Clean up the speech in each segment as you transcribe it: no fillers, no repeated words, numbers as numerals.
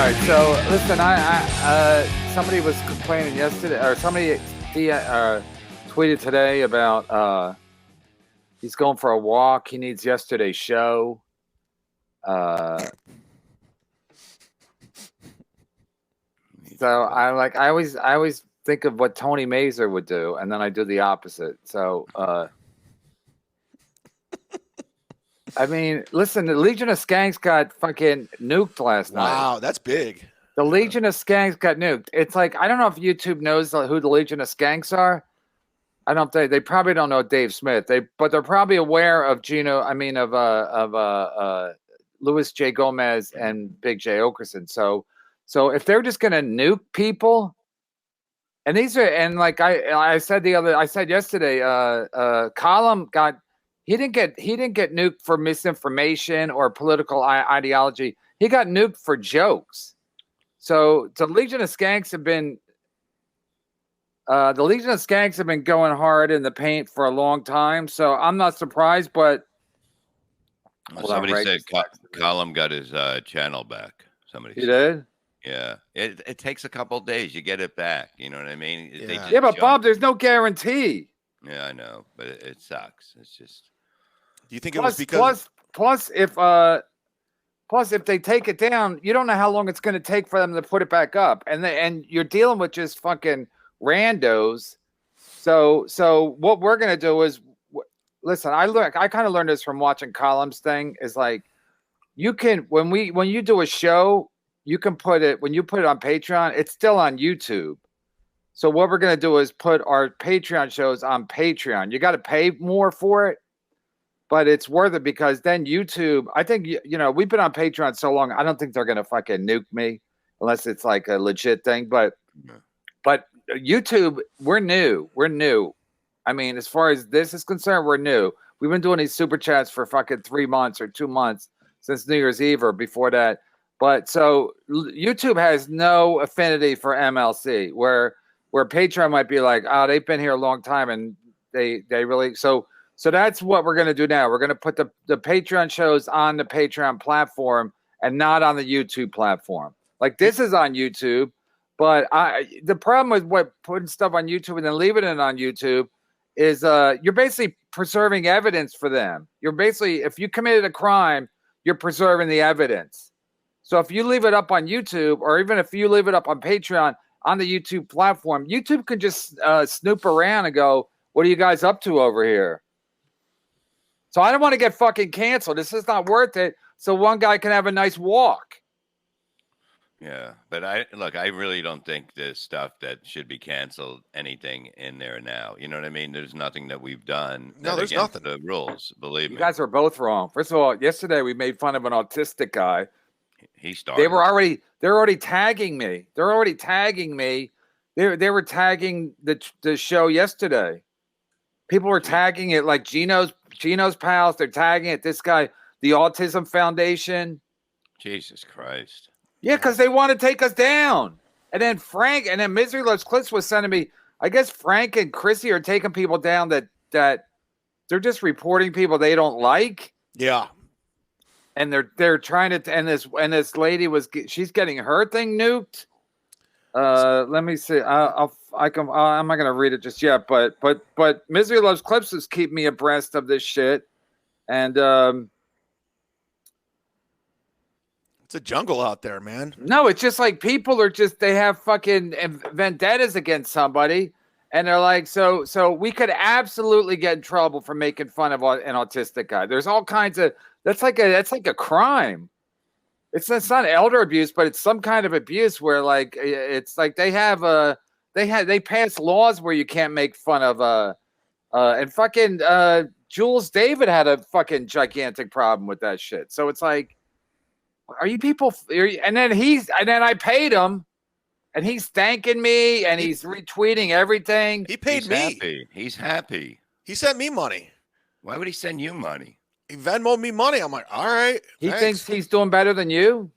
right, so listen, somebody was complaining yesterday, or somebody tweeted today about he's going for a walk. He needs yesterday's show. So I always think of what Tony Mazur would do, and then I do the opposite. So I mean, listen, the Legion of Skanks got fucking nuked last night. Wow, that's big. The Legion of Skanks got nuked. It's like, I don't know if YouTube knows who the Legion of Skanks are. I don't think they probably don't know Dave Smith. But they're probably aware of Louis J. Gomez and Big J. Okerson. So if they're just gonna nuke people, and these are, and like I said yesterday, Column got. He didn't get nuked for misinformation or political ideology. He got nuked for jokes. So the Legion of Skanks have been going hard in the paint for a long time. So I'm not surprised. But somebody said Column got his channel back. Somebody did. Yeah, it takes a couple of days. You get it back. You know what I mean? Yeah, but Bob, there's no guarantee. Yeah, I know, but it sucks. It's just. Do you think it was because plus if they take it down, you don't know how long it's going to take for them to put it back up, and you're dealing with just fucking randos. So what we're going to do is listen. I kind of learned this from watching Column's thing. Is like you can when you do a show, you can put it when you put it on Patreon. It's still on YouTube. So what we're going to do is put our Patreon shows on Patreon. You got to pay more for it. But it's worth it because then YouTube, I think, we've been on Patreon so long, I don't think they're going to fucking nuke me unless it's like a legit thing. But YouTube, we're new. I mean, as far as this is concerned, we're new. We've been doing these super chats for fucking 3 months or 2 months since New Year's Eve or before that. But so YouTube has no affinity for MLC, where Patreon might be like, oh, they've been here a long time and they really So that's what we're going to do now. We're going to put the Patreon shows on the Patreon platform and not on the YouTube platform. Like this is on YouTube, but the problem with putting stuff on YouTube and then leaving it on YouTube is you're basically preserving evidence for them. You're basically, if you committed a crime, you're preserving the evidence. So if you leave it up on YouTube, or even if you leave it up on Patreon on the YouTube platform, YouTube can just snoop around and go, what are you guys up to over here? So I don't want to get fucking canceled. This is not worth it. So one guy can have a nice walk. Yeah, but I really don't think there's stuff that should be canceled, anything in there now. You know what I mean? There's nothing that we've done. No, there's nothing. The rules, believe me. You guys are both wrong. First of all, yesterday we made fun of an autistic guy. He started. They're already tagging me. They were tagging the show yesterday. People were tagging it like Gino's pals. They're tagging it. This guy, the Autism Foundation. Jesus Christ. Yeah, because they want to take us down. And then Misery Loves Clips was sending me. I guess Frank and Chrissy are taking people down that they're just reporting people they don't like. Yeah. And they're trying to. And this lady she's getting her thing nuked. Let me see. I'm not gonna read it just yet, but Misery Loves Clips is keeping me abreast of this shit, and it's a jungle out there, man. No, it's just like people they have fucking vendettas against somebody, and they're like, so we could absolutely get in trouble for making fun of an autistic guy. There's all kinds of that's like a crime. It's not elder abuse, but it's some kind of abuse where like it's like they pass laws where you can't make fun of and fucking Jules David had a fucking gigantic problem with that shit. So it's like, are you people? And then I paid him, and he's thanking me, and he's retweeting everything. He paid me. Happy. He's happy. He sent me money. Why would he send you money? He Venmoed me money. I'm like, all right. He thinks he's doing better than you.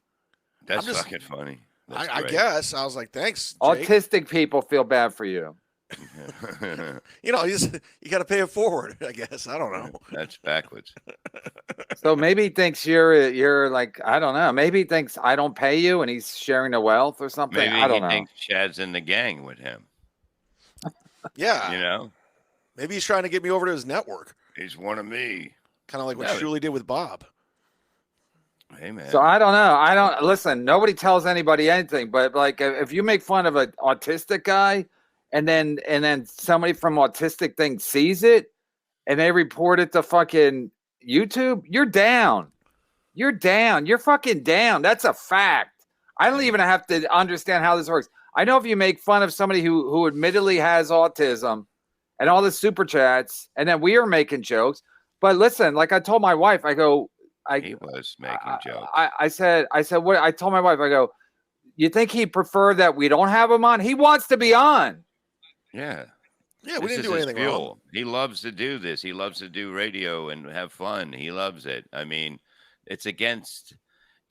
That's fucking funny. I guess. I was like, thanks, Jake. Autistic people feel bad for you. You got to pay it forward, I guess. I don't know. That's backwards. So maybe he thinks you're like, I don't know. Maybe he thinks I don't pay you and he's sharing the wealth or something. Maybe I don't he know. thinks Chad's in the gang with him. Yeah. You know? Maybe he's trying to get me over to his network. He's one of me. Kind of like what Shuli did with Bob. Hey, man. So I don't know. I don't listen. Nobody tells anybody anything. But like, if you make fun of an autistic guy, and then somebody from autistic thing sees it, and they report it to fucking YouTube, you're down. You're down. You're fucking down. That's a fact. I don't even have to understand how this works. I know if you make fun of somebody who admittedly has autism, and all the super chats, and then we are making jokes. But listen, like I told my wife, I go. He was making jokes. I said, what? I told my wife, I go, you think he'd prefer that we don't have him on? He wants to be on. Yeah, we didn't do anything wrong. He loves to do this. He loves to do radio and have fun. He loves it. I mean, it's against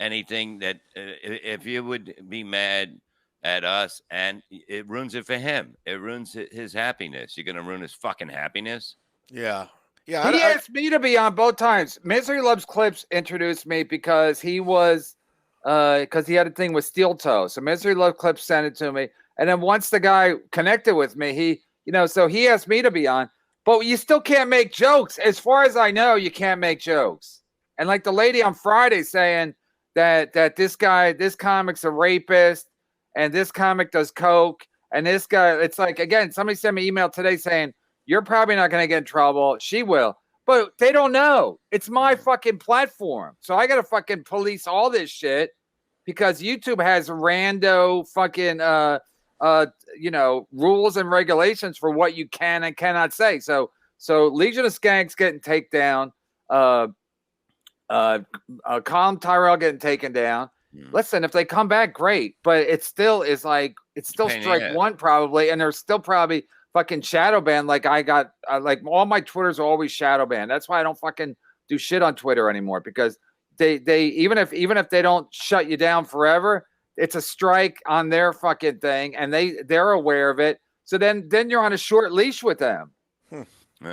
anything that if you would be mad at us, and it ruins it for him. It ruins his happiness. You're going to ruin his fucking happiness? Yeah. He asked me to be on both times. Misery Loves Clips introduced me because he was because he had a thing with Steel Toe. So Misery Loves Clips sent it to me. And then once the guy connected with me, so he asked me to be on. But you still can't make jokes. As far as I know, you can't make jokes. And like the lady on Friday saying that this comic's a rapist and this comic does coke and this guy, it's like, again, somebody sent me an email today saying, you're probably not going to get in trouble. She will. But they don't know. It's my fucking platform. So I got to fucking police all this shit because YouTube has rando fucking, rules and regulations for what you can and cannot say. So Legion of Skanks getting taken down. Colin Tyrell getting taken down. Listen, if they come back, great. But it still is like, it's still strike one probably. And there's still probably fucking shadow ban. Like I got like all my Twitters are always shadow banned. That's why I don't fucking do shit on Twitter anymore, because they even if they don't shut you down forever, it's a strike on their fucking thing, and they're aware of it. So then you're on a short leash with them.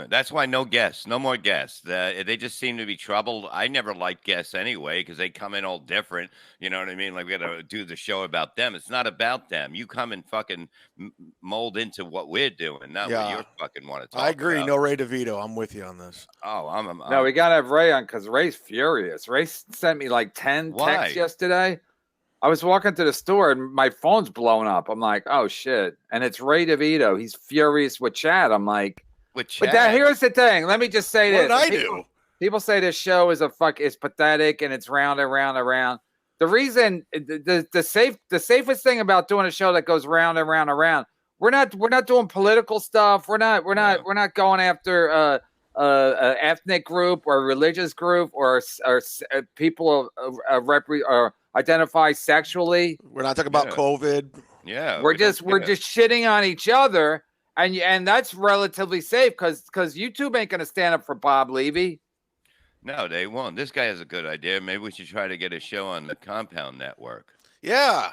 That's why no guests, no more guests. They just seem to be troubled. I never liked guests anyway because they come in all different. You know what I mean? Like we got to do the show about them. It's not about them. You come and fucking mold into what we're doing, not what you fucking want to talk about. I agree. No Ray DeVito. I'm with you on this. Oh, no, we got to have Ray on because Ray's furious. Ray sent me like 10 texts yesterday. I was walking to the store and my phone's blowing up. I'm like, oh shit. And it's Ray DeVito. He's furious with Chad. I'm like, but here's the thing. Let me just say this. What did I do? People say this show is is pathetic and it's round and round and round. The reason the safest thing about doing a show that goes round and round and round, we're not doing political stuff. We're not going after an ethnic group or a religious group or people or identify sexually. We're not talking about COVID. Yeah, we're just shitting on each other. And that's relatively safe because YouTube ain't going to stand up for Bob Levy. No, they won't. This guy has a good idea. Maybe we should try to get a show on the Compound Network. Yeah.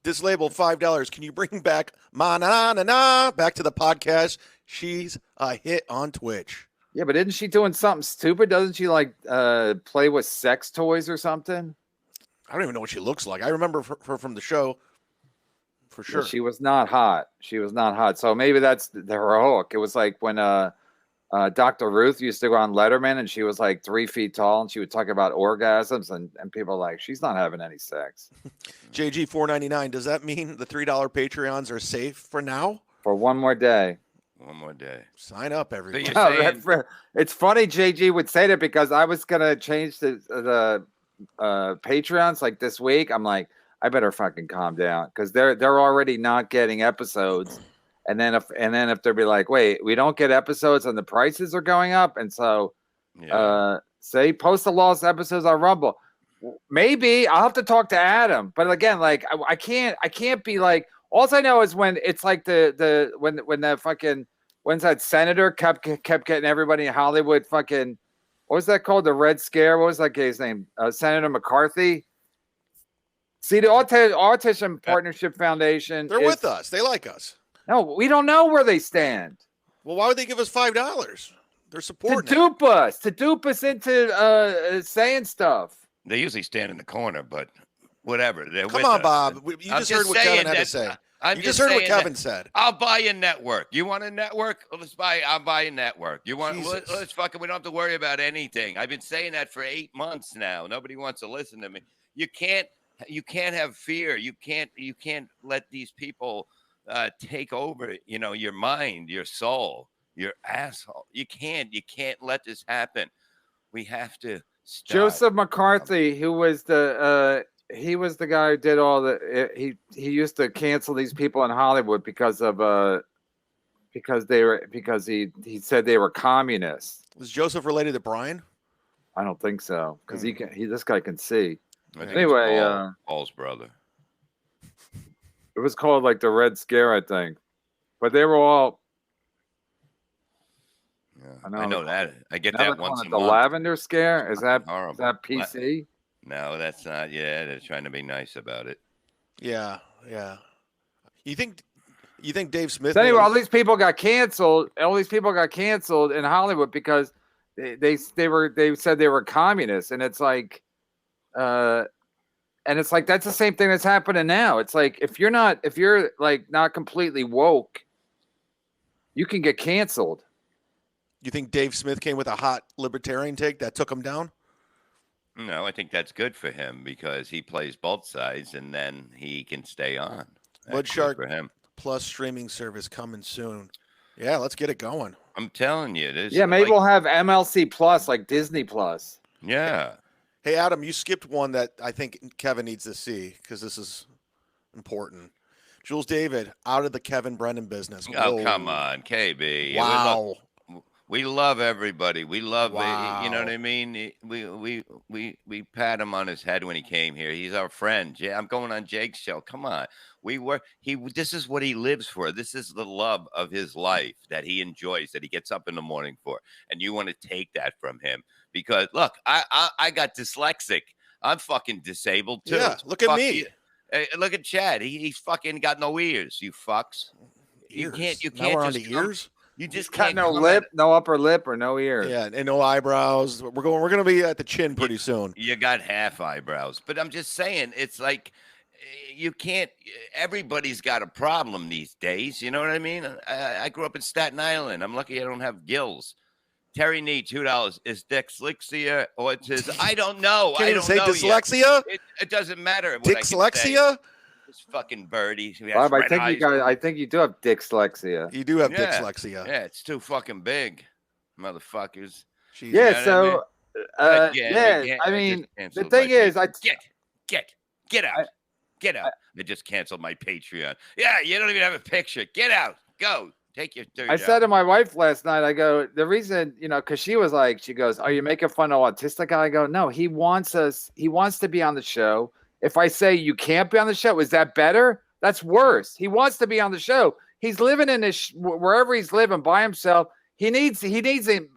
This label $5. Can you bring back Ma Na Na Na back to the podcast? She's a hit on Twitch. Yeah, but isn't she doing something stupid? Doesn't she like play with sex toys or something? I don't even know what she looks like. I remember her from the show. For sure. Yeah, she was not hot. So maybe that's her hook. It was like when Dr. Ruth used to go on Letterman and she was like 3 feet tall and she would talk about orgasms and people are like, she's not having any sex. JG $4.99. Does that mean the $3 Patreons are safe for now? For one more day. One more day. Sign up, everybody. It's funny JG would say that because I was going to change the Patreons like this week. I'm like, I better fucking calm down because they're already not getting episodes, and then if they'll be like, wait, we don't get episodes and the prices are going up, and so say post the lost episodes on Rumble. Maybe I'll have to talk to Adam, but again, like I can't be like. All I know is when it's like when that fucking when's that senator kept getting everybody in Hollywood fucking what was that called, the Red Scare? What was that guy's name? Senator McCarthy. See, the Autism Partnership Foundation. They're with us. They like us. No, we don't know where they stand. Well, why would they give us $5? They're To supporting it. dupe us into saying stuff. They usually stand in the corner, but whatever. They're Come with on, us. Bob. You I'm just heard what saying Kevin had to that- say. I'm You just heard what saying Kevin that said. I'll buy a network. You want a network? I'll buy a network. You want? Jesus. Let's fucking. We don't have to worry about anything. I've been saying that for 8 months now. Nobody wants to listen to me. You can't have fear. You can't let these people take over. Your mind, your soul, your asshole. You can't let this happen. We have to stop. Joseph McCarthy, who was he was the guy who did all he used to cancel these people in Hollywood because he said they were communists. Was Joseph related to Brian? I don't think so, because this guy can see. I think Anyway, it's Paul's brother. It was called like the Red Scare, I think, but they were all. Yeah, I know that. I get Now that once a the month. Lavender Scare, is that PC? No, that's not. Yeah, they're trying to be nice about it. Yeah. You think Dave Smith? So anyway, all these people got canceled. All these people got canceled in Hollywood because they said they were communists, and it's like, that's the same thing that's happening now. It's like if you're not completely woke, you can get canceled. You think Dave Smith came with a hot libertarian take that took him down? No, I think that's good for him because he plays both sides, and then he can stay on. Blood Shark for him. Plus streaming service coming soon. Yeah, let's get it going. I'm telling you, this. Yeah, maybe we'll have MLC Plus like Disney Plus. Yeah. Hey, Adam, you skipped one that I think Kevin needs to see because this is important. Jules David out of the Kevin Brennan business. Oh, Whoa. come on, KB. Wow. We love everybody. We love Wow. it. You know what I mean? We pat him on his head when he came here. He's our friend. I'm going on Jake's show. Come on. This is what he lives for. This is the love of his life that he enjoys, that he gets up in the morning for. And you want to take that from him because look, I got dyslexic. I'm fucking disabled too. Yeah, look at me. Hey, look at Chad. He's fucking got no ears. You fucks. Ears. You can't. Now we're on just the ears. You just Got can't no come lip, at- no upper lip, or no ear. Yeah, and no eyebrows. We're going to be at the chin pretty soon. You got half eyebrows, but I'm just saying, it's like you can't. Everybody's got a problem these days. You know what I mean? I grew up in Staten Island. I'm lucky I don't have gills. Terry Nee, $2. Is dyslexia autism? I don't know. Can't I even don't say know dyslexia. It doesn't matter. What I can say. Dyslexia. This fucking birdie. who has Bob, I red think eyes. I think you do have dyslexia. You do have Yeah. dyslexia. Yeah, it's too fucking big, motherfuckers. Jesus. Yeah, You know what I mean? so Again, I just mean, the canceled thing my is, get out. Get out. I just canceled my Patreon. Yeah, you don't even have a picture. Get out. Go. Take your third I said to my wife last night, I go, the reason, because she goes, are you making fun of autistic guy? I go, no, he wants to be on the show. If I say you can't be on the show, is that better? That's worse. He wants to be on the show. He's living in this wherever he's living by himself. He needs engagement.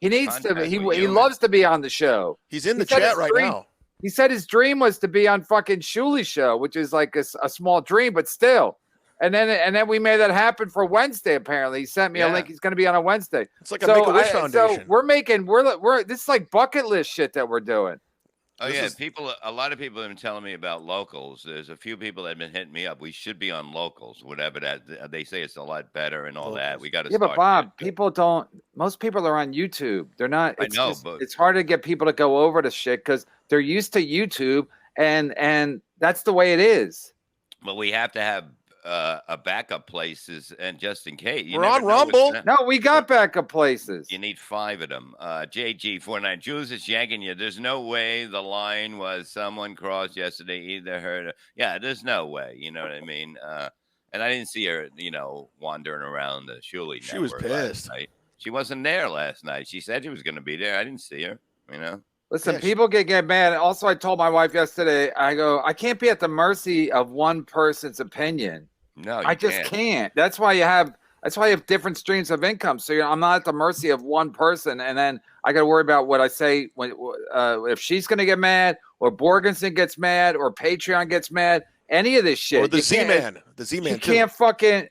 He needs to. He loves to be on the show. He's in the chat right now. He said his dream was to be on fucking Shuli's show, which is like a small dream, but still. And then we made that happen for Wednesday. Apparently, he sent me a link. He's going to be on a Wednesday. It's like a Make-A-Wish Foundation. So we're this is like bucket list shit that we're doing. Oh, a lot of people have been telling me about locals. There's a few people that have been hitting me up. We should be on locals, whatever that. They say it's a lot better and all that. We got to but Bob, most people are on YouTube. They're not. I know, but it's hard to get people to go over to shit because they're used to YouTube and that's the way it is. But we have to have a backup places and just in case. We're on Rumble. No, we got backup places. You need 5 of them. JG49. Jules is yanking you. There's no way the line was someone crossed yesterday. Either heard. Yeah, there's no way. You know what I mean? And I didn't see her, wandering around the Shuli. She was pissed. She wasn't there last night. She said she was going to be there. I didn't see her. Listen, people get mad. Also, I told my wife yesterday, I go, I can't be at the mercy of one person's opinion. No, I just can't. That's why you have different streams of income. So I'm not at the mercy of one person, and then I got to worry about what I say when if she's going to get mad, or Borgenson gets mad, or Patreon gets mad. any of this shit. Or the You can't- Z-Man. The Z-Man, You too. can't fucking.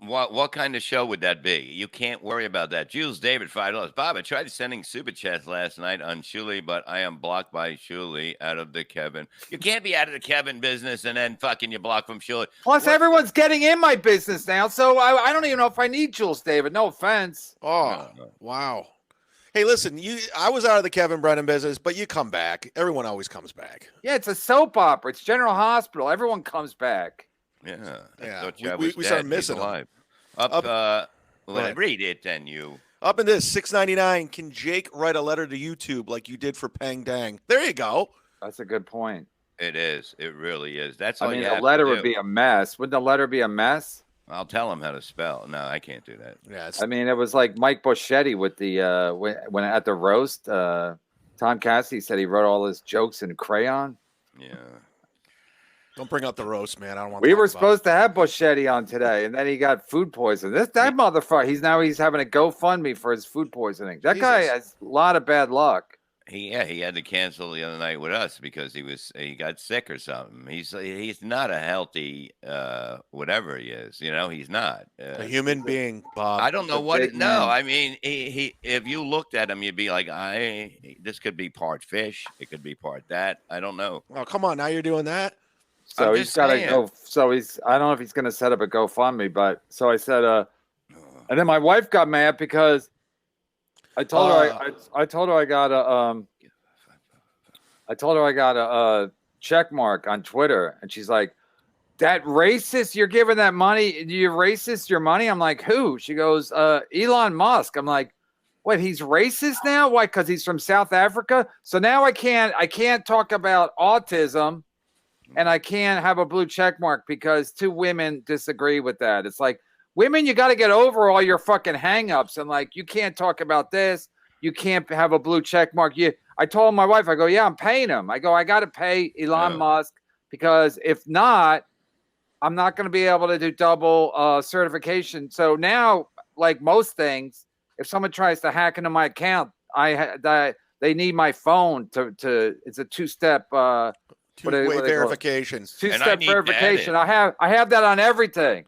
What kind of show would that be? You can't worry about that. Jules David, $5. Bob, I tried sending super chats last night on Shuli, but I am blocked by Shuli out of the Kevin. You can't be out of the Kevin business and then fucking you block from Shuli. Plus, everyone's getting in my business now, so I don't even know if I need Jules David. No offense. Oh, wow. Hey, listen, I was out of the Kevin Brennan business, but you come back. Everyone always comes back. Yeah, it's a soap opera. It's General Hospital. Everyone comes back. Yeah. Yeah. We started missing him. Read it then, you. Up in this, $6.99. Can Jake write a letter to YouTube like you did for Pang Dang? There you go. That's a good point. It is. It really is. That's all I mean, you the have letter to would do. be a mess. Wouldn't the letter be a mess? I'll tell him how to spell. No, I can't do that. Yeah. I mean, it was like Mike Boschetti with the when at the roast. Tom Cassidy said he wrote all his jokes in crayon. Yeah. Don't bring up the roast, man. I don't want. We were supposed to have Boschetti on today, and then he got food poisoning. That motherfucker. He's having a GoFundMe for his food poisoning. That guy has a lot of bad luck. He had to cancel the other night with us because he got sick or something. He's not a healthy whatever he is. You know, he's not a human being, Bob. I don't know what it. No, I mean, he if you looked at him, you'd be like, this could be part fish. It could be part that. I don't know. Oh, come on. Now you're doing that. So he's got to go. So I don't know if he's going to set up a GoFundMe, but so I said, and then my wife got mad because I told her I told her I got a check mark on Twitter, and she's like, "That racist? You're giving that money? You racist? Your money?" I'm like, "Who?" She goes, "Elon Musk." I'm like, "What? He's racist now? Why? Because he's from South Africa? So now I can't talk about autism." And I can't have a blue check mark because two women disagree with that. It's like, women, you got to get over all your fucking hangups. And like, you can't talk about this. You can't have a blue check mark. I told my wife, I go, yeah, I'm paying him. I go, I got to pay Elon Musk because if not, I'm not going to be able to do double certification. So now, like most things, if someone tries to hack into my account, they need my phone to it's a two-step two-way verification. Two-step verification. I have that on everything.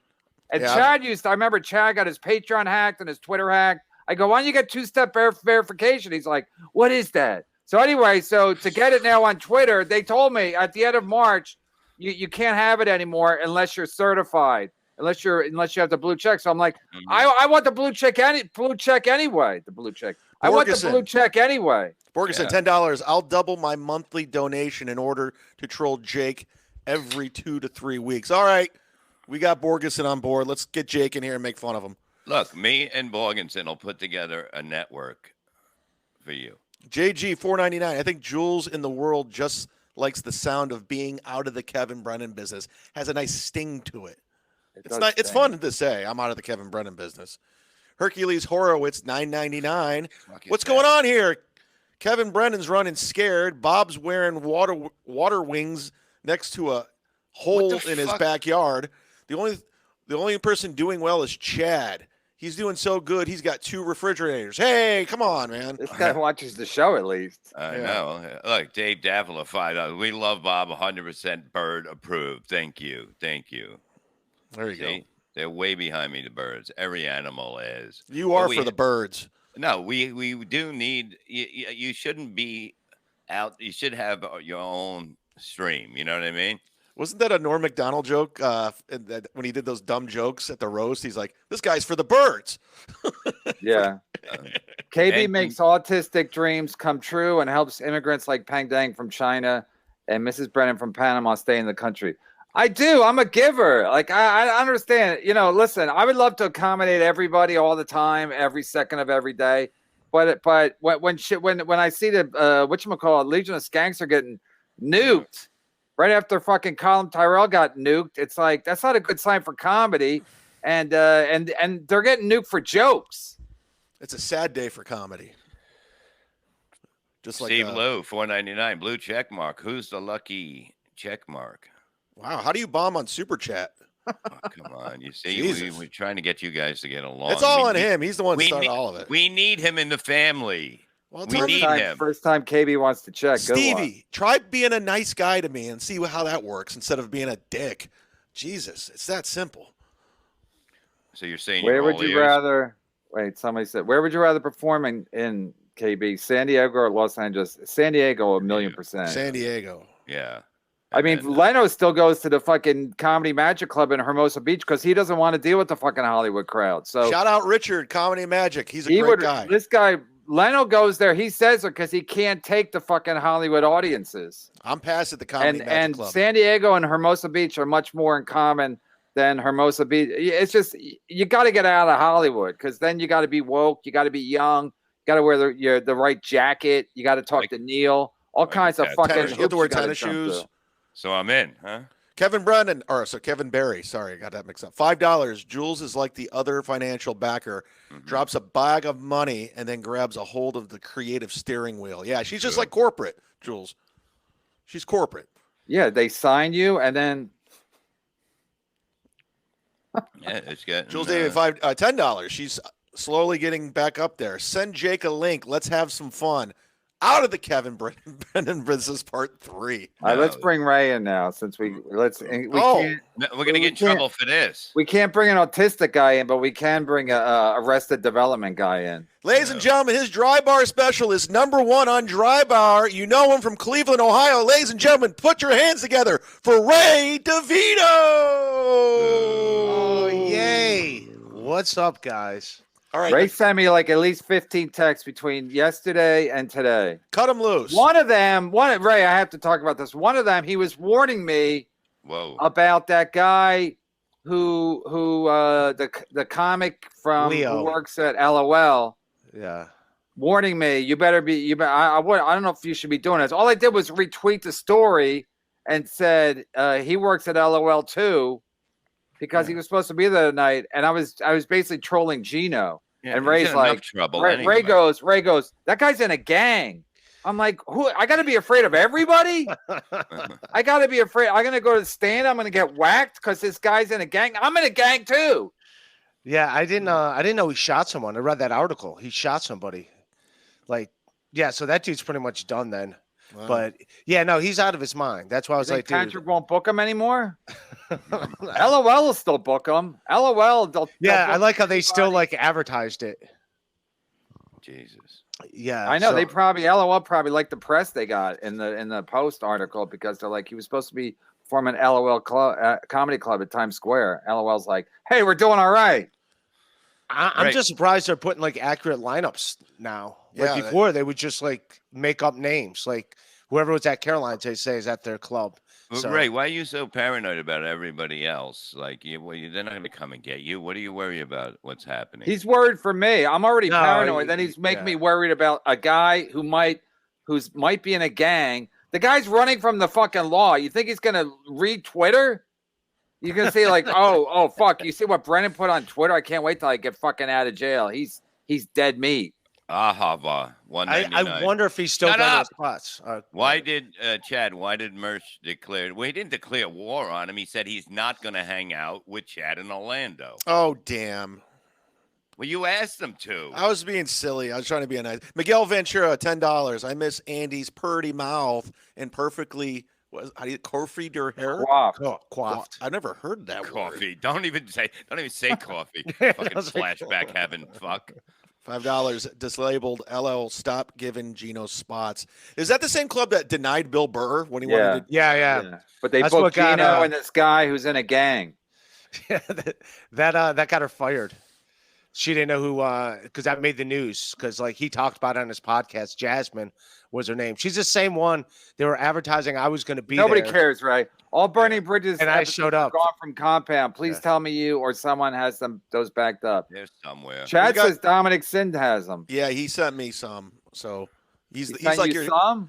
And Yeah. I remember Chad got his Patreon hacked and his Twitter hacked. I go, why don't you get two-step verification? He's like, what is that? So anyway, to get it now on Twitter, they told me at the end of March, you can't have it anymore unless you're certified, unless you have the blue check. So I'm like, I want the blue check anyway. The blue check. I want the blue check anyway. Borgeson, $10. I'll double my monthly donation in order to troll Jake every 2 to 3 weeks. All right, we got Borgeson on board. Let's get Jake in here and make fun of him. Look, me and Borgenson will put together a network for you. JG, $4.99. I think Jules in the world just likes the sound of being out of the Kevin Brennan business. Has a nice sting to it. It's fun to say, I'm out of the Kevin Brennan business. Hercules Horowitz, $9.99. What's going on here? Kevin Brennan's running scared. Bob's wearing water wings next to a hole in his backyard. The only person doing well is Chad. He's doing so good. He's got 2 refrigerators. Hey, come on, man. This guy watches the show at least. I know. Look, Dave Daffler, $5. We love Bob, 100% bird approved. Thank you. There you go. They're way behind me, the birds. Every animal is. You are for the birds. No, we do need. You shouldn't be out. You should have your own stream. You know what I mean? Wasn't that a Norm Macdonald joke? When he did those dumb jokes at the roast, he's like, "This guy's for the birds." Yeah. KB makes autistic dreams come true and helps immigrants like Pang Dang from China and Mrs. Brennan from Panama stay in the country. I do. I'm a giver. Like I understand. Listen, I would love to accommodate everybody all the time, every second of every day. But when I see the whatchamacallit, Legion of Skanks are getting nuked right after fucking Colin Tyrell got nuked, it's like that's not a good sign for comedy. And they're getting nuked for jokes. It's a sad day for comedy. Just like Steve Lowe, $4.99, blue check mark. Who's the lucky check mark? Wow, how do you bomb on Super Chat? Oh, come on. You see, we're trying to get you guys to get along. It's all on him. He's the one who started all of it. We need him in the family. Well, We need him. First time KB wants to check. Stevie, try being a nice guy to me and see how that works instead of being a dick. Jesus, it's that simple. So you're saying Where you're would all you ears? rather? Wait, somebody said. Where would you rather perform in KB, San Diego or Los Angeles? San Diego, 1,000,000%. San Diego. Yeah. I mean, Leno still goes to the fucking Comedy Magic Club in Hermosa Beach because he doesn't want to deal with the fucking Hollywood crowd. So shout out Richard, Comedy Magic. He's a great guy. This guy, Leno, goes there. He says it because he can't take the fucking Hollywood audiences. I'm past at the Comedy Magic And Club. San Diego and Hermosa Beach are much more in common than Hermosa Beach. It's just you got to get out of Hollywood because then you got to be woke. You got to be young. You got to wear the right jacket. You got to talk to Neil. All kinds of fucking. You have to wear tennis shoes. So I'm in, huh? Kevin Barry. Sorry, I got that mixed up. $5. Jules is like the other financial backer. Drops a bag of money and then grabs a hold of the creative steering wheel. Yeah, she's just like corporate, Jules. She's corporate. Yeah, they sign you and then. Yeah, it's getting Jules David $10. She's slowly getting back up there. Send Jake a link. Let's have some fun. Out of the Kevin Brennan Business Part 3. All right, let's bring Ray in now since we can't, we're gonna get in trouble for this. We can't bring an autistic guy in, but we can bring a Arrested Development guy in. Ladies and gentlemen, his dry bar special is #1 on dry bar. You know him from Cleveland, Ohio. Ladies and gentlemen, put your hands together for Ray DeVito. Oh, yay. What's up, guys? All right. Ray sent me like at least 15 texts between yesterday and today. Cut him loose. Ray, I have to talk about this. One of them, he was warning me about that guy who the comic from Leo. who works at LOL. Yeah. Warning me, I don't know if you should be doing this. All I did was retweet the story and said he works at LOL too. Because he was supposed to be there tonight, and I was basically trolling Gino. Yeah, and Ray's like, trouble Ray anyway. goes, that guy's in a gang. I'm like, who? I got to be afraid of everybody. I got to be afraid. I'm gonna go to the stand. I'm gonna get whacked because this guy's in a gang. I'm in a gang too. Yeah, I didn't know he shot someone. I read that article. He shot somebody. So that dude's pretty much done then. Wow. But yeah, no, he's out of his mind. That's why I was like, dude. Patrick won't book him anymore. LOL will still book him. LOL. I like how they still like advertised it. Jesus. Yeah, I know LOL probably like the press they got in the Post article because they're like he was supposed to be forming LOL comedy club at Times Square. LOL's like, hey, we're doing all right. I'm just surprised they're putting like accurate lineups now. Like before, they would just like make up names. Like whoever was at Caroline's, they say is at their club. But Ray, why are you so paranoid about everybody else? Like, they're not going to come and get you. What do you worry about? What's happening? He's worried for me. I'm already paranoid. Then he's making me worried about a guy who might be in a gang. The guy's running from the fucking law. You think he's going to read Twitter? You're going to say like, oh, fuck. You see what Brennan put on Twitter? I can't wait till I get fucking out of jail. He's dead meat. Ahava, $1.99. I wonder if he's still got his spots. Why did Chad? Why did Merch declare? Well, he didn't declare war on him. He said he's not going to hang out with Chad in Orlando. Oh, damn. Well, you asked him to. I was being silly. I was trying to be a nice. Miguel Ventura, $10. I miss Andy's purty mouth and perfectly. Coiffed her hair? Coiffed. I've never heard that coffee. word. Don't even say coffee. Fucking flashback heaven. Fuck. $5 dislabeled LL. Stop giving Gino spots. Is that the same club that denied Bill Burr when he wanted to? Yeah. But they booked Gino and this guy who's in a gang. Yeah, that got her fired. She didn't know who, because that made the news. Because like he talked about it on his podcast. Jasmine was her name. She's the same one. They were advertising I was going to be Nobody there. cares, right? All Burning Bridges and I showed up. Gone from Compound. Please tell me you or someone has those backed up. They're somewhere. Chad says Dominic Sind has them. Yeah, he sent me some. So he's like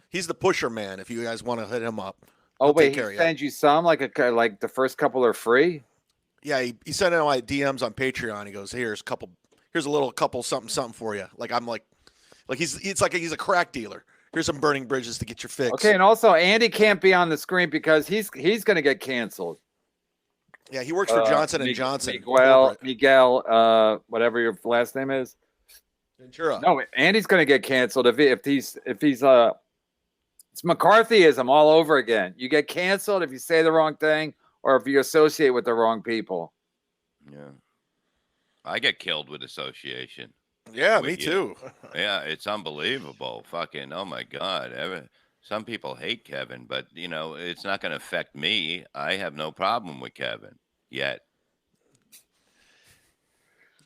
he's the pusher man. If you guys want to hit him up. Oh wait, he sends you some like the first couple are free. Yeah, he sent out my DMs on Patreon. He goes, here's a little couple something for you. Like I'm like it's like he's a crack dealer. Here's some Burning Bridges to get your fix. Okay, and also Andy can't be on the screen because he's going to get canceled. Yeah, he works for Johnson & Johnson. Miguel, whatever your last name is. Ventura. No, Andy's going to get canceled if he's it's McCarthyism all over again. You get canceled if you say the wrong thing or if you associate with the wrong people. Yeah. I get killed with association. Yeah, with me too. Yeah, it's unbelievable. Fucking, oh my God. Some people hate Kevin, but it's not going to affect me. I have no problem with Kevin yet.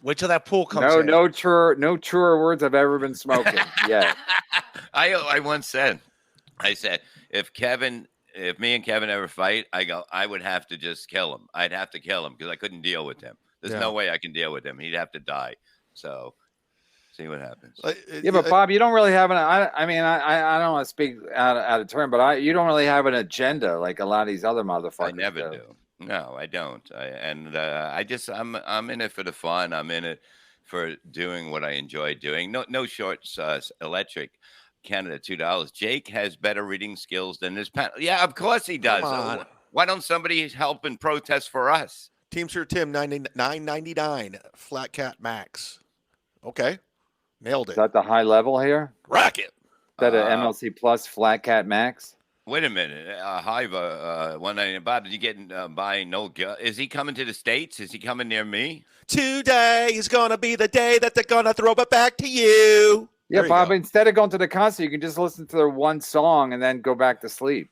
Wait till that pool comes in. No truer words have ever been spoken yet. I once said, if me and Kevin ever fight, I would have to just kill him. I'd have to kill him because I couldn't deal with him. There's no way I can deal with him. He'd have to die. So see what happens. Yeah, but Bob, you don't really have I don't want to speak out of turn, but you don't really have an agenda like a lot of these other motherfuckers. I never do. No, I don't. I'm in it for the fun. I'm in it for doing what I enjoy doing. No shorts, electric. Canada, $2. Jake has better reading skills than this panel. Yeah, of course he does. Why don't somebody help and protest for us? Teamster Tim, $9.99. Flat Cat Max. Okay. Nailed it. Is that the high level here? Racket. Is that an MLC Plus Flat Cat Max? Wait a minute. Hive, 190. Bob, did you get buying no gun? Is he coming to the States? Is he coming near me? Today is going to be the day that they're going to throw it back to you. Yeah, Bob, instead of going to the concert, you can just listen to their one song and then go back to sleep.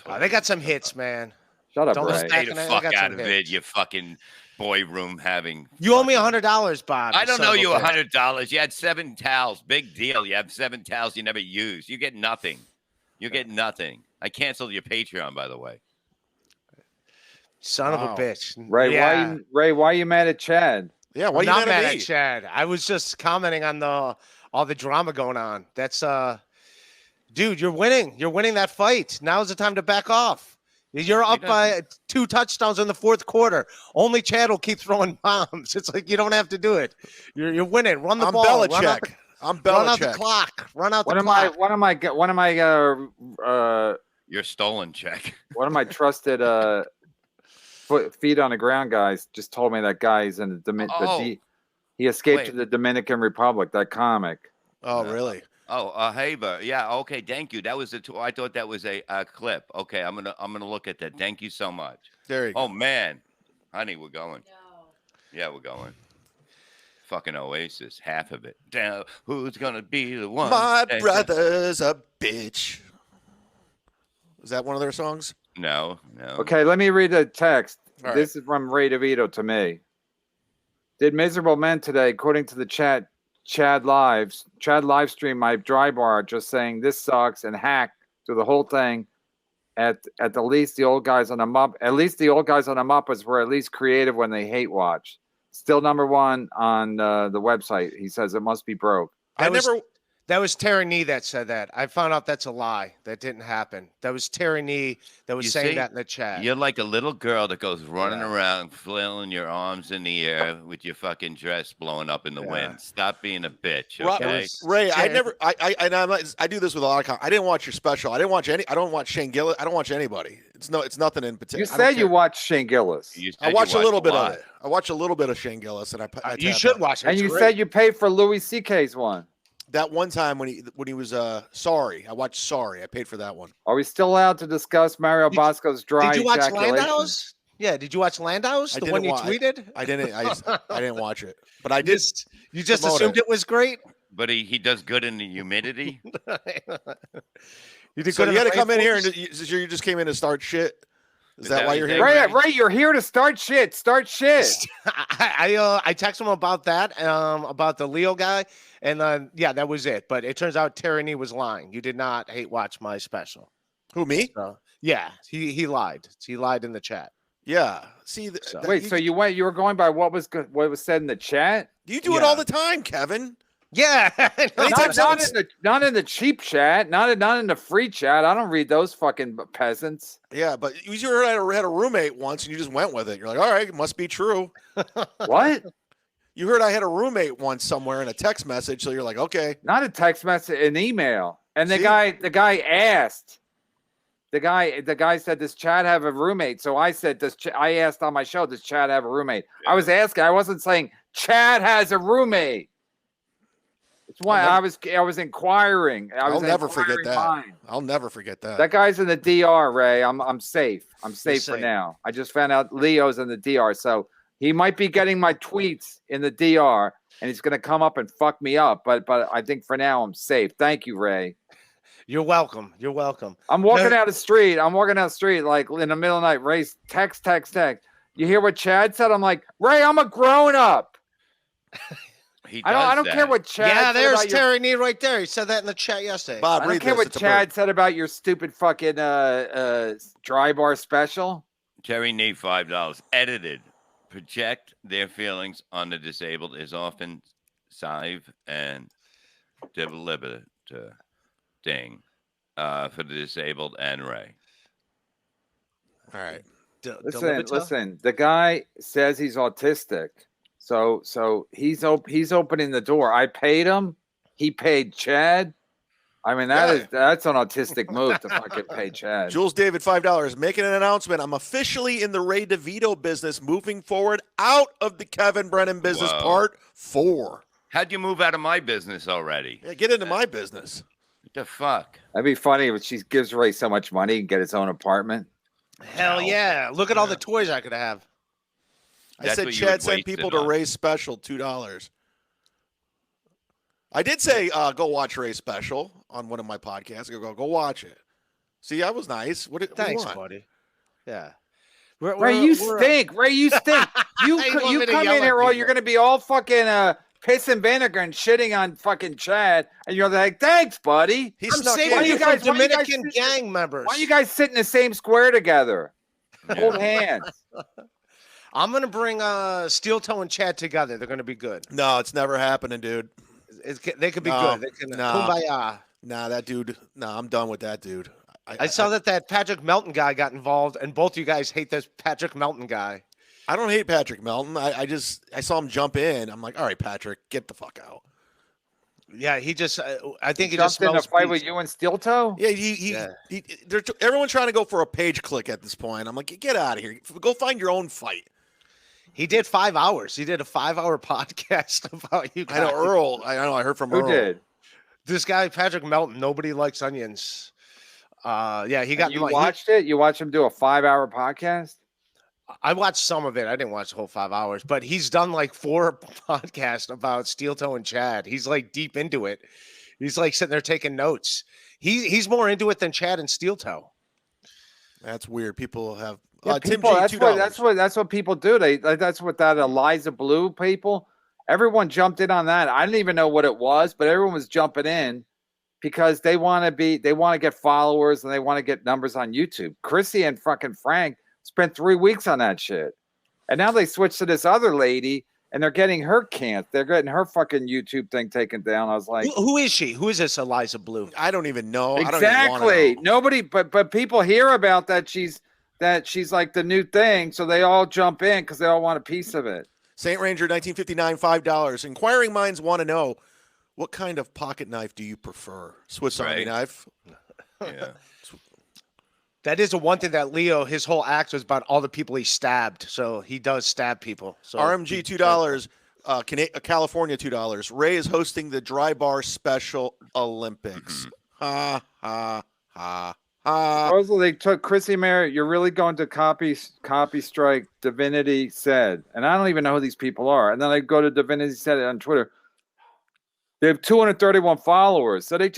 Oh, they got some hits, man. Shut up, Don't Ray. Stay the fuck out of it, you fucking boy room having. You owe me $100, Bob. I don't owe you $100. You had 7 towels. Big deal. You have 7 towels you never use. You get nothing. You get nothing. I canceled your Patreon, by the way. Son of a bitch. Ray, why are you mad at Chad? Yeah, why are you not mad at me? Chad. I was just commenting on all the drama going on. That's dude, you're winning. You're winning that fight. Now's the time to back off. You're up by 2 touchdowns in the 4th quarter. Only Chad will keep throwing bombs. It's like you don't have to do it. You're winning. Run the ball. Belichick. I'm Belichick. Run out the clock. Run out the clock. One of my your stolen check. One of my trusted feet on the ground guys just told me that guy's in he escaped to the Dominican Republic. That comic. Oh, really? Oh, Haber. Yeah. Okay. Thank you. That was I thought that was a clip. Okay. I'm gonna look at that. Thank you so much. There you go. Oh man, honey, we're going. No. Yeah, we're going. Fucking Oasis, half of it. Damn, who's gonna be the one? My brother's a bitch. Is that one of their songs? No. Okay, let me read the text. All this is from Ray DeVito to me. Did miserable men today, according to the Chad live stream my dry bar just saying this sucks and hack through the whole thing. At the least the old guys on the Muppets were at least creative when they hate watch. Still #1 on the website. He says it must be broke. That was Terry Nee that said that. I found out that's a lie. That didn't happen. That was Terry Nee that was saying that in the chat. You're like a little girl that goes running around, flailing your arms in the air with your fucking dress blowing up in the wind. Stop being a bitch, okay? Ray, I do this with a lot of. I didn't watch your special. I don't watch Shane Gillis. I don't watch anybody. It's nothing in particular. You said you watched Shane Gillis. I watched a little bit of it. I watched a little bit of Shane Gillis, and you should watch it. And you said you paid for Louis C.K.'s one. That one time when he was Sorry, I watched Sorry. I paid for that one. Are we still allowed to discuss Mario Bosco's dry ejaculation? Did you watch Landau's? Yeah, did you watch Landau's? The one you tweeted? I didn't. I didn't watch it, but I did. You just assumed it was great. But he does good in the humidity. You did good. You had to come in here and you just came in to start shit. Is that why you're here? Ray, you're here to start shit. Start shit. I texted him about that, about the Leo guy, and that was it. But it turns out Terry Nee was lying. You did not hate watch my special. Who, me? Yeah, he lied. He lied in the chat. Yeah. See, so you were going by what was said in the chat? You do it all the time, Kevin. Yeah, not in the cheap chat, not in the free chat. I don't read those fucking peasants. Yeah, but you had a roommate once, and you just went with it. You're like, all right, it must be true. What? You heard I had a roommate once somewhere in a text message, so you're like, okay. Not a text message, an email. And the guy asked. The guy said, "Does Chad have a roommate?" So I said, I asked on my show, "Does Chad have a roommate?" Yeah. I was asking. I wasn't saying Chad has a roommate. That's why I was inquiring. I'll never forget that. I'll never forget that. That guy's in the DR, Ray. I'm safe. I'm safe for safe. now. I just found out Leo's in the DR, so he might be getting my tweets in the DR, and he's gonna come up and fuck me up. But I think for now I'm safe. Thank you, Ray. You're welcome. You're welcome. I'm walking down the street. Like in the middle of the night. Ray's text. You hear what Chad said? I'm like, Ray, I'm a grown up. I don't care what Chad. Yeah, said there's about Terry Nee right there. He said that in the chat yesterday. Bob, I don't care what Chad said about your stupid fucking dry bar special. Terry Nee, $5. Edited. Project their feelings on the disabled is often sive and deliberating for the disabled and Ray. All right. Listen. The guy says he's autistic, so he's opening the door. I paid him. He paid Chad. I mean, that's an autistic move to fucking pay Chad. Jules David, $5. Making an announcement. I'm officially in the Ray DeVito business, moving forward out of the Kevin Brennan business. Whoa. Part 4. How'd you move out of my business already? Yeah, get into my business. What the fuck? That'd be funny if she gives Ray so much money he can get his own apartment. Hell yeah. Look at all the toys I could have. I said Chad sent people to Ray's special, $2. I did say go watch Ray's special on one of my podcasts. Go watch it. See, I was nice. Thanks, what? buddy. Yeah. Ray, you stink. Ray, you stink. You come in here, you're gonna be all fucking piss and vinegar and shitting on fucking Chad, and you're like, "Thanks, buddy." I'm saving you guys, Dominican gang members. Why you guys sit in the same square together? Hold hands. I'm gonna bring Steel Toe and Chad together. They're gonna be good. No, it's never happening, dude. They could be good. They can kumbaya. Nah, that dude. Nah, I'm done with that dude. I saw that Patrick Melton guy got involved, and both you guys hate this Patrick Melton guy. I don't hate Patrick Melton. I saw him jump in. I'm like, all right, Patrick, get the fuck out. Yeah, he just. I think he jumped just in a smells fight peace. with you and Steel Toe. Yeah, everyone's trying to go for a page click at this point. I'm like, get out of here. Go find your own fight. He did 5 hours. He did a 5-hour podcast about you guys. I know Earl. I heard from Earl. Who did? This guy, Patrick Melton. Nobody likes onions. Yeah, he got. You watched it? You watched him do a 5-hour podcast? I watched some of it. I didn't watch the whole 5 hours, but he's done like 4 podcasts about Steel Toe and Chad. He's like deep into it. He's like sitting there taking notes. He's more into it than Chad and Steel Toe. That's weird. People have. People, that's what people do. That's what that Eliza Blue people. Everyone jumped in on that. I didn't even know what it was, but everyone was jumping in because they want to get followers and they want to get numbers on YouTube. Chrissy and fucking Frank spent 3 weeks on that shit, and now they switched to this other lady, and they're getting her They're getting her fucking YouTube thing taken down. I was like, who is she? Who is this Eliza Blue? I don't even know. Exactly. I don't even know. Nobody, but people hear about that she's like the new thing, so they all jump in because they all want a piece of it. Saint Ranger 1959, $5. Inquiring minds want to know, what kind of pocket knife do you prefer? Swiss Army knife? Yeah. That is the one thing that Leo, his whole act was about all the people he stabbed. So he does stab people. So RMG $2. California $2. Ray is hosting the Dry Bar Special Olympics. Ha ha ha. Proposal they took Chrissy Merritt. You're really going to copy strike. Divinity said, and I don't even know who these people are. And then I go to Divinity said it on Twitter. They have 231 followers, so they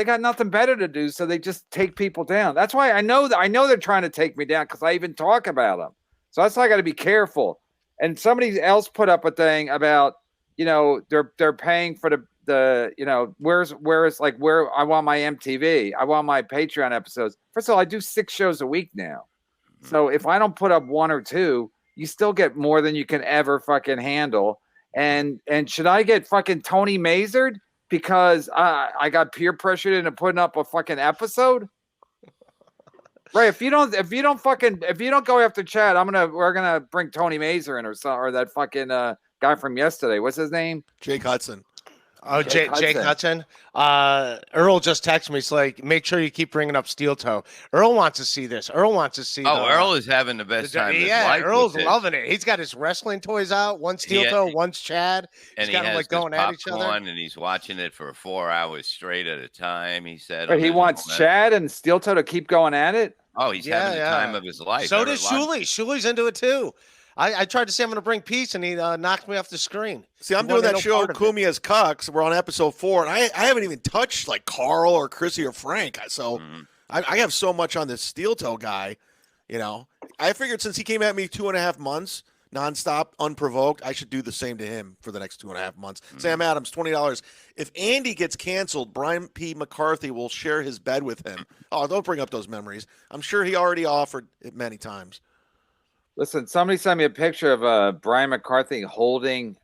got nothing better to do, so they just take people down. That's why I know they're trying to take me down because I even talk about them. So that's why I got to be careful. And somebody else put up a thing about they're paying for the where I want my MTV, I want my Patreon episodes. First of all, I do 6 shows a week now, so if I don't put up 1 or 2, you still get more than you can ever fucking handle. And should I get fucking Tony Mazered because I got peer pressured into putting up a fucking episode? Right? If you don't go after Chad, we're gonna bring Tony Mazer in or that fucking guy from yesterday. What's his name? Jake Hudson. Oh, Jake Hudson. Earl just texted me. It's like, make sure you keep bringing up Steel Toe. Earl wants to see this. Earl wants to see. Earl is having the best time of his life. Earl's loving it. He's got his wrestling toys out. One's Steel Toe, one's Chad. And he's got them like going at each other. And he's watching it for 4 hours straight at a time. He said. But he wants Chad and Steel Toe to keep going at it. Oh, he's having the time of his life. So does Shuli. Shuli's into it too. I tried to say I'm going to bring peace, and he knocked me off the screen. See, I'm doing that show, Kumia's Cucks. We're on episode 4, and I haven't even touched like Carl or Chrissy or Frank. So I have so much on this Steel Toe guy. You know, I figured since he came at me 2.5 months nonstop, unprovoked, I should do the same to him for the next 2.5 months. Sam Adams, $20. If Andy gets canceled, Brian P. McCarthy will share his bed with him. Oh, don't bring up those memories. I'm sure he already offered it many times. Listen, somebody sent me a picture of Brian McCarthy holding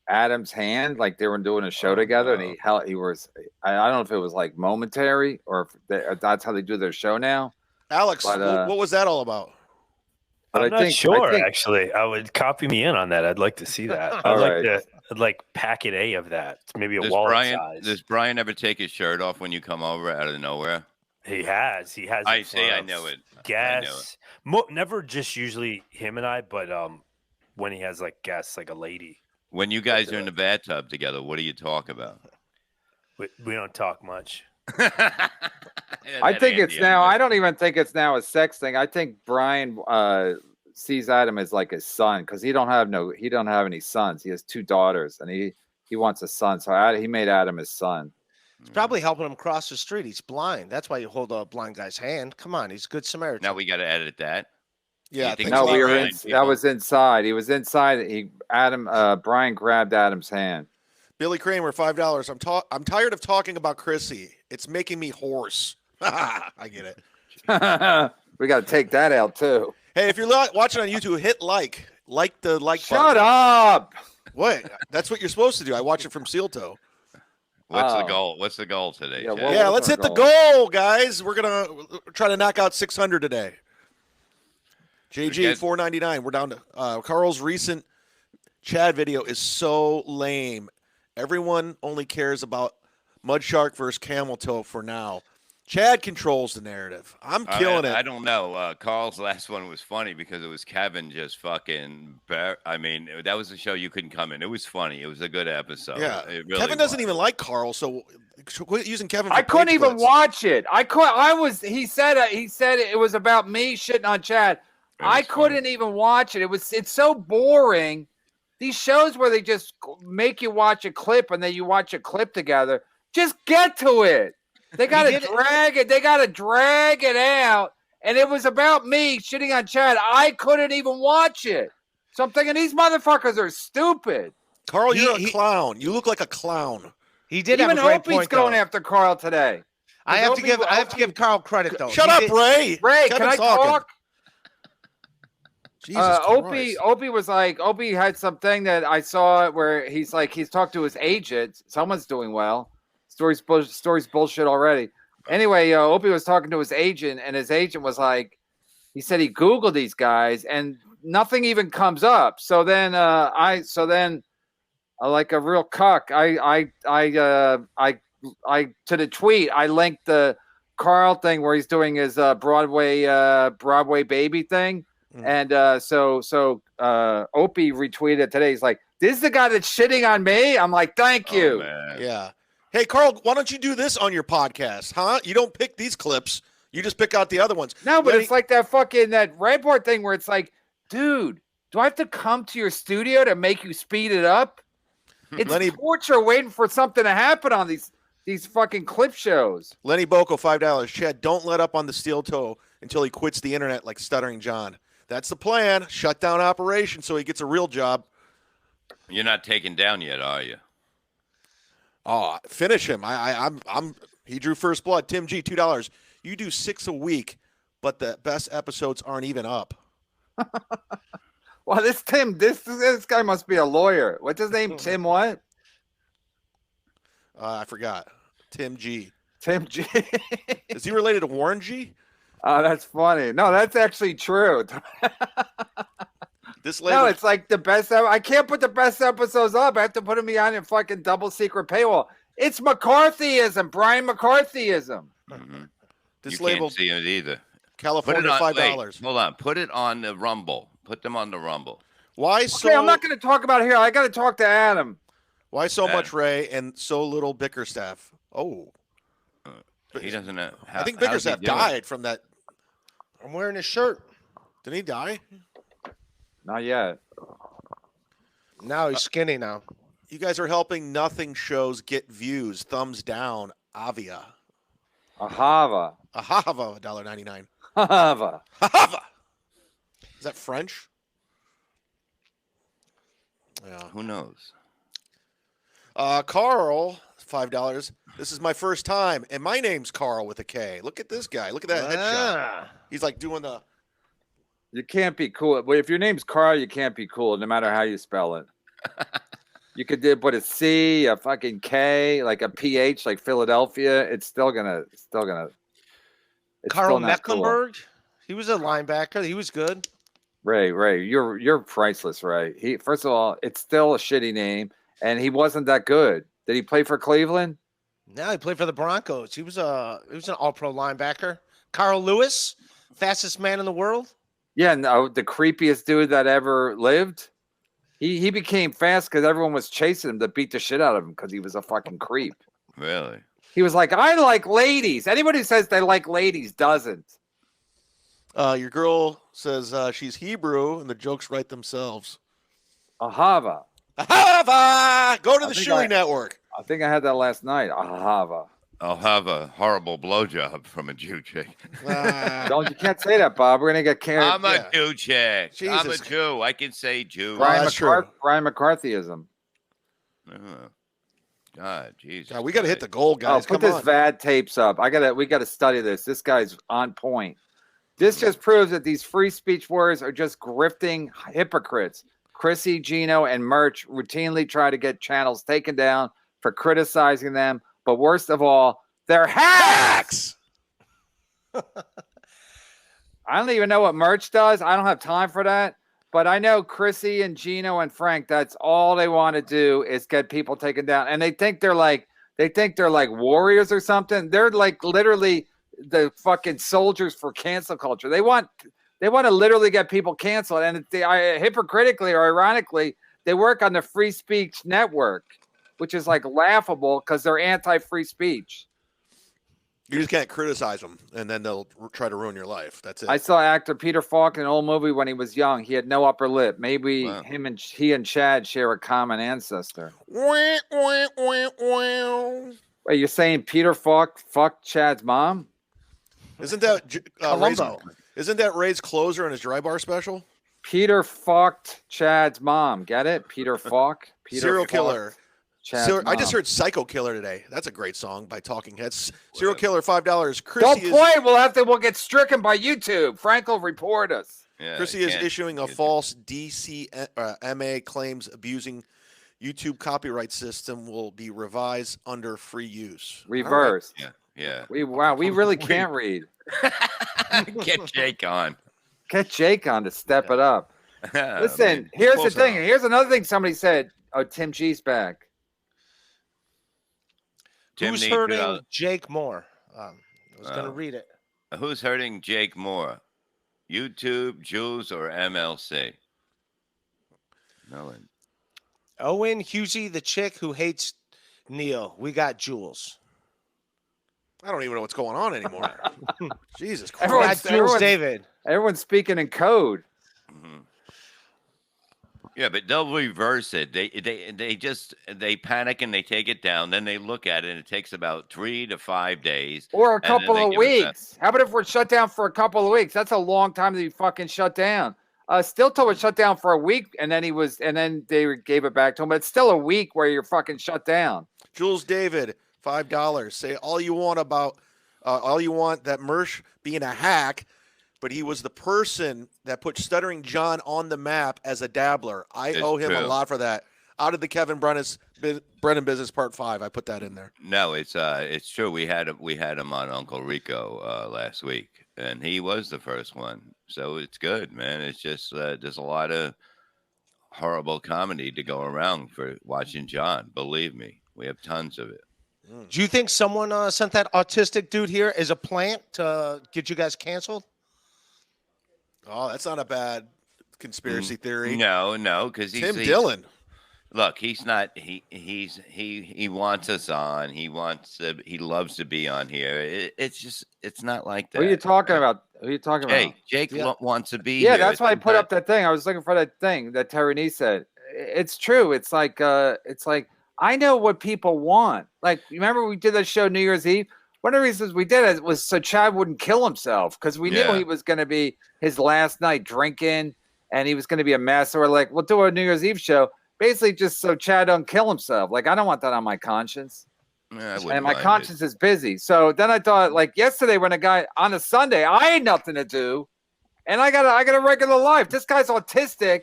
Adam's hand, like they were doing a show together, and he was. I don't know if it was like momentary or if that's how they do their show now. Alex, what was that all about? I'm not sure. Actually, I would copy me in on that. I'd like to see that. I'd like packet A of that. Maybe a wallet size. Does Brian ever take his shirt off when you come over out of nowhere? He has. I see. I know it. Guests. Never just usually him and I, but when he has like guests, like a lady. When you guys are in the bathtub together, what do you talk about? We don't talk much. I think it's now. I don't even think it's now a sex thing. I think Brian sees Adam as like his son because he don't have any sons. He has 2 daughters, and he wants a son. So he made Adam his son. It's probably helping him cross the street. He's blind. That's why you hold a blind guy's hand. Come on, he's a good Samaritan. Now we got to edit that. Yeah, no, we were in. That was inside. He was inside. Brian grabbed Adam's hand. Billy Kramer, $5. I'm tired of talking about Chrissy. It's making me hoarse. I get it. We got to take that out too. Hey, if you're watching on YouTube, hit like the like. Shut up. What? That's what you're supposed to do. I watch it from Steel Toe. What's the goal? What's the goal today? Let's hit the goal, guys. We're gonna try to knock out 600 today. JG $4.99. We're down to Carl's recent Chad video is so lame. Everyone only cares about Mud Shark versus Camel Toe for now. Chad controls the narrative. I'm killing it. I don't know. Carl's last one was funny because it was Kevin just fucking. I mean, that was a show you couldn't come in. It was funny. It was a good episode. Yeah, really Kevin doesn't even like Carl, so quit using Kevin. I couldn't even watch it. He said it was about me shitting on Chad. I couldn't even watch it. It's so boring. These shows where they just make you watch a clip and then you watch a clip together. Just get to it. They got to drag it. They got to drag it out. And it was about me shitting on Chad. I couldn't even watch it. So I'm thinking these motherfuckers are stupid. Carl, you're a clown. You look like a clown. He did have a great point, Opie's going after Carl today. I have to give Carl credit though. Shut up, Ray. Ray, can I talk? Jesus Opie had something that I saw where he's talked to his agent. Someone's doing well. Story's bullshit already. Anyway, Opie was talking to his agent, and his agent was like, he said he Googled these guys, and nothing even comes up. So then, like a real cuck, I to the tweet, I linked the Carl thing where he's doing his Broadway baby thing. And so Opie retweeted today. He's like, "This is the guy that's shitting on me." I'm like, "Thank you." Yeah. Hey, Carl, why don't you do this on your podcast? Huh? You don't pick these clips. You just pick out the other ones. No, but it's like that Redboard thing where it's like, dude, do I have to come to your studio to make you speed it up? It's torture waiting for something to happen on these fucking clip shows. Lenny Boko, $5. Chad, don't let up on the Steel Toe until he quits the internet like Stuttering John. That's the plan. Shut down operation so he gets a real job. You're not taken down yet, are you? Oh, finish him. He drew first blood. Tim G, $2. You do 6 a week, but the best episodes aren't even up. Well, this guy must be a lawyer. What's his name? Tim what? I forgot. Tim G. Tim G. Is he related to Warren G? Oh, that's funny. No, that's actually true. No, it's like the best. I can't put the best episodes up. I have to put them behind a fucking double secret paywall. It's McCarthyism, Brian McCarthyism. Mm-hmm. This you label can't see it either. California $5. Hold on. Put it on the Rumble. Put them on the Rumble. Why so? Okay, I'm not going to talk about it here. I got to talk to Adam. Why so much Ray and so little Bickerstaff? Oh, he doesn't know. I think Bickerstaff died from that. I'm wearing his shirt. Did he die? Not yet. No, he's skinny now. You guys are helping nothing shows get views. Thumbs down. Avia. Ahava. Ahava, $1.99. Ahava. Ahava. Is that French? Yeah. Who knows? Carl, $5. This is my first time, and my name's Carl with a K. Look at this guy. Look at that headshot. He's like doing the. You can't be cool. Well, if your name's Carl, you can't be cool, no matter how you spell it. You could put a C, a fucking K, like a PH, like Philadelphia. It's still gonna. It's Carl Mecklenburg. Cool. He was a linebacker. He was good. Ray, you're priceless, Ray. First of all, it's still a shitty name, and he wasn't that good. Did he play for Cleveland? No, he played for the Broncos. He was an all-pro linebacker. Carl Lewis, fastest man in the world. Yeah, no, the creepiest dude that ever lived. He became fast because everyone was chasing him to beat the shit out of him because he was a fucking creep. Really? He was like, I like ladies. Anybody who says they like ladies doesn't. Your girl says she's Hebrew, and the jokes write themselves. Ahava. Ahava! Go to the Shuli Network. I think I had that last night. Ahava. I'll have a horrible blowjob from a Jew chick. You can't say that, Bob. We're gonna get carried. I'm a Jew chick. Jesus. I'm a Jew. I can say Jew. Brian McCarthyism. Oh, God, Jesus. God, we got to hit the goal, guys. Put this VAD tapes up. We gotta study this. This guy's on point. This just proves that these free speech warriors are just grifting hypocrites. Chrissy, Gino, and Merch routinely try to get channels taken down for criticizing them. But worst of all, they're hacks! I don't even know what Merch does. I don't have time for that. But I know Chrissy and Gino and Frank, that's all they want to do is get people taken down. And they think they're like warriors or something. They're like literally the fucking soldiers for cancel culture. They want to literally get people canceled. And hypocritically or ironically, they work on the free speech network, which is like laughable because they're anti-free speech. You just can't criticize them, and then they'll try to ruin your life. That's it. I saw actor Peter Falk in an old movie when he was young. He had no upper lip. Maybe he and Chad share a common ancestor. Wait, you're saying Peter Falk fucked Chad's mom? Isn't that Ray's closer in his dry bar special? Peter fucked Chad's mom. Get it? Peter Falk. Serial killer. I just heard "Psycho Killer" today. That's a great song by Talking Heads. Serial Killer, $5. Don't play. We'll get stricken by YouTube. Frank will report us. Yeah, Chrissy is issuing a false DCMA claims abusing YouTube copyright system will be revised under free use. Reverse. Right. Yeah. We really can't read. Get Jake on. Get Jake on to step it up. Listen, here's the thing. Here's another thing somebody said. Oh, Tim G's back. Who's hurting Jake more? I was going to read it. Who's hurting Jake more? YouTube, Jules, or MLC? No one. Owen, Husey, the chick who hates Neil. We got Jules. I don't even know what's going on anymore. Jesus Christ. Everyone's speaking in code. Mm-hmm. Yeah, but they'll reverse it. They panic and they take it down. Then they look at it, and it takes about 3 to 5 days. Or a couple of weeks. How about if we're shut down for a couple of weeks? That's a long time to be fucking shut down. Stilto was shut down for a week, and then they gave it back to him. But it's still a week where you're fucking shut down. Jules David, $5. Say all you want that Mersh being a hack. But he was the person that put Stuttering John on the map as a dabbler. I owe him a lot for that. Out of the Kevin Brennan Business Part 5, I put that in there. No, it's true. We had him on Uncle Rico last week, and he was the first one. So it's good, man. It's just there's a lot of horrible comedy to go around for watching John. Believe me, we have tons of it. Do you think someone sent that autistic dude here as a plant to get you guys canceled? Oh, that's not a bad conspiracy theory. No, because Tim Dillon. Look, he's not. He wants us on. He loves to be on here. It's not like that. What are you talking about? Who are you talking about? Jake wants to be. Yeah, here. that's why I put up that thing. I was looking for that thing that Terry Nee said. It's true. It's like I know what people want. Like, remember we did that show New Year's Eve? One of the reasons we did it was so Chad wouldn't kill himself, because we knew he was going to be his last night drinking and he was going to be a mess. So we're like, we'll do a New Year's Eve show, basically just so Chad don't kill himself. Like, I don't want that on my conscience. And my conscience is busy. So then I thought, like, yesterday when a guy on a Sunday, I had nothing to do, and I got a regular life. This guy's autistic.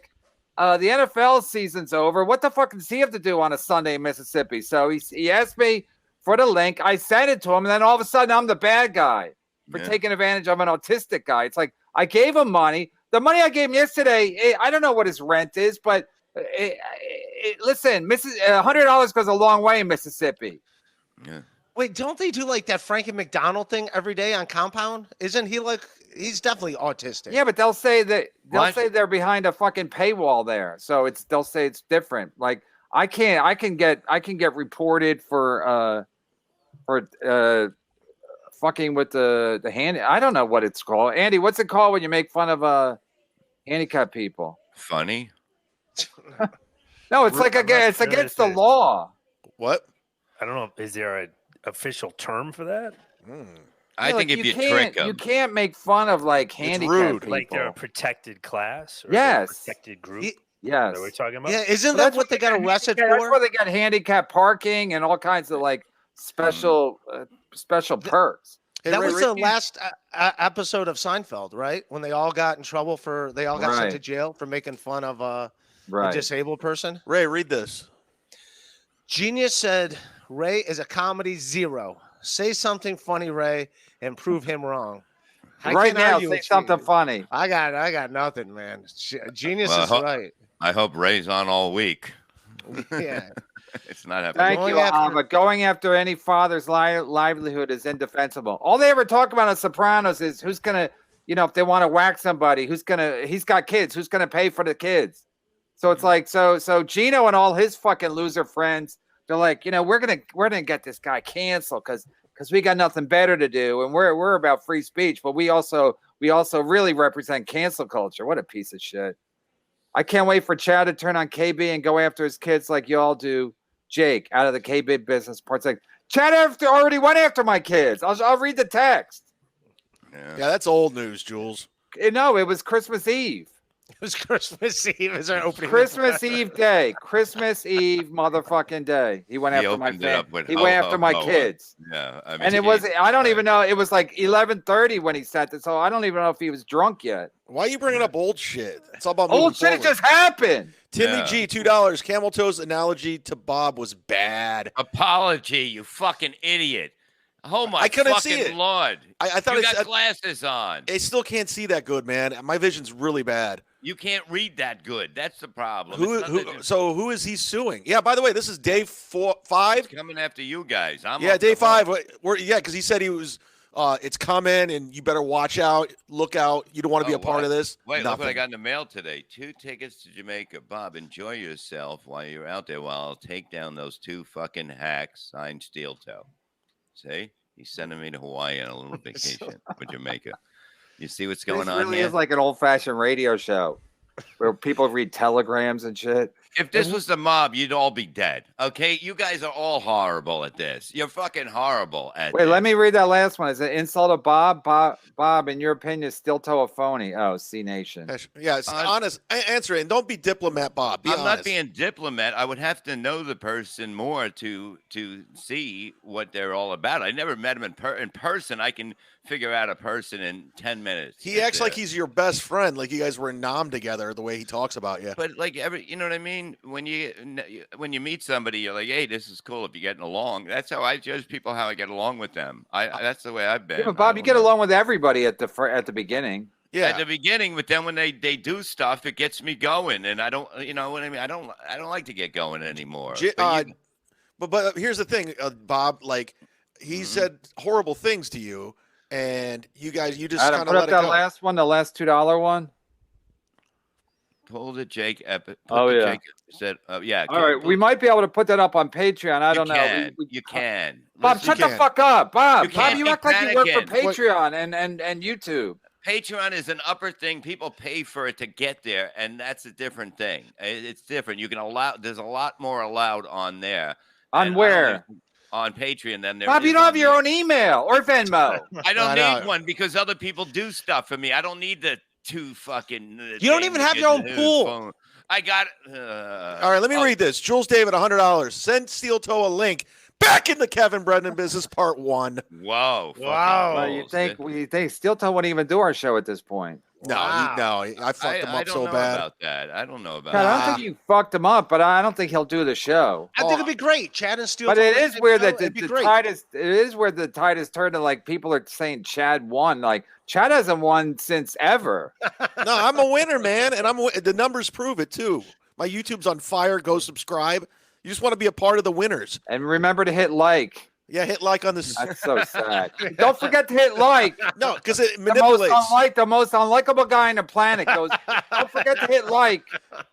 The NFL season's over. What the fuck does he have to do on a Sunday in Mississippi? So he asked me for the link. I sent it to him, and then all of a sudden I'm the bad guy for taking advantage of an autistic guy. It's like, I gave him money. The money I gave him yesterday, I don't know what his rent is, but listen, $100 goes a long way in Mississippi. Yeah. Wait, don't they do like that Frankie McDonald thing every day on Compound? Isn't he like, he's definitely autistic? Yeah, but they'll say say they're behind a fucking paywall there, so they'll say it's different. Like, I can get reported for fucking with the hand. I don't know what it's called. Andy, what's it called when you make fun of handicapped people? Funny. No, it's like it's against the law. What? I don't know. Is there an official term for that? I think if you trick them, you can't make fun of like handicapped people. Like they're a protected class. Or yes. A protected group. Yes. Is that what we're talking about? Yeah, isn't that what they got arrested for? That's why they got handicapped parking and all kinds of like special perks. Hey, that was the last episode of Seinfeld, right? When they all got in trouble they all got sent to jail for making fun of a disabled person. Ray, read this. Genius said, Ray is a comedy zero. Say something funny, Ray, and prove him wrong. Right now, say something funny. I got nothing, man. Genius is right. I hope Ray's on all week. Yeah. It's not happening. Thank you, but going after any father's livelihood is indefensible. All they ever talk about on Sopranos is who's gonna, if they want to whack somebody, he's got kids, who's gonna pay for the kids. So it's like, so Gino and all his fucking loser friends, they're like, we're gonna get this guy canceled because we got nothing better to do, and we're about free speech, but we also really represent cancel culture. What a piece of shit. I can't wait for Chad to turn on KB and go after his kids like y'all do Jake out of the KB business parts. Like, Chad already went after my kids. I'll read the text. Yeah, that's old news, Jules. No, it was Christmas Eve. It was Christmas Eve. Is our opening? Christmas Eve day. Christmas Eve motherfucking day. He went after my family. He went after my kids. Yeah. I mean, and it was, I don't even know. It was like 11:30 when he sent it. So I don't even know if he was drunk yet. Why are you bringing up old shit? It's all about old shit. It just happened. Timmy G, $2. Camel Toe's analogy to Bob was bad. Apology, you fucking idiot. Oh my fucking Lord. I thought you got glasses on. I still can't see that good, man. My vision's really bad. You can't read that good. That's the problem. Who is he suing? Yeah, by the way, this is day 5. It's coming after you guys. Day 5. Because he said he was it's coming and you better watch out, look out. You don't want to be a part of this. Wait, look what I got in the mail today. 2 tickets to Jamaica. Bob, enjoy yourself while you're out there while I'll take down those 2 fucking hacks, signed Steel Toe. See? He's sending me to Hawaii on a little vacation with Jamaica. You see what's going on here? It really is like an old-fashioned radio show where people read telegrams and shit. If this was the mob, you'd all be dead. Okay? You guys are all horrible at this. You're fucking horrible at this. Wait, let me read that last one. Is it insult of Bob? Bob, in your opinion, is Steel Toe a phony? Oh, C Nation. Yeah, honest. Answer it. And don't be diplomat, Bob. I'm not being diplomat. I would have to know the person more to see what they're all about. I never met him in person. I can figure out a person in 10 minutes. He acts like he's your best friend, like you guys were in Nam together, the way he talks about you. But like you know what I mean? When you meet somebody, you're like, hey, this is cool if you're getting along. That's how I judge people, how I get along with them. That's the way I've been. Yeah, but Bob, you get along with everybody at the beginning. at the beginning, but then when they do stuff, it gets me going, and I don't, you know what I mean? I don't like to get going anymore. But here's the thing, Bob. Like he said horrible things to you, and you just kind of let it go. Last one, the last $2 one. Pull the Jake Epic. Jake said, yeah. All right, we might be able to put that up on Patreon. I don't know. You can. Bob, shut the fuck up, Bob. You you act like you work for Patreon and YouTube. Patreon is an upper thing. People pay for it to get there, and that's a different thing. It's different. You can there's a lot more allowed on there. On where? On Patreon than there. Bob, you don't have your own email or Venmo. I don't need one because other people do stuff for me. I don't need the two fucking. You don't even have your own pool. Phone. I got. All right, let me read this. Jules David, $100. Send Steel Toe a link. Back in the Kevin Brennan Business Part 1. Whoa. Well, you think Steel Toe wouldn't even do our show at this point? No, I fucked him up so bad. About that. I don't know about that. that. I don't think you fucked him up, but I don't think he'll do the show. I think it'd be great. Chad and Steel. But it is weird that the tide has turned to like people are saying Chad won. Like Chad hasn't won since ever. No, I'm a winner, man, and the numbers prove it too. My YouTube's on fire. Go subscribe. You just want to be a part of the winners. And remember to hit like. Yeah, hit like on this. That's so sad. Don't forget to hit like. No, because it manipulates. The most unlikable guy on the planet goes, don't forget to hit like.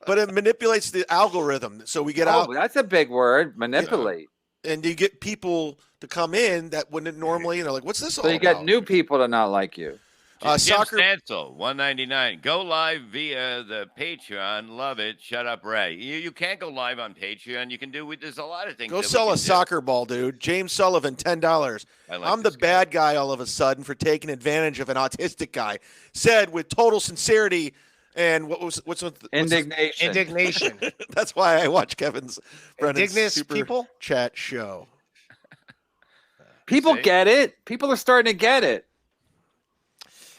But it manipulates the algorithm. So we get out. Oh, that's a big word, manipulate. And you get people to come in that wouldn't normally, like, what's this all about? So you get new people to not like you. Soccer Stancil, $1.99. Go live via the Patreon. Love it. Shut up, Ray. You can't go live on Patreon. You can do. There's a lot of things. Go sell a soccer ball, dude. James Sullivan, $10. I'm the bad guy all of a sudden for taking advantage of an autistic guy. Said with total sincerity and what's indignation. Indignation. That's why I watch Kevin's Indignous super people chat show. People get it. People are starting to get it.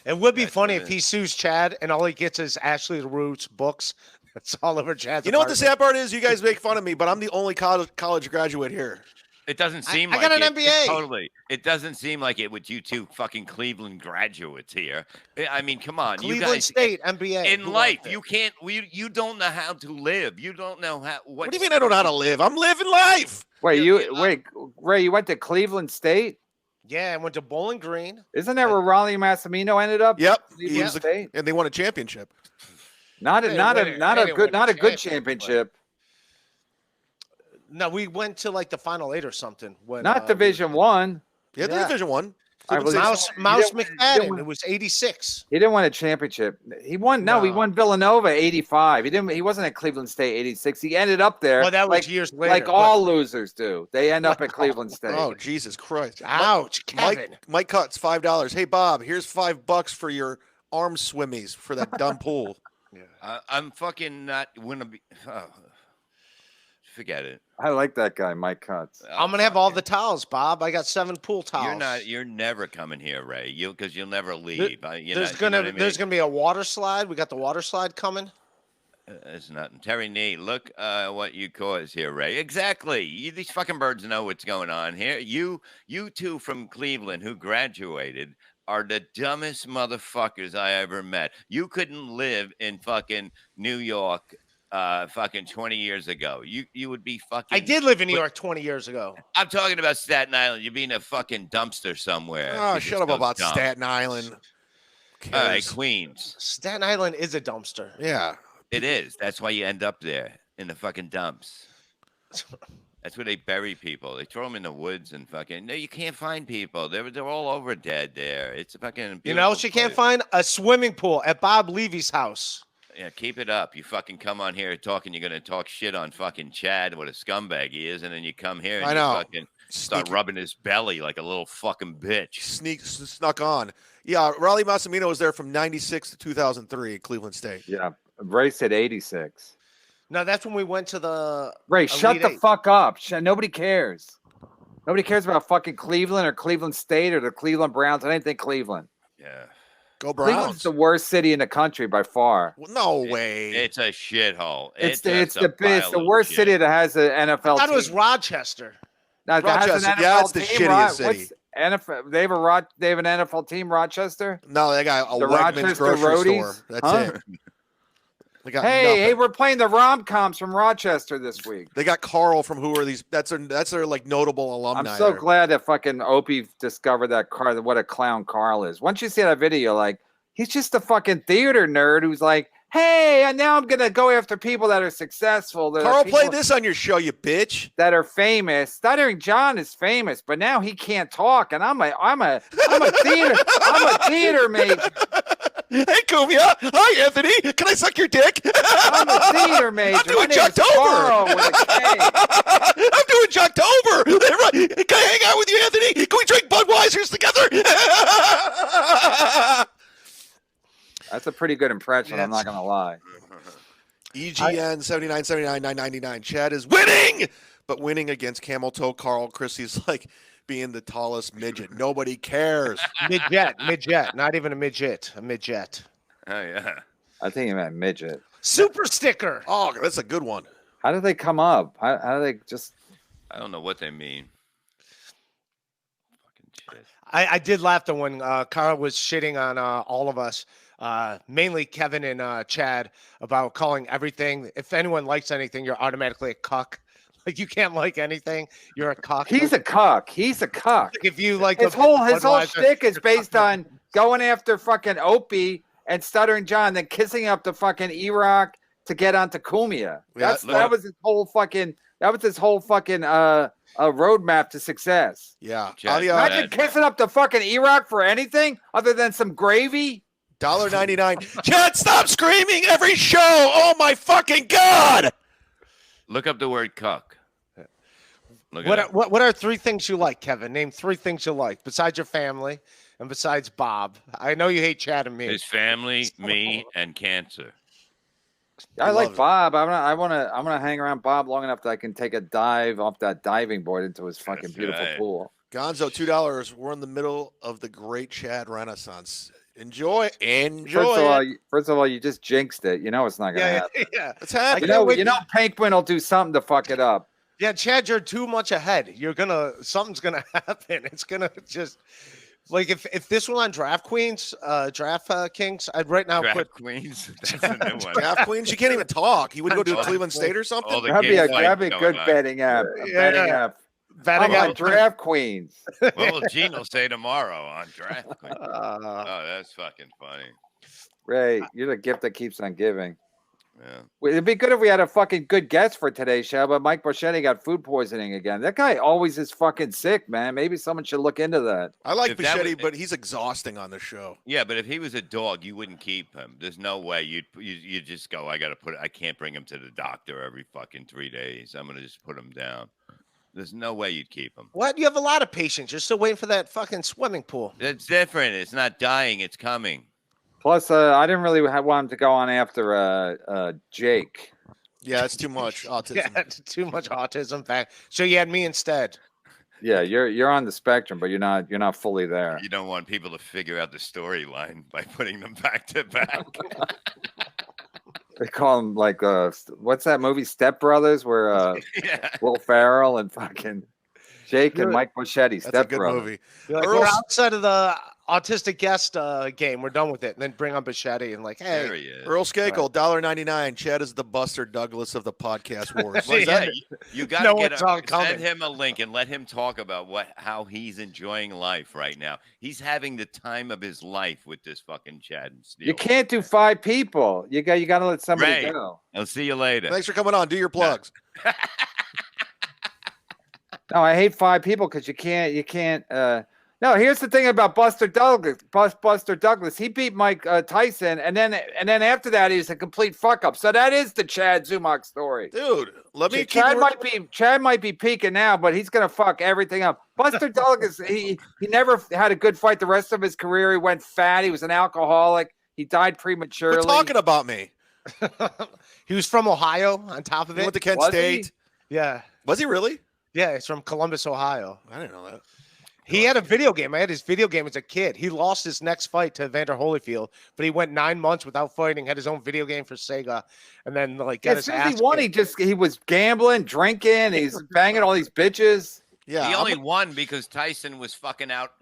It would be funny if he sues Chad and all he gets is Ashley LaRue's books. That's all over Chad's. You know what the sad part is? You guys make fun of me, but I'm the only college graduate here. It doesn't seem like I got an MBA. Totally. It doesn't seem like it with you two fucking Cleveland graduates here. I mean, come on. Cleveland you guys, State, MBA. In life, you can't, you don't know how to live. You don't know how. What do you mean I don't know how to live? I'm living life. Wait, Ray, you went to Cleveland State? Yeah, I went to Bowling Green. Isn't that where Raleigh Massimino ended up? Yep. State? And they won a championship. Not a good championship. No, we went to like the Final 8 or something. Not Division One. Yeah, Division One. Mouse McFadden. It was 86. He didn't win a championship. He won. No, he won Villanova 85. He wasn't at Cleveland State 86. He ended up there. Well, that was years later. Like all losers do. They end up at Cleveland State. Oh, Jesus Christ! Ouch, Kevin. Mike Cutts, $5. Hey, Bob, here's $5 for your arm swimmies for that dumb pool. Yeah. I'm fucking not gonna be. Forget it. I like that guy, Mike Cutts. I'm gonna have all the towels, Bob. I got 7 pool towels. You're never coming here, Ray. Because you'll never leave. There's gonna be a water slide. We got the water slide coming. It's nothing. Terry Nee, look what you caused here, Ray. Exactly. These fucking birds know what's going on here. You two from Cleveland who graduated are the dumbest motherfuckers I ever met. You couldn't live in fucking New York fucking 20 years ago. You would be fucking. I did live in New York 20 years ago. I'm talking about Staten Island. You'd be in a fucking dumpster somewhere. Oh, shut up about Staten Island. All right, Queens. Staten Island is a dumpster. Yeah. It is. That's why you end up there in the fucking dumps. That's where they bury people. They throw them in the woods and fucking. No, you can't find people. They're all over dead there. It's a fucking. You know what you can't find? A swimming pool at Bob Levy's house. Yeah, keep it up. You fucking come on here talking. You're gonna talk shit on fucking Chad, what a scumbag he is, and then you come here and you fucking start rubbing his belly like a little fucking bitch. Snuck on. Yeah, Raleigh Massimino was there from '96 to 2003 at Cleveland State. Yeah, Ray said 86. No, that's when we went to the. Ray, shut the fuck up. Nobody cares. Nobody cares about fucking Cleveland or Cleveland State or the Cleveland Browns. I didn't think Cleveland. Yeah. Go Browns. Cleveland's the worst city in the country by far. Well, no way. It's a shithole. It's the worst city that has an NFL team. I thought it was Rochester. No, Rochester. Yeah, it's the shittiest city. NFL. They have an NFL team, Rochester. No, they got a The Wegmans Rochester grocery Roadies? store. That's Huh? it. They got Hey, we're playing the rom-coms from Rochester this week. They got Carl from Who Are These? That's their like notable alumni. I'm so there. glad that fucking Opie discovered that what a clown Carl is. Once you see that video, like, he's just a fucking theater nerd who's like, hey, and now I'm gonna go after people that are successful. Carl, play this on your show, you bitch. That are famous. Stuttering John is famous, but now he can't talk, and I'm a theater major. Hey, Kuvia. Hi, Anthony. Can I suck your dick? I'm a theater major. I'm doing Jocktober. I'm doing Jocktober. Can I hang out with you, Anthony? Can we drink Budweisers together? That's a pretty good impression. I'm not gonna lie. EGN 7979 Chad is winning, but winning against Camel Toe Carl. Chrissy's like being the tallest midget. Nobody cares. midget, not even a midget, a midget. Oh yeah. I think you meant midget. Super sticker. Oh, that's a good one. How did they come up? How do they just? I don't know what they mean. Fucking shit. I did laugh though when Carl was shitting on all of us. Mainly Kevin and Chad about calling everything. If anyone likes anything, you're automatically a cuck. Like you can't like anything. You're a cuck. He's a cuck. He's a cuck. If you like his whole shtick is based on going after fucking Opie and Stuttering John, then kissing up to fucking E-Rock to get onto Cumia. That was his whole fucking roadmap to success. Yeah. Imagine kissing up to fucking E-Rock for anything other than some gravy. $1.99. Chad, stop screaming every show. Oh my fucking God. Look up the word cuck. What are 3 things you like, Kevin? Name 3 things you like besides your family and besides Bob. I know you hate Chad and me. His family, me, and cancer. I like Bob. I'm gonna hang around Bob long enough that I can take a dive off that diving board into his fucking beautiful pool. Gonzo, $2. We're in the middle of the great Chad Renaissance. Enjoy. First of all, you just jinxed it. You know it's not gonna happen. Yeah, it's happening. You know, Pinkman will do something to fuck it up. Yeah, Chad, you're too much ahead. Something's gonna happen. It's gonna just like if this were on Draft Queens, Kings, I'd right now Draft put Queens. That's a new one. Draft Queens. You can't even talk. You would go to Cleveland State or something. That'd be a good betting app. Betting app. Draft Queens. What will Gene say tomorrow on Draft Queens? Oh, that's fucking funny. Ray, you're the gift that keeps on giving. Yeah. It'd be good if we had a fucking good guest for today's show, but Mike Boschetti got food poisoning again. That guy always is fucking sick, man. Maybe someone should look into that. I like Boschetti, but he's exhausting on the show. Yeah, but if he was a dog, you wouldn't keep him. There's no way you'd just go, I can't bring him to the doctor every fucking 3 days. I'm going to just put him down. There's no way you'd keep him. What? You have a lot of patience. You're still waiting for that fucking swimming pool. It's different. It's not dying. It's coming. Plus, I didn't really want him to go on after Jake. Yeah, it's too much autism. Yeah, it's too much autism. Back. So you had me instead. Yeah, you're on the spectrum, but you're not fully there. You don't want people to figure out the storyline by putting them back to back. They call them like what's that movie Step Brothers where Will Ferrell and fucking Jake and Mike Boschetti. Step Brothers. Movie. Like, we're outside of the autistic guest game. We're done with it. And then bring on Boschetti and like, hey, there he is. Earl Skakel, $1.99. Chad is the Buster Douglas of the podcast wars. You got to send him a link and let him talk about how he's enjoying life right now. He's having the time of his life with this fucking Chad and Steele. You can't do 5 people. You got to let somebody go. I'll see you later. Thanks for coming on. Do your plugs. No, I hate 5 people because you can't. No, here's the thing about Buster Douglas. Buster Douglas, he beat Mike Tyson, and then after that, he's a complete fuck up. So that is the Chad Zumach story, dude. Chad might be peaking now, but he's gonna fuck everything up. Buster Douglas, he never had a good fight the rest of his career. He went fat. He was an alcoholic. He died prematurely. Quit talking about me. He was from Ohio. On top of it, he went to Kent State. Yeah, was he really? Yeah, he's from Columbus, Ohio. I didn't know that. He had a video game. I had his video game as a kid. He lost his next fight to Evander Holyfield, but he went 9 months without fighting, had his own video game for Sega, and then got his ass he won, he was gambling, drinking, he's banging all these bitches. Yeah, he only won because Tyson was fucking out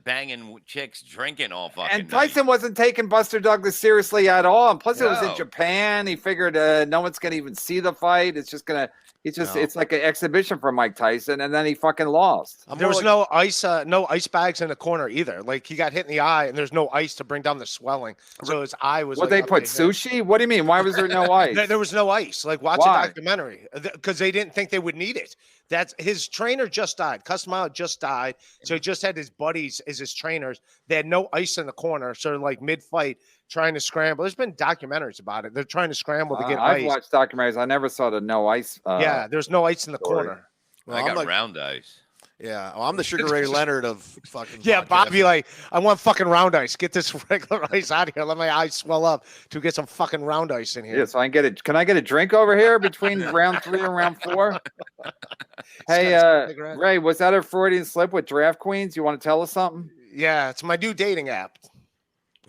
banging chicks, drinking all fucking And Tyson night. wasn't taking Buster Douglas seriously at all. And plus, it was in No. Japan. He figured no one's gonna even see the fight. It's just gonna. It's like an exhibition for Mike Tyson, and then he fucking lost. There was no ice bags in the corner either. Like he got hit in the eye, and there's no ice to bring down the swelling. So his eye was. What like, they put sushi? What do you mean? Why was there no ice? There was no ice. Like watch a documentary because they didn't think they would need it. That's his trainer just died. Customile just died, so he just had his buddies as his trainers. They had no ice in the corner, so like mid-fight, trying to scramble. There's been documentaries about it. They're trying to scramble to get ice. I've watched documentaries. I never saw the no ice. Yeah, there's no ice in the corner. Well, I got round ice. Yeah, I'm the Sugar Ray Leonard of fucking. Yeah, Bobby, like, I want fucking round ice. Get this regular ice out of here. Let my eyes swell up to get some fucking round ice in here. Yeah, so I can get it. Can I get a drink over here between round 3 and round 4? Hey, Ray, was that a Freudian slip with Draft Queens? You want to tell us something? Yeah, it's my new dating app.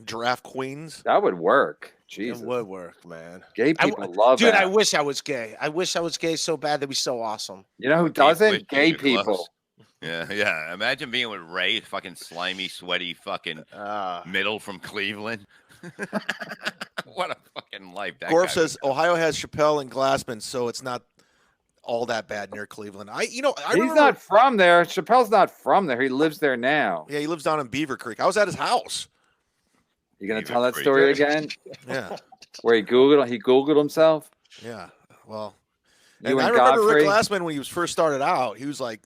Draft Queens? That would work. Jesus. It would work, man. Gay people love dude, that. I wish I was gay. I wish I was gay so bad. That'd be so awesome. You know who doesn't? Gay people. Yeah. Imagine being with Ray, fucking slimy, sweaty, fucking middle from Cleveland. What a fucking life. Gorf says Ohio has Chappelle and Glassman, so it's not all that bad near Cleveland. He's not from there. Chappelle's not from there. He lives there now. Yeah, he lives down in Beaver Creek. I was at his house. You gonna tell that story again? Yeah. Where he Googled himself? Yeah. Well, and I remember Rick Glassman when he was first started out. He was like,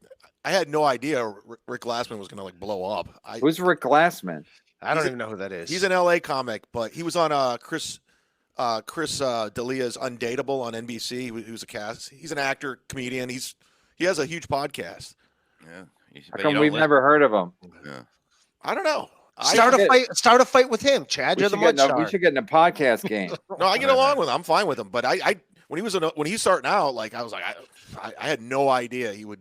I had no idea Rick Glassman was gonna like blow up. Who's Rick Glassman? I don't even know who that is. He's an LA comic, but he was on Chris D'Elia's Undateable on NBC. He was a cast. He's an actor, comedian. He has a huge podcast. Yeah. How come we've never heard of him? Yeah. I don't know. Start a fight with him, Chad. You're the Mudstar. We should get in a podcast game. No, I get along with him. I'm fine with him. But when he's starting out, like I was like, I had no idea he would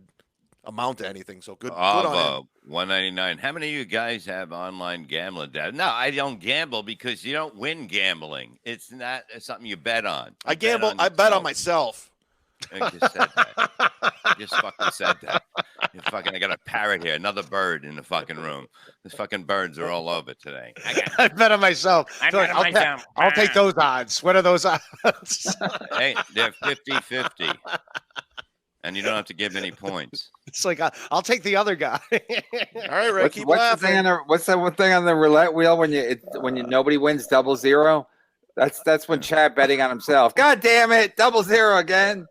amount to anything. So good on him. $1.99. How many of you guys have online gambling data? No, I don't gamble because you don't win gambling. It's not something you bet on. I gamble. I bet on myself. I just said that. I just fucking said that. I got a parrot here, another bird in the fucking room. These fucking birds are all over today. I bet on myself. I'll take those odds. What are those odds? Hey, they're 50-50. And you don't have to give any points. It's like I'll take the other guy. All right, Ray, keep laughing. What's that one thing on the roulette wheel when nobody wins 0-0? That's when Chad betting on himself. God damn it, 0-0 again.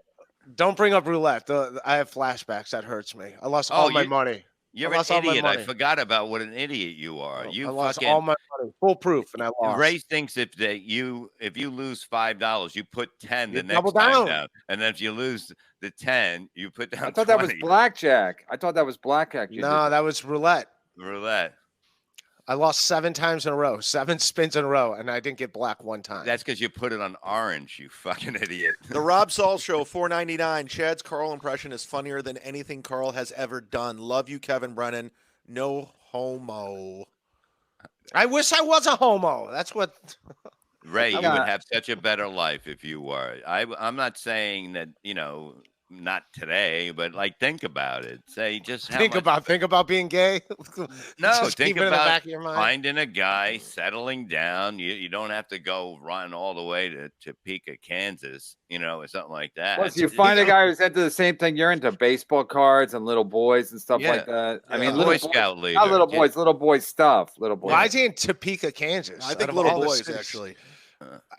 Don't bring up roulette. I have flashbacks. That hurts me. I lost all my money. You're an idiot. I forgot about what an idiot you are. I lost all my money. Full proof, and I lost. Ray thinks if you lose $5, you put 10 the next double time down, and then if you lose the 10, you put down. I thought 20. that was blackjack. No, that was roulette. Roulette. I lost 7 times in a row, 7 spins in a row, and I didn't get black one time. That's because you put it on orange, you fucking idiot. The Rob Saul Show, $4.99. Chad's Carl impression is funnier than anything Carl has ever done. Love you, Kevin Brennan. No homo. I wish I was a homo. That's what. Ray, you would have such a better life if you were. I'm not saying that, not today, but like think about it. Say just think about being gay. No, just think keep it in the back of your mind. Finding a guy, settling down. You don't have to go run all the way to Topeka, Kansas, or something like that. Plus, you find a guy who's into the same thing you're into, baseball cards and little boys and stuff like that. I mean, Boy Scout leader. Not little boys stuff. Little boys. Why is he in Topeka, Kansas? I think little boys actually.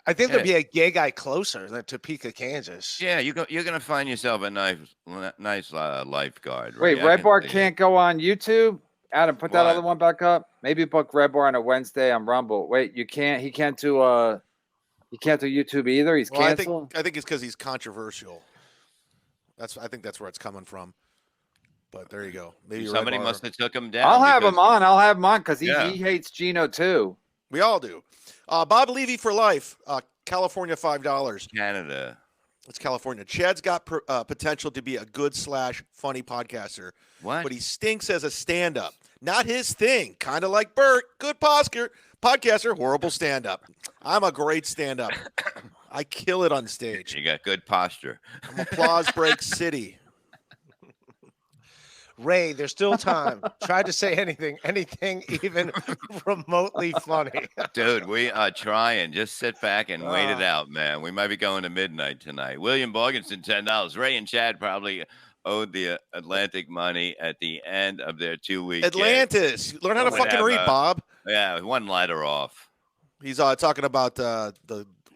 I think there'd be a gay guy closer than Topeka, Kansas. Yeah, you're gonna find yourself a nice lifeguard. Wait, Red Bar can't go on YouTube. Adam, put that other one back up. Maybe book Red Bar on a Wednesday on Rumble. Wait, you can't. He can't do YouTube either. He's canceled. I think it's because he's controversial. I think that's where it's coming from. But there you go. Maybe somebody must have took him down. I'll have him on because he hates Gino too. We all do. Bob Levy for life. California, $5. Canada. It's California. Chad's got potential to be a good / funny podcaster. What? But he stinks as a stand-up. Not his thing. Kind of like Bert. Good podcaster. Horrible stand-up. I'm a great stand-up. I kill it on stage. You got good posture. I'm applause break city. Ray, there's still time. Try to say anything even remotely funny. Dude, we are trying. Just sit back and wait it out, man. We might be going to midnight tonight. William Borgenson, $10. Ray and Chad probably owed the Atlantic money at the end of their 2-week. Atlantis. Learn how to fucking read, Bob. Yeah, one letter off. He's talking about the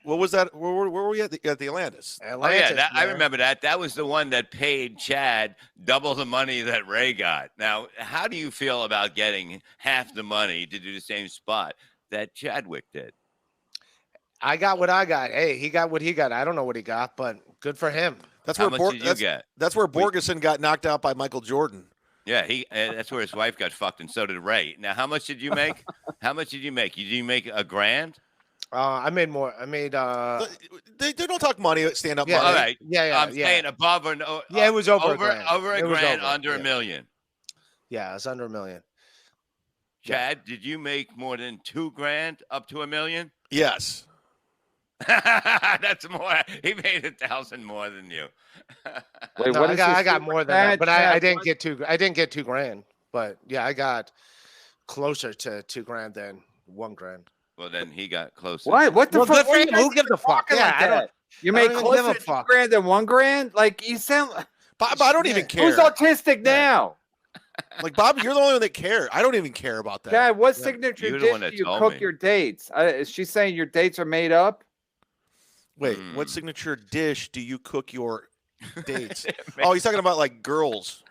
what was that? Where were we at the Atlantis? I remember that. That was the one that paid Chad double the money that Ray got. Now, how do you feel about getting half the money to do the same spot that Chadwick did? I got what I got. Hey, he got what he got. I don't know what he got, but good for him. How much did you get? That's where Borgeson got knocked out by Michael Jordan. Yeah, that's where his wife got fucked, and so did Ray. Now, how much did you make? How much did you make? Did you make $1,000? I made more. I made. They don't talk money. Stand up. Yeah, money. All right. Yeah. I'm saying above or no. Yeah, it was over a $1,000. Over $1,000, under $1 million. Yeah, it was under $1 million. Chad, did you make more than $2,000 up to $1 million? Yes. That's more. He made 1,000 more than you. Wait, no, I got more than that, but I didn't get $2,000. But yeah, I got closer to $2,000 than $1,000. Well, then he got closer. What the fuck? Who gives a fuck? Yeah, like that? You make closer to $2,000 than $1,000? Like you sound. Bob, I don't even care. Who's autistic now? Like Bob, you're the only one that care. I don't even care about that. Dad, what signature dish do you cook your dates? Is she saying your dates are made up? Wait, what signature dish do you cook your dates? Oh, he's talking about like girls.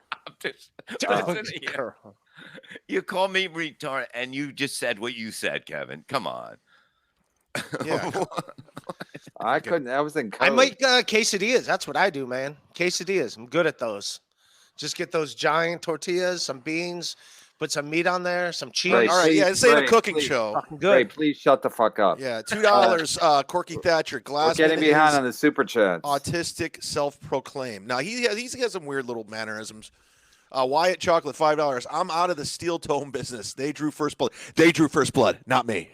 You call me retard, and you just said what you said, Kevin. Come on. Yeah. I couldn't. I was in code. I make quesadillas. That's what I do, man. Quesadillas. I'm good at those. Just get those giant tortillas, some beans, put some meat on there, some cheese. All right, yeah, this ain't a cooking show. Good. Ray, please shut the fuck up. Yeah, $2. Corky Thatcher, Glassman. We're getting behind on the super chats. Autistic, self-proclaimed. Now he has some weird little mannerisms. Wyatt Chocolate, $5. I'm out of the steel tone business. They drew first blood. They drew first blood, not me.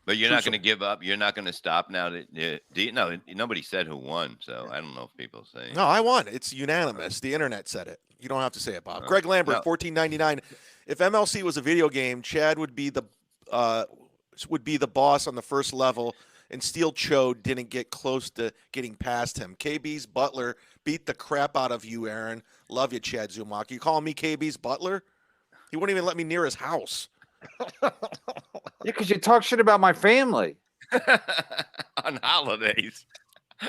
But you're not going to give up. You're not going to stop now. No, nobody said who won, so I don't know if people say. No, I won. It's unanimous. The internet said it. You don't have to say it, Bob. Greg Lambert, $14.99. If MLC was a video game, Chad would be the boss on the first level, and Steel Cho didn't get close to getting past him. KB's Butler beat the crap out of you, Aaron. Love you, Chad Zumach. You calling me KB's Butler? He wouldn't even let me near his house. Yeah, because you talk shit about my family. On holidays.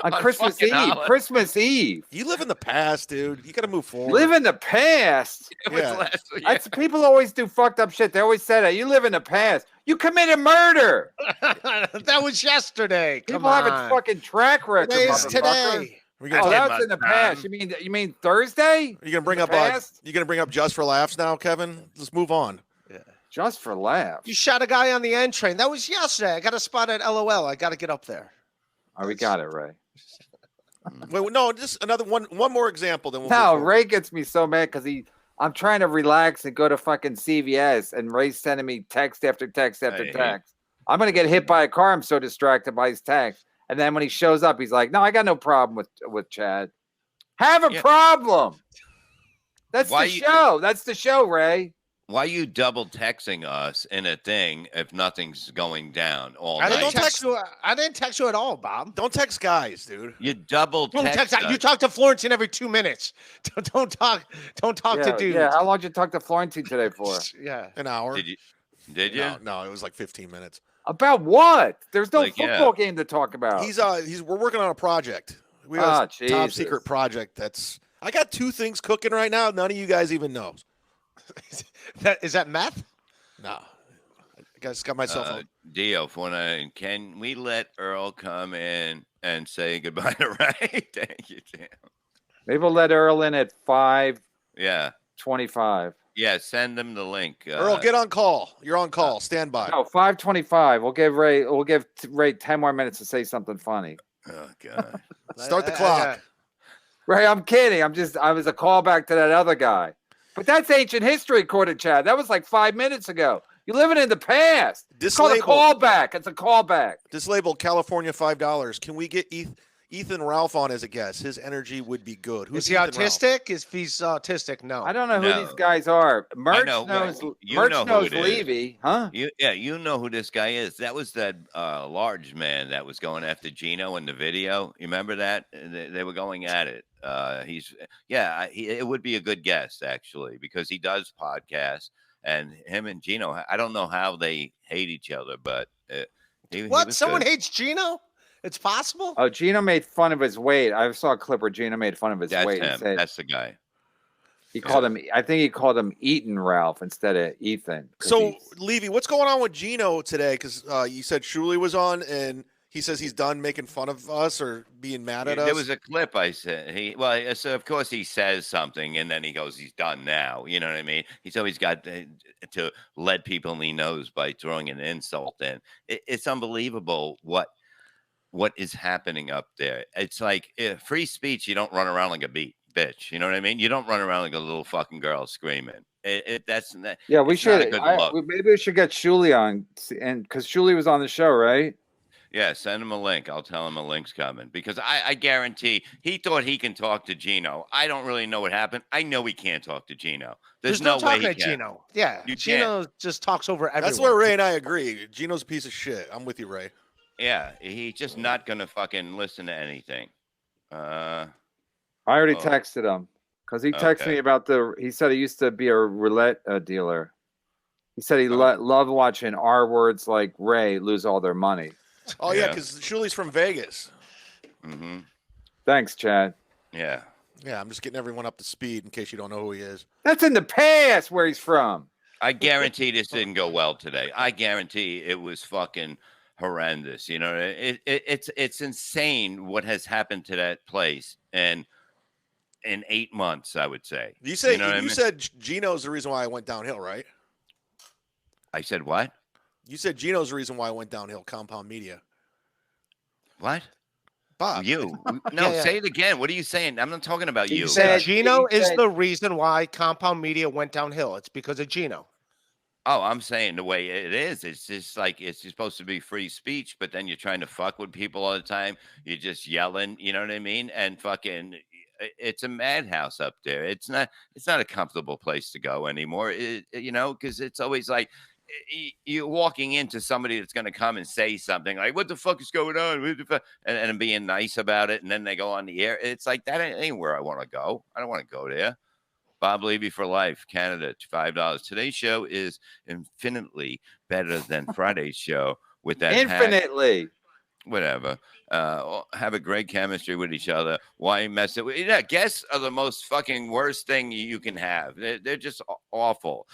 On Christmas Eve. Holiday. Christmas Eve. You live in the past, dude. You got to move forward. Live in the past? That's, people always do fucked up shit. They always say that. You live in the past. You committed murder. That was yesterday. People have a fucking track record. Today's today. That's in the past. You mean Thursday? Are you gonna bring up Just for Laughs now, Kevin? Let's move on. Yeah. Just for Laughs. You shot a guy on the N train. That was yesterday. I got a spot at LOL. I got to get up there. Oh, we got it, Ray. Wait, no, just another one more example. Then Ray gets me so mad because I'm trying to relax and go to fucking CVS, and Ray's sending me text after text after text. I'm gonna get hit by a car. I'm so distracted by his text. And then when he shows up, he's like, "No, I got no problem with Chad. Have a problem." That's the show. That's the show, Ray. Why are you double texting us in a thing if nothing's going down all night? I didn't text you at all, Bob. Don't text guys, dude. You double text. You talk to Florentine every 2 minutes. Don't talk to dudes. Yeah, how long did you talk to Florentine today for? Yeah, an hour. Did you? No, it was like 15 minutes. About what? There's no football game to talk about. We're working on a project. We got a top secret project. I got 2 things cooking right now. None of you guys even know. Is that meth? No. I just got myself Dio 49. Can we let Earl come in and say goodbye to Ray? Thank you, Tim. Maybe we'll let Earl in at 5:25. Yeah. Yeah, send them the link. Earl, get on call. You're on call. Stand by. No, 5:25. We'll give Ray 10 more minutes to say something funny. Oh God. Start the clock. Ray, I'm kidding. I was a callback to that other guy. But that's ancient history, according to Chad. That was like 5 minutes ago. You're living in the past. It's called a callback. It's a callback. Dislabeled California $5. Can we get Ethan Ralph on as a guest. His energy would be good. Is he autistic? If he's autistic, no. I don't know who these guys are. Merch knows. Merch knows Levy, huh? You know who this guy is. That was that large man that was going after Gino in the video. You remember that? They were going at it. It would be a good guest actually because he does podcasts, and him and Gino. I don't know how they hate each other, but Someone hates Gino? It's possible. Oh, Gino made fun of his weight. I saw a clip where Gino made fun of his weight. That's him. That's the guy. He called him. I think he called him Eaton Ralph instead of Ethan. So, Levy, what's going on with Gino today? Because you said Shuli was on, and he says he's done making fun of us or being mad at us. There was a clip I said. So of course he says something, and then he goes, "He's done now." You know what I mean? He's always got to let people he knows by throwing an insult in. It's unbelievable what is happening up there. It's like free speech. You don't run around like a bitch. You know what I mean? You don't run around like a little fucking girl screaming. Yeah, we should. Maybe we should get Shuli on, and because Shuli was on the show, right? Yeah, send him a link. I'll tell him a link's coming because I guarantee he thought he can talk to Gino. I don't really know what happened. I know he can't talk to Gino. There's no way he can. Gino. Yeah, Gino just talks over everyone. That's where Ray and I agree. Gino's a piece of shit. I'm with you, Ray. Yeah, he's just not gonna fucking listen to anything. I already texted him because he texted me about he said he used to be a roulette dealer. He said he loved watching R words like Ray lose all their money. Oh yeah, because Shuli's from Vegas. Mm-hmm. Thanks, Chad. Yeah. Yeah, I'm just getting everyone up to speed in case you don't know who he is. That's in the past where he's from. I guarantee this didn't go well today. I guarantee it was fucking horrendous. You know, it's insane what has happened to that place, and in 8 months, I would say. You said Gino's the reason why I went downhill, right? I said what? You said Gino's the reason why I went downhill. Compound Media. What? Bob. You? No, say it again. What are you saying? I'm not talking about you. Gino is the reason why Compound Media went downhill. It's because of Gino. Oh, I'm saying the way it is. It's just like it's supposed to be free speech, but then you're trying to fuck with people all the time. You're just yelling. You know what I mean? And fucking, it's a madhouse up there. It's not a comfortable place to go anymore. Because it's always like you're walking into somebody that's going to come and say something like, "What the fuck is going on?" And being nice about it, and then they go on the air. It's like that ain't where I want to go. I don't want to go there. Bob Levy for life, Canada, $5. Today's show is infinitely better than Friday's show with that infinitely. Whatever. Have a great chemistry with each other. Why mess it with? Yeah, guests are the most fucking worst thing you can have. They're just awful.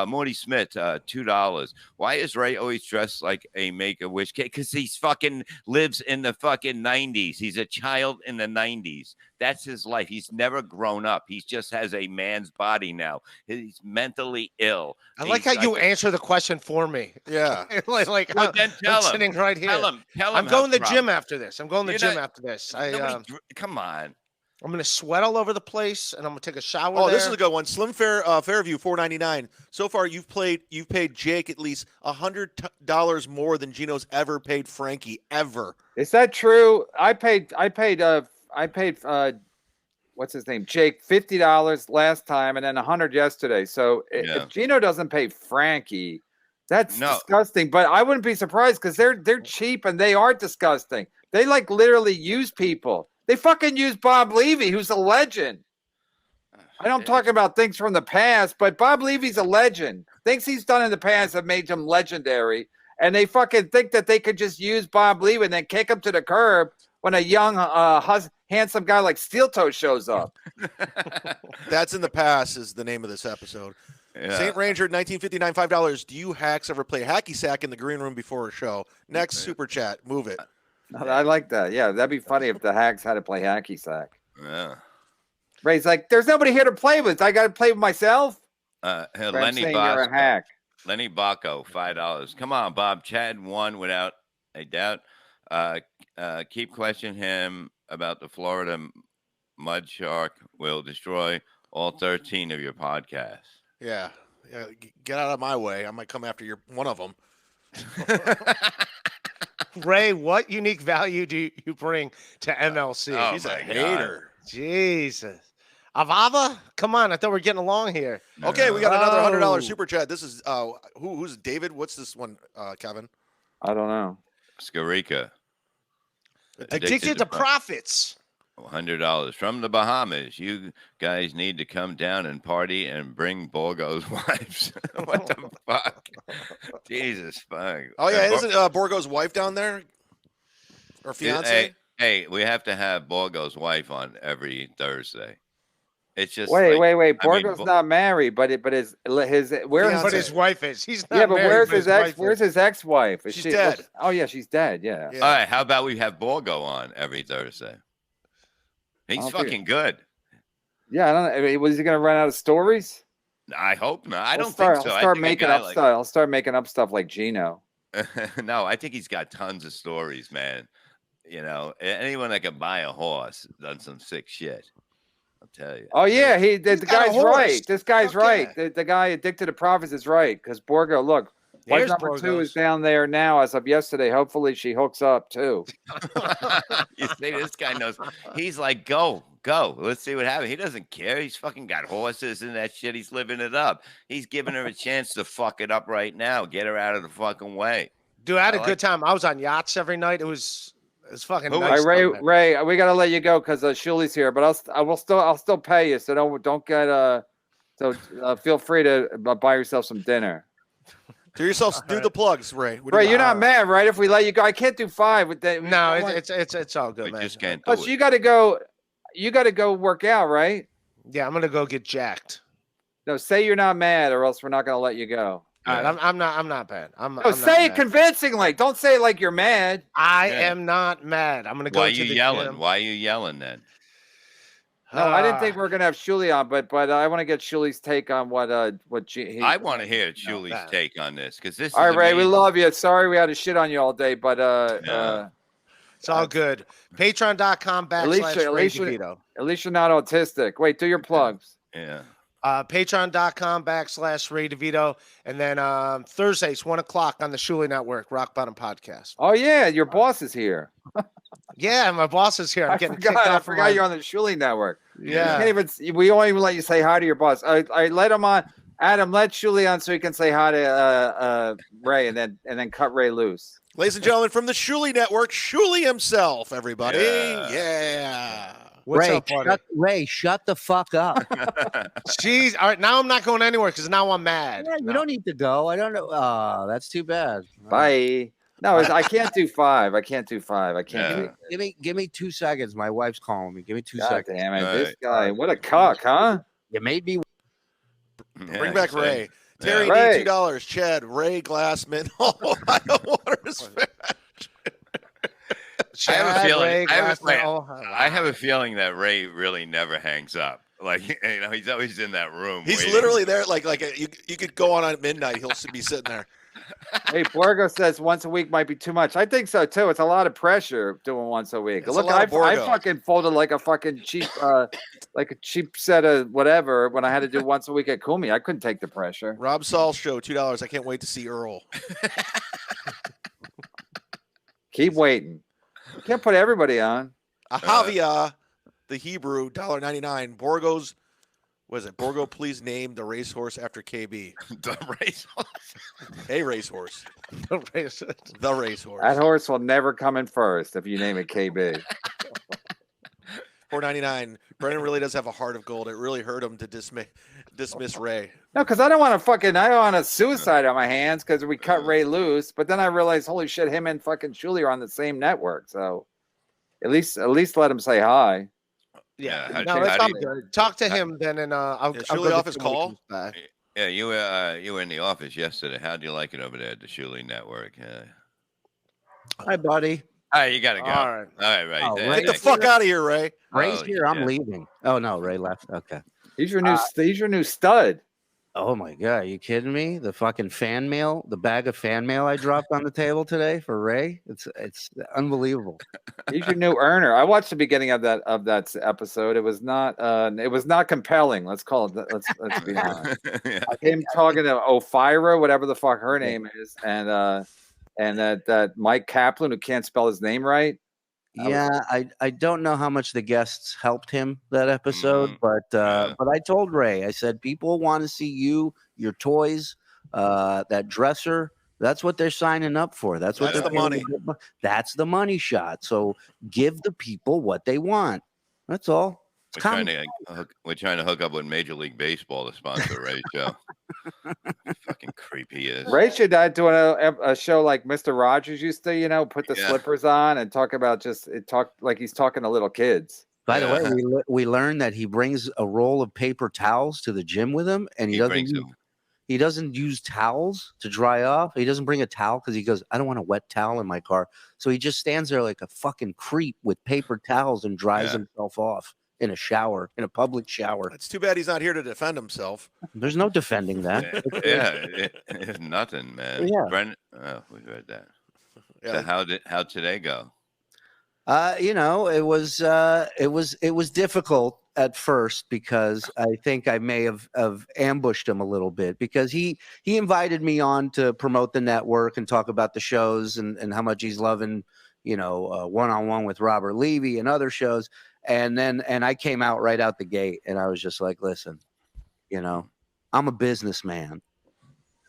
Morty Smith, $2. Why is Ray always dressed like a Make-A-Wish kid? Because he's fucking lives in the fucking 90s. He's a child in the 90s. That's his life. He's never grown up. He just has a man's body now. He's mentally ill. I like how you answer the question for me. Yeah. like well, then tell him. Sitting right here. Tell him I'm going to the gym after this. I'm going to the gym after this. Come on. I'm going to sweat all over the place, and I'm going to take a shower. Oh, this is a good one. Slim Fairview, $4.99. So far, you've paid Jake at least $100 more than Gino's ever paid Frankie ever. Is that true? I paid what's his name, Jake, $50 last time, and then $100 yesterday. So if Gino doesn't pay Frankie, that's disgusting. But I wouldn't be surprised because they're cheap and they are disgusting. They like literally use people. They fucking use Bob Levy, who's a legend. I don't talk about things from the past, but Bob Levy's a legend. Things he's done in the past have made him legendary. And they fucking think that they could just use Bob Levy and then kick him to the curb when a young, handsome guy like Steel Toe shows up. That's in the past is the name of this episode. Yeah. St. Ranger, 1959, $5. Do you hacks ever play hacky sack in the green room before a show? Next super chat. Move it. I like that. Yeah, that'd be funny if the hacks had to play hacky sack. Yeah. Ray's like, there's nobody here to play with. I got to play with myself. Lenny you're a hack. Lenny Bacco, $5. Come on, Bob. Chad won without a doubt. Keep questioning him about the Florida mud shark will destroy all 13 of your podcasts. Yeah. Get out of my way. I might come after one of them. Ray, what unique value do you bring to MLC? Oh, He's a my hater. Jesus. Avava? Come on. I thought we were getting along here. Okay, we got another $100 Oh. super chat. This is who's David? What's this one, Kevin? I don't know. Skarika. Addicted to profits. $100 from the Bahamas. You guys need to come down and party and bring Borgo's wives. What the fuck? Jesus fuck. Oh yeah, isn't Borgo's wife down there? Or fiance? Hey, we have to have Borgo's wife on every Thursday. It's just wait. Borgo's not married, but his But his wife is. He's not. Yeah, but married, where's but his wife ex? Where's his ex-wife? She's dead. Oh yeah, she's dead. Yeah. Yeah. All right, how about we have Borgo on every Thursday? He's fucking good. Yeah, I don't know. I mean, was he going to run out of stories? I hope not. I don't think think so. I'll start making up stuff. I'll start making up stuff like Gino. No, I think he's got tons of stories, man. You know, anyone that can buy a horse done some sick shit. I'll tell you. Oh yeah, the guy's right. This guy's right. Yeah. The guy addicted to profits is right because Borgo. Look, wife number 2 is down there now as of yesterday. Hopefully she hooks up too. You see, this guy knows. He's like, go. Let's see what happens. He doesn't care. He's fucking got horses and that shit. He's living it up. He's giving her a chance to fuck it up right now. Get her out of the fucking way. Dude, I had a good time. I was on yachts every night. It was fucking nice. All right, Ray, we gotta let you go because Shuli's here, but I'll still pay you. So don't get feel free to buy yourself some dinner. Do the plugs, Ray. Ray, you're not mad, right? If we let you go, I can't do 5 with that. No, it's all good, We man. just can't do Plus, it. you got to go. You got to go work out, right? Yeah, I'm gonna go get jacked. No, say you're not mad, or else we're not gonna let you go. All right, I'm not bad. Say it convincingly. Don't say it like you're mad. I am not mad. I'm gonna go. Why are to you the yelling? gym. Why are you yelling then? No, I didn't think we were gonna have Shuli on, but I want to get Shuli's take on what I want to hear Shuli's take on this because this. All right, is Ray, we amazing. love you. Sorry we had to shit on you all day, but it's all good. Patreon.com/Ray DeVito. At least you're not autistic. Wait, do your plugs. Yeah. Patreon.com/Ray DeVito. And then Thursdays, 1:00 on the Shuli Network, Rock Bottom Podcast. Oh yeah, your boss is here. Yeah, my boss is here. I'm getting kicked I off. forgot you're on the Shuli Network. Yeah. We won't even let you say hi to your boss. I let him on. Adam, let Shuli on so he can say hi to Ray and then cut Ray loose. Ladies and gentlemen, from the Shuli Network, Shuli himself, everybody. Yeah. What's up, buddy? Ray, shut the fuck up. Jeez. All right, now I'm not going anywhere because now I'm mad. Yeah, you don't need to go. I don't know. Oh, that's too bad. Bye. No, I can't do 5. I can't do 5. I can't. Give me 2 seconds. My wife's calling me. Give me 2 seconds. Damn it, this guy! What a cock, huh? You made me. Bring back Ray. Terry Ray. need $2. Chad, Ray Glassman. Oh, I don't want to I have a feeling that Ray really never hangs up. Like, you know, he's always in that room. He's waiting. literally there. You could go on at midnight. He'll be sitting there. Hey, Borgo says once a week might be too much. I think so too. It's a lot of pressure doing once a week. It's Look, a lot I of Borgo. fucking folded like a fucking cheap, like a cheap set of whatever when I had to do once a week at Kumi. I couldn't take the pressure. Rob Saul show, $2. I can't wait to see Earl. Keep waiting. You can't put everybody on. Ahavia, the Hebrew, $1.99. Borgo's, what is it? Borgo, please name the racehorse after KB. The racehorse. A racehorse. The racehorse. That horse will never come in first if you name it KB. $4.99. Brennan really does have a heart of gold. It really hurt him to dismiss Ray. No, because I don't want a suicide on my hands because we cut Ray loose. But then I realized, holy shit, him and fucking Shuli are on the same network. So at least let him say hi. Yeah. Talk to him then, and I'll Shuli go off his call. Yeah, you were in the office yesterday. How do you like it over there at the Shuli Network? Hi, buddy. All right, you gotta go. All right. Ray. Oh, Get the fuck out of here, Ray. Ray's here. I'm leaving. Oh no, Ray left. Okay. He's your new stud. Oh my god, are you kidding me? The fucking fan mail, the bag of fan mail I dropped on the table today for Ray. It's unbelievable. He's your new earner. I watched the beginning of that episode. It was not compelling. Let's call it. Let's be honest. Yeah. Him talking to Ophira, whatever the fuck her name is, and and that Mike Kaplan, who can't spell his name right. Yeah, I don't know how much the guests helped him that episode, but I told Ray, I said, people want to see you, your toys, that dresser. That's what they're signing up for. That's the money. That's the money shot. So give the people what they want. That's all. We're trying to hook up with Major League Baseball to sponsor Ray's show. Fucking creep he is. Ray should do a show like Mr. Rogers used to, put the slippers on and talk about talk like he's talking to little kids. By the way, we learned that he brings a roll of paper towels to the gym with him, and he doesn't use towels to dry off. He doesn't bring a towel because he goes, I don't want a wet towel in my car. So he just stands there like a fucking creep with paper towels and dries himself off in a public shower. It's too bad he's not here to defend himself. There's no defending that. It's nothing, man. Yeah. Brendan, we've heard that. Yeah. So how'd today go? It was difficult at first because I think I may have ambushed him a little bit because he invited me on to promote the network and talk about the shows and how much he's loving, one-on-one with Robert Levy and other shows. And I came out right out the gate and I was just like, listen, I'm a businessman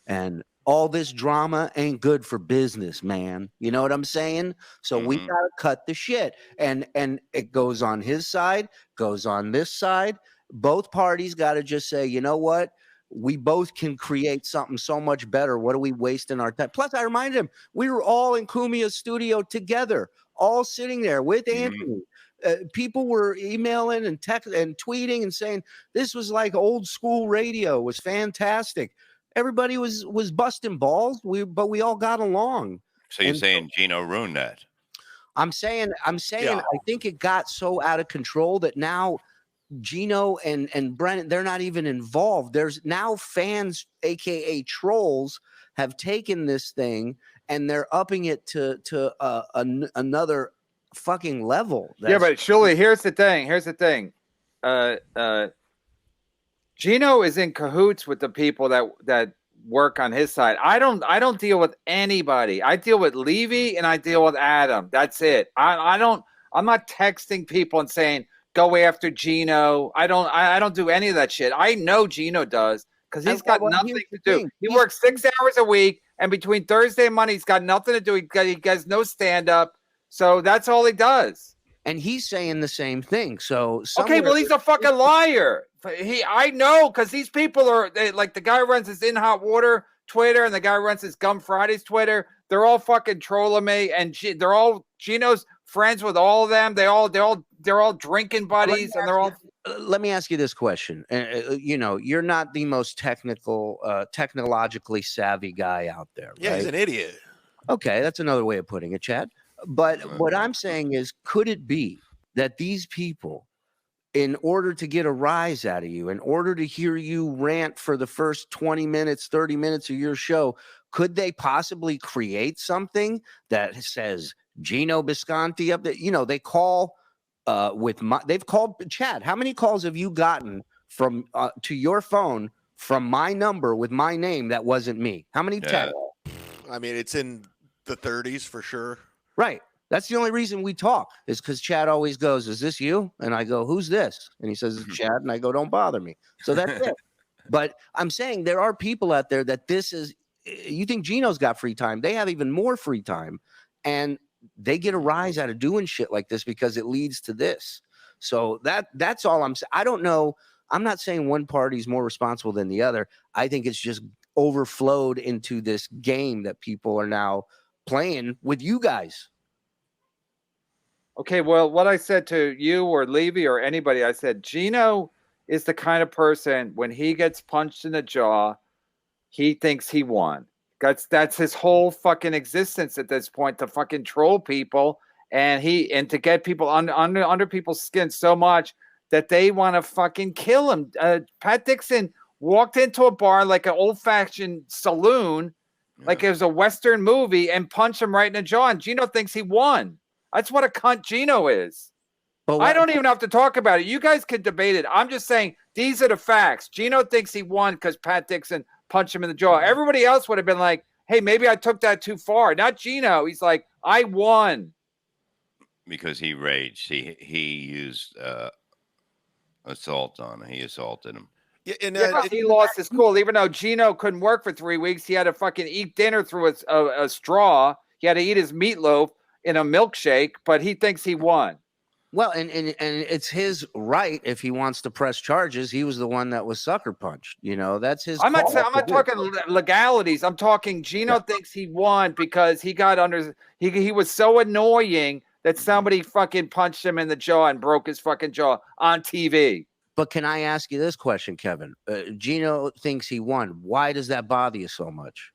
and all this drama ain't good for business, man. You know what I'm saying? So we got to cut the shit. And it goes on his side, goes on this side. Both parties got to just say, you know what? We both can create something so much better. What are we wasting our time? Plus, I reminded him, we were all in Kumia's studio together, all sitting there with Anthony. People were emailing and tweeting and saying this was like old school radio. It was fantastic. Everybody was busting balls. But we all got along. So you're saying Gino ruined that? I'm saying. I think it got so out of control that now Gino and Brennan, they're not even involved. There's now fans, aka trolls, have taken this thing and they're upping it to another fucking level. Yeah, but Shuli, here's the thing. Gino is in cahoots with the people that work on his side. I don't deal with anybody. I deal with Levy and I deal with Adam. That's it. I'm not texting people and saying go after Gino. I don't do any of that shit. I know Gino does because he's got nothing to do. He works 6 hours a week, and between Thursday and Monday, he's got nothing to do. He has no stand up. So that's all he does. And he's saying the same thing. So okay, well, he's a fucking liar. I know because these people are like the guy who runs his In Hot Water Twitter and the guy who runs his Gum Fridays Twitter. They're all fucking trolling me, and they're all Gino's friends with all of them. They're all drinking buddies, and they're all. Let me ask you this question. You're not the most technologically savvy guy out there. Yeah, right? He's an idiot. Okay, that's another way of putting it, Chad. But what I'm saying is, could it be that these people, in order to get a rise out of you, in order to hear you rant for the first 20 minutes, 30 minutes of your show, could they possibly create something that says Gino Bisconti up there? They call they've called Chad. How many calls have you gotten from to your phone from my number with my name that wasn't me? How many? Chad? I mean, it's in the 30s for sure. Right. That's the only reason we talk is because Chad always goes, is this you? And I go, who's this? And he says, it's Chad. And I go, don't bother me. So that's it. But I'm saying there are people out there that you think Gino's got free time. They have even more free time. And they get a rise out of doing shit like this because it leads to this. So that's all I'm saying. I don't know. I'm not saying one party's more responsible than the other. I think it's just overflowed into this game that people are now playing with you guys. Okay, well, what I said to you or Levy or anybody, I said Gino is the kind of person when he gets punched in the jaw, he thinks he won. That's his whole fucking existence at this point, to fucking troll people and to get people under people's skin so much that they want to fucking kill him. Pat Dixon walked into a bar like an old-fashioned saloon, like it was a Western movie, and punched him right in the jaw. And Gino thinks he won. That's what a cunt Gino is. I don't even have to talk about it. You guys can debate it. I'm just saying these are the facts. Gino thinks he won because Pat Dixon punched him in the jaw. Everybody else would have been like, hey, maybe I took that too far. Not Gino. He's like, I won. Because he raged. He used assault on him. He assaulted him. Yeah, he lost his cool. Even though Gino couldn't work for 3 weeks, he had to fucking eat dinner through a straw. He had to eat his meatloaf in a milkshake, but he thinks he won. Well, and it's his right if he wants to press charges. He was the one that was sucker punched. That's his. I'm not talking legalities. I'm talking Gino thinks he won because he got under. He was so annoying that somebody fucking punched him in the jaw and broke his fucking jaw on TV. But can I ask you this question, Kevin? Gino thinks he won. Why does that bother you so much?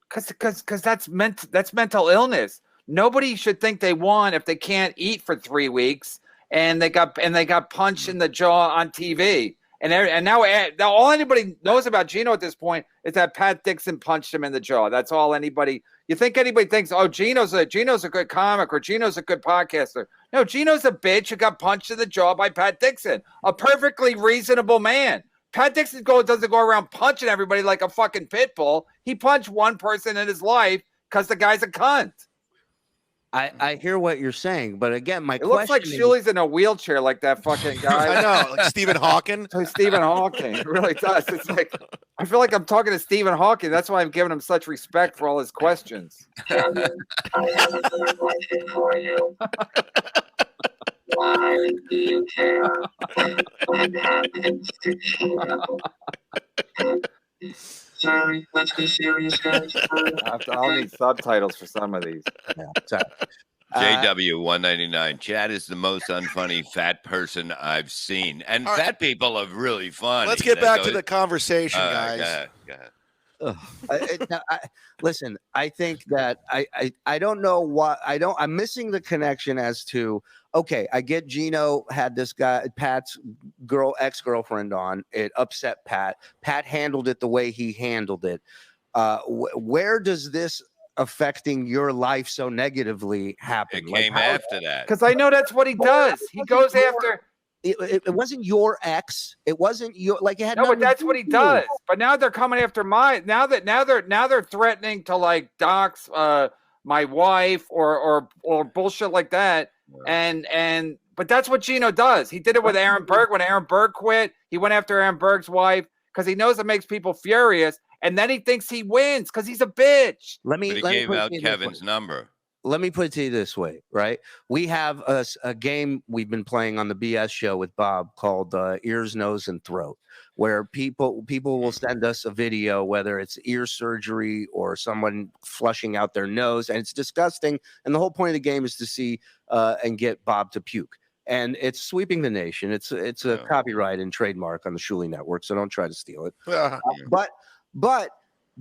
Because that's mental illness. Nobody should think they won if they can't eat for 3 weeks and they got punched in the jaw on TV. And now all anybody knows about Gino at this point is that Pat Dixon punched him in the jaw. That's all anybody. You think anybody thinks, oh, Gino's a good comic or Gino's a good podcaster? No, Gino's a bitch who got punched in the jaw by Pat Dixon, a perfectly reasonable man. Pat Dixon doesn't go around punching everybody like a fucking pit bull. He punched one person in his life because the guy's a cunt. I hear what you're saying, but again, it looks like Shuli's in a wheelchair like that fucking guy. I know, like Stephen Hawking. Stephen Hawking, it really does. It's like I feel like I'm talking to Stephen Hawking. That's why I'm giving him such respect for all his questions. I have a question for you. Why do you care what happens to Gino? Sorry, let's go serious, guys. I'll need subtitles for some of these. JW 199. Chad is the most unfunny fat person I've seen, and fat people are really funny. Let's get back to the conversation, guys. Go ahead. Listen, I think that I don't know what I'm missing the connection as to. Okay, I get Gino had this guy, Pat's ex-girlfriend on. It upset Pat. Pat handled it the way he handled it. Where does this affecting your life so negatively happen? It came after that. Because I know that's what he does. He goes after. It wasn't your ex. It wasn't your it had no, but that's what he does. But now they're coming after now they're threatening to like dox my wife or bullshit like that. But that's what Gino does. He did it with Aaron Berg when Aaron Berg quit. He went after Aaron Berg's wife because he knows it makes people furious, and then he thinks he wins because he's a bitch. He gave out Kevin's number. Let me put it to you this way, right? We have a game we've been playing on the BS show with Bob called Ears, Nose, and Throat, where people will send us a video, whether it's ear surgery or someone flushing out their nose, and it's disgusting. And the whole point of the game is to see and get Bob to puke. And it's sweeping the nation. It's a copyright and trademark on the Shuli network, so don't try to steal it. But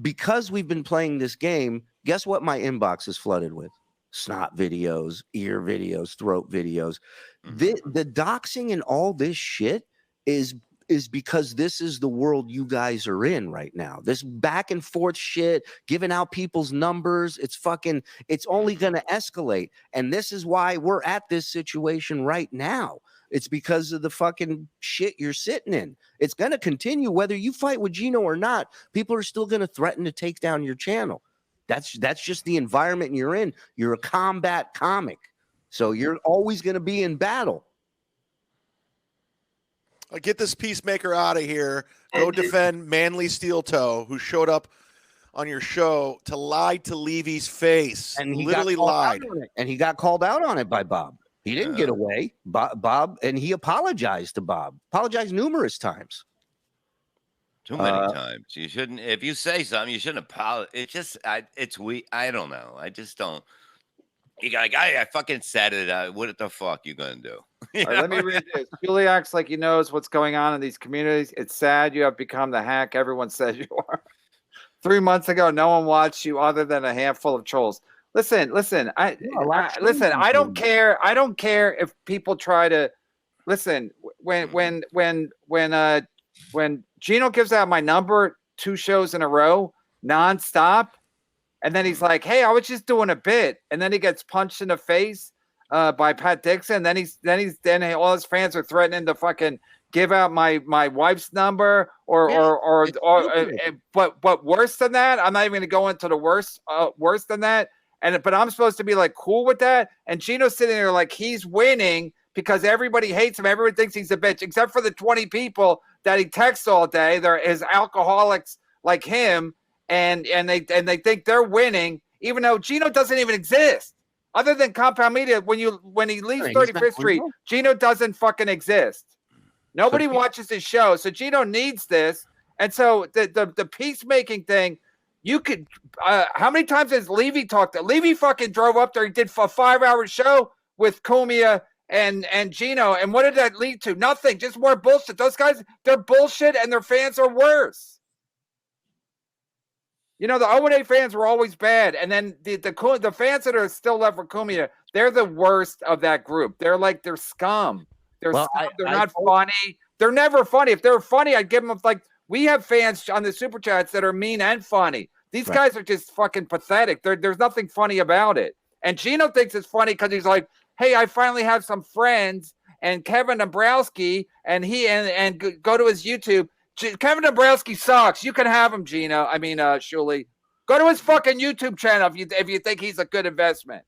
because we've been playing this game, guess what my inbox is flooded with? Snot videos, ear videos, throat videos. The doxing and all this shit is because this is the world you guys are in right now. This back and forth shit, giving out people's numbers, it's only going to escalate. And this is why we're at this situation right now. It's because of the fucking shit you're sitting in. It's going to continue whether you fight with Gino or not. People are still going to threaten to take down your channel. That's just the environment you're in. You're a combat comic. So you're always going to be in battle. Get this peacemaker out of here. Go defend Manly Steel Toe, who showed up on your show to lie to Levy's face. And he literally lied. And he got called out on it by Bob. He didn't get away. Bob, and he apologized to Bob. Apologized numerous times. Too many times. You shouldn't. If you say something, you shouldn't apologize. It's just, it's weak. I don't know. I just don't. You got I fucking said it. What the fuck you gonna do? All right, let me read this. Shuli acts like he knows what's going on in these communities. It's sad you have become the hack everyone says you are. 3 months ago, no one watched you other than a handful of trolls. Listen. I don't care. I don't care if people try to listen. When Gino gives out my number 2 shows in a row, nonstop, and then he's like, "Hey, I was just doing a bit," and then he gets punched in the face by Pat Dixon. Then all his fans are threatening to fucking give out my wife's number but worse than that, I'm not even going to go into the worse than that. But I'm supposed to be like cool with that. And Gino's sitting there like he's winning because everybody hates him. Everyone thinks he's a bitch, except for the 20 people that he texts all day. They're his alcoholics like him, and they think they're winning, even though Gino doesn't even exist. Other than Compound Media, when he leaves 35th Street, Gino doesn't fucking exist. Nobody watches his show, so Gino needs this. And so the peacemaking thing, you could how many times has Levy talked? Levy fucking drove up there. He did a 5-hour show with Cumia and Gino, and what did that lead to? Nothing, just more bullshit. Those guys, they're bullshit, and their fans are worse. You know, the O&A fans were always bad, and then the fans that are still left for Cumia, they're the worst of that group. They're scum. They're scum. They're not funny. They're never funny. If they were funny, I'd give them like we have fans on the super chats that are mean and funny. These guys are just fucking pathetic. There's nothing funny about it. And Gino thinks it's funny because he's like, hey, I finally have some friends, and Kevin Dombrowski, and go to his YouTube. Kevin Dombrowski sucks. You can have him, Gino. I mean, Shuli. Go to his fucking YouTube channel if you think he's a good investment.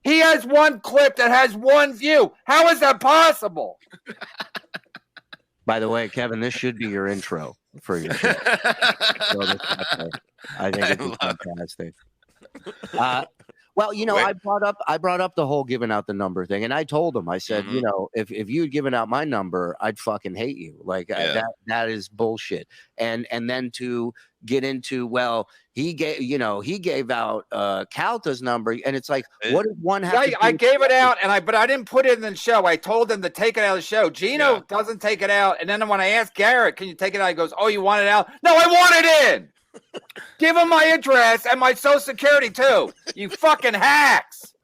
He has one clip that has one view. How is that possible? By the way, Kevin, this should be your intro for your show. I think it's fantastic. Well, you know, I brought up the whole giving out the number thing, and I told him, I said, you know, if you had given out my number, I'd fucking hate you. Like that is bullshit. And then to get into, well, he gave out Calta's number, and it's like, what does one have? I gave it out, but I didn't put it in the show. I told him to take it out of the show. Gino doesn't take it out, and then when I asked Garrett, can you take it out? He goes, oh, you want it out? No, I want it in. Give him my address and my social security too. You fucking hacks.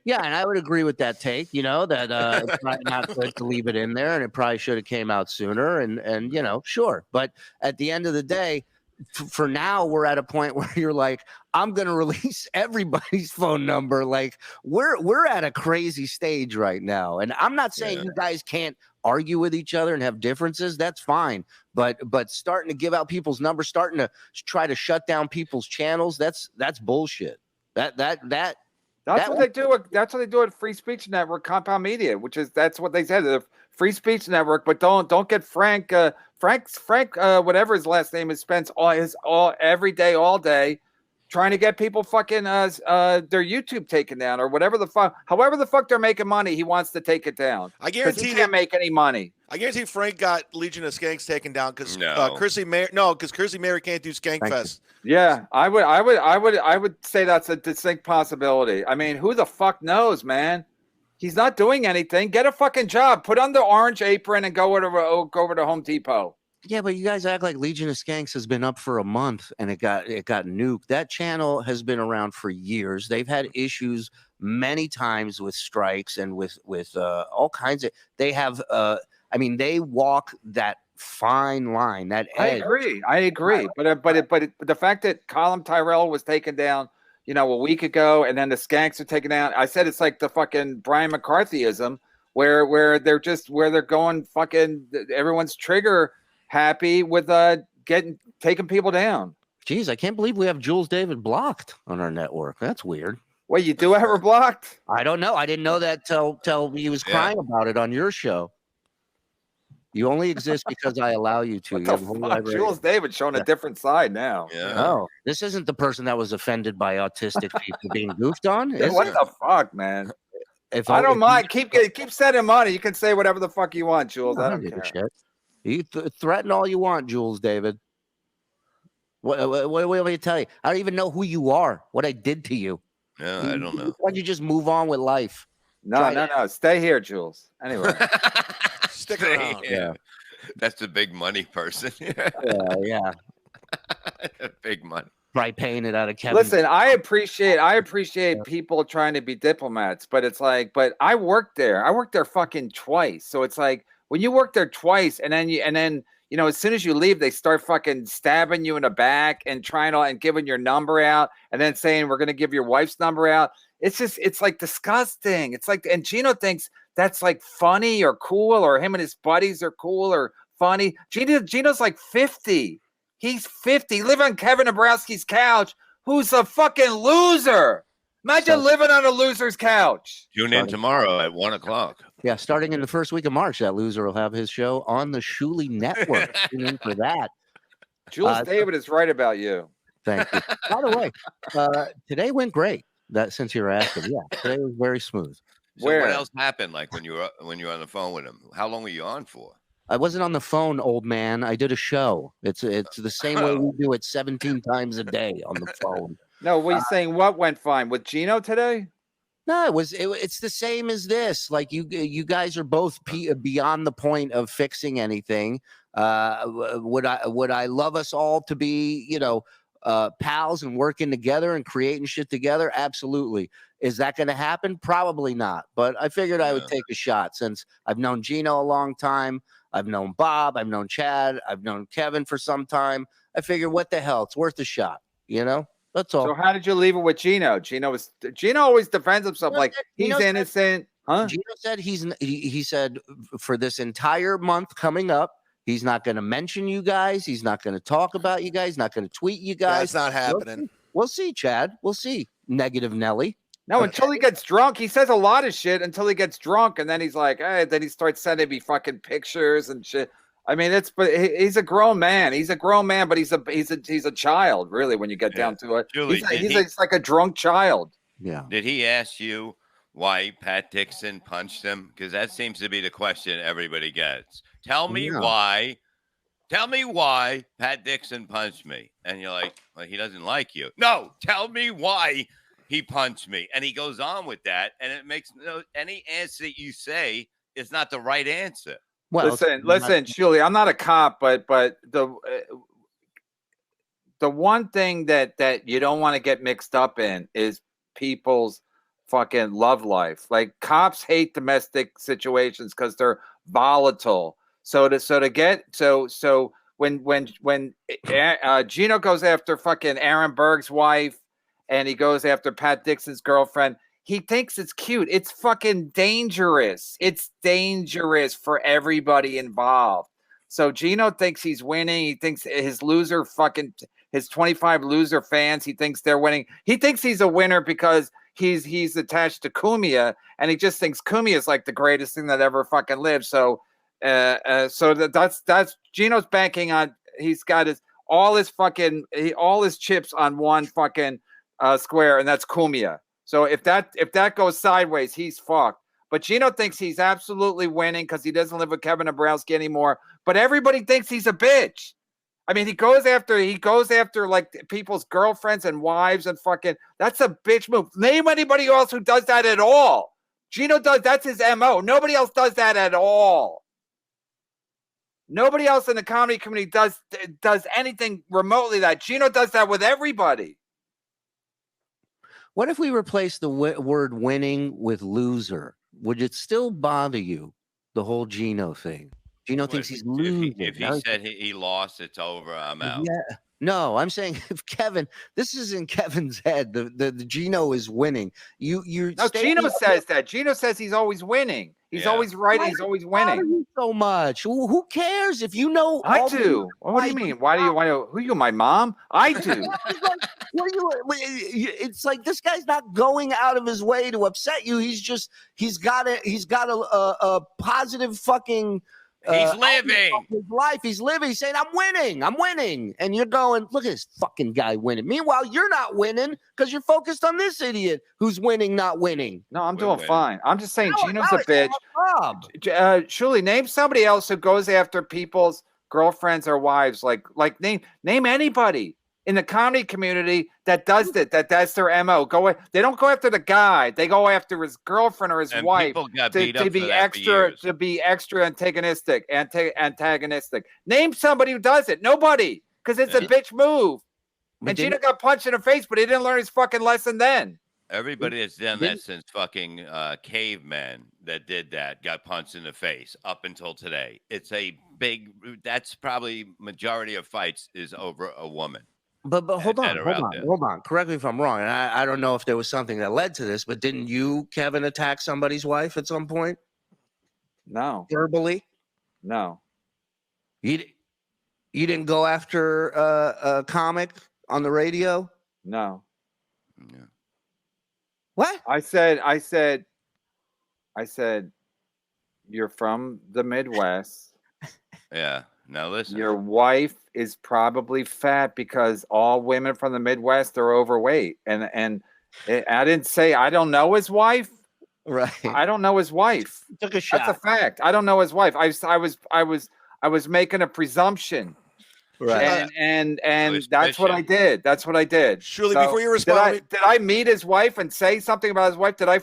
Yeah, and I would agree with that take. You know that it's not good to leave it in there, and it probably should have came out sooner. And you know, sure, but at the end of the day, for now, we're at a point where you're like, I'm going to release everybody's phone number. Like we're at a crazy stage right now, and I'm not saying you guys can't argue with each other and have differences. That's fine. But starting to give out people's numbers, starting to try to shut down people's channels, that's bullshit. That's what they do. That's what they do at Free Speech Network, Compound Media, that's what they said, the Free Speech Network. But don't get Frank, whatever his last name is, spends every day, all day, trying to get people fucking their YouTube taken down or whatever the fuck. However the fuck they're making money, he wants to take it down. I guarantee he can't make any money. I guarantee Frank got Legion of Skanks taken down because Chrissy Mary can't do Skankfest. Yeah, I would say that's a distinct possibility. I mean, who the fuck knows, man? He's not doing anything. Get a fucking job. Put on the orange apron and go over to Home Depot. Yeah, but you guys act like Legion of Skanks has been up for a month and it got nuked. That channel has been around for years. They've had issues many times with strikes and with all kinds of. They have. I mean, they walk that fine line, that edge. I agree. But the fact that Colin Tyrell was taken down, you know, a week ago, and then the Skanks are taken down. I said it's like the fucking Brian McCarthyism, where they're going fucking. Everyone's trigger happy with taking people down. Jeez, I can't believe we have Jules David blocked on our network. That's weird. Well, you do have her blocked? I don't know. I didn't know that till he was crying about it on your show. You only exist because I allow you to. Jules David showing a different side now. Yeah. No, this isn't the person that was offended by autistic people being goofed on. What the fuck, man? I don't mind. Keep sending money. You can say whatever the fuck you want, Jules. I don't give a shit. You threaten all you want, Jules David. What do I tell you? I don't even know who you are, what I did to you. No, I don't know. Why don't you just move on with life? No. Stay here, Jules. Anyway. Stick around. Yeah. That's the big money person. Yeah. Big money. Probably paying it out of Kevin. Listen, I appreciate people trying to be diplomats, but it's like, but I worked there. I worked there fucking twice. So it's like, when you work there twice and then you know, as soon as you leave, they start fucking stabbing you in the back and and giving your number out and then saying, we're going to give your wife's number out. It's like disgusting. It's like, and Gino thinks that's like funny or cool, or him and his buddies are cool or funny. Gino's like 50. He's 50. Live on Kevin Dabrowski's couch. Who's a fucking loser? Imagine living on a loser's couch. Tune in tomorrow at 1:00. Yeah, starting in the first week of March, that loser will have his show on the Shuli Network. Tune in for that. Jules David is right about you. Thank you. By the way, today went great. That since you're asking, yeah, today was very smooth. So what else happened? Like when you were on the phone with him, how long were you on for? I wasn't on the phone, old man. I did a show. It's the same way we do it 17 times a day on the phone. No, what are you saying? What went fine with Gino today? No, it's the same as this. Like you guys are both beyond the point of fixing anything. Would I love us all to be, pals and working together and creating shit together? Absolutely. Is that going to happen? Probably not. But I figured I would take a shot since I've known Gino a long time. I've known Bob. I've known Chad. I've known Kevin for some time. I figured, what the hell? It's worth a shot. That's all. So how did you leave it with Gino? Gino always defends himself like he's innocent. Huh? Gino said he said for this entire month coming up, he's not going to mention you guys. He's not going to talk about you guys. Not going to tweet you guys. That's not happening. We'll see, Chad. We'll see. Negative Nelly. No, until he gets drunk. He says a lot of shit until he gets drunk, and then he's like, hey, then he starts sending me fucking pictures and shit. I mean, but he's a grown man. He's a grown man, but he's a child, really, when you get down to it. Julie, he's like a drunk child. Yeah. Did he ask you why Pat Dixon punched him? Because that seems to be the question everybody gets. Tell me why Pat Dixon punched me. And you're like, well, he doesn't like you. No, tell me why he punched me. And he goes on with that. And it makes any answer that you say is not the right answer. Well, listen, Shuli, I'm not a cop, but the one thing that you don't want to get mixed up in is people's fucking love life. Like cops hate domestic situations because they're volatile. So when Gino goes after fucking Aaron Berg's wife and he goes after Pat Dixon's girlfriend, he thinks it's cute. It's fucking dangerous. It's dangerous for everybody involved. So Gino thinks he's winning. He thinks his 25 loser fans, he thinks they're winning. He thinks he's a winner because he's attached to Cumia, and he just thinks Cumia is like the greatest thing that ever fucking lived. So that's Gino's banking on. He's got all his chips on one fucking square, and that's Cumia. So if that goes sideways, he's fucked. But Gino thinks he's absolutely winning because he doesn't live with Kevin Dabrowski anymore. But everybody thinks he's a bitch. I mean, he goes after like people's girlfriends and wives and fucking. That's a bitch move. Name anybody else who does that at all. Gino does. That's his MO. Nobody else does that at all. Nobody else in the comedy community does anything remotely that. Gino does that with everybody. What if we replace the word winning with loser? Would it still bother you, the whole Gino thing? Gino thinks he's losing. If he said he lost, it's over. I'm out. Yeah. No, I'm saying if Kevin, this is in Kevin's head. The Gino is winning. No, Gino says that. Gino says he's always winning. He's always right. He's always winning. So much. Who cares if you know? I do. What do you mean? Why do you? Who are you? My mom? I do. What are you? It's like this guy's not going out of his way to upset you. He's got a positive fucking. He's living his life. He's living. He's saying, I'm winning. And you're going, look at this fucking guy winning. Meanwhile, you're not winning because you're focused on this idiot who's winning, not winning. No, I'm doing fine. I'm just saying Gino's a bitch. Shuli, name somebody else who goes after people's girlfriends or wives. Like name anybody in the comedy community that does that. That's their MO. They don't go after the guy. They go after his girlfriend or his wife to be extra antagonistic. Name somebody who does it. Nobody, because it's a bitch move. And Gino got punched in the face, but he didn't learn his fucking lesson then. Everybody that's done that since fucking caveman that did that got punched in the face up until today. It's that's probably majority of fights is over a woman. But hold on. Correct me if I'm wrong. And I don't know if there was something that led to this, but didn't you, Kevin, attack somebody's wife at some point? No. Verbally? No. You didn't go after a comic on the radio? No. Yeah. What? I said, you're from the Midwest. Yeah. Now listen. Your wife is probably fat because all women from the Midwest are overweight. And I didn't say I don't know his wife. Right. I don't know his wife. Took a shot. That's a fact. I don't know his wife. I was making a presumption. Right. And that's what I did. That's what I did. Shuli, before you respond, did I meet his wife and say something about his wife? Did I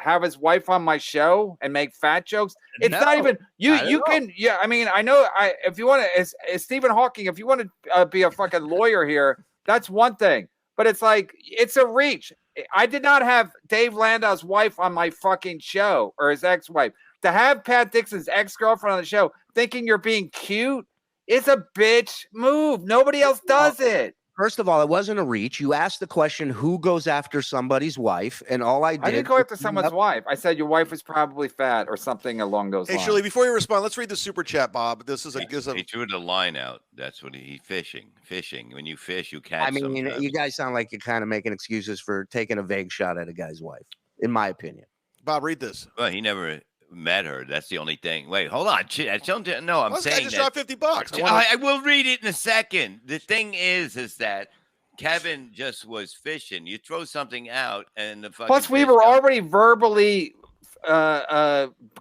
have his wife on my show and make fat jokes? It's not even you can. Yeah, I mean, I know. If you want to, as Stephen Hawking, if you want to be a fucking lawyer here, that's one thing. But it's like it's a reach. I did not have Dave Landau's wife on my fucking show or his ex-wife. To have Pat Dixon's ex-girlfriend on the show thinking you're being cute is a bitch move. Nobody else does it. First of all, it wasn't a reach. You asked the question, who goes after somebody's wife? And all I didn't go after someone's wife. I said your wife is probably fat or something along those lines. Hey, Shuli, before you respond, let's read the super chat, Bob. This is he threw the line out. That's what he's fishing. Fishing. When you fish, you catch. I mean, sometimes. you guys sound like you're kind of making excuses for taking a vague shot at a guy's wife, in my opinion. Bob, read this. Well, he never met her. That's the only thing. Wait, hold on. No, I'm saying I just dropped $50. I will read it in a second. The thing is that Kevin just was fishing. You throw something out, and the fucking plus we were already verbally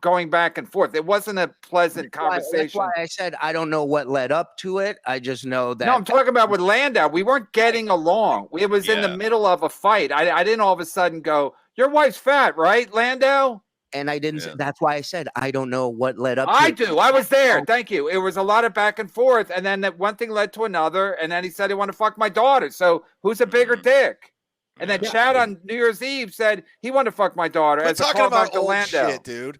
going back and forth. It wasn't a pleasant conversation. That's why I said I don't know what led up to it. I just know that. No, I'm talking about with Landau. We weren't getting along. It was in the middle of a fight. I didn't all of a sudden go, "Your wife's fat, right, Landau?" And I didn't. Yeah. That's why I said I don't know what led up. I do. I was there. Thank you. It was a lot of back and forth, and then that one thing led to another, and then he said he wanted to fuck my daughter. So who's a bigger dick? And then Chad on New Year's Eve said he wanted to fuck my daughter. We're talking about old shit, dude.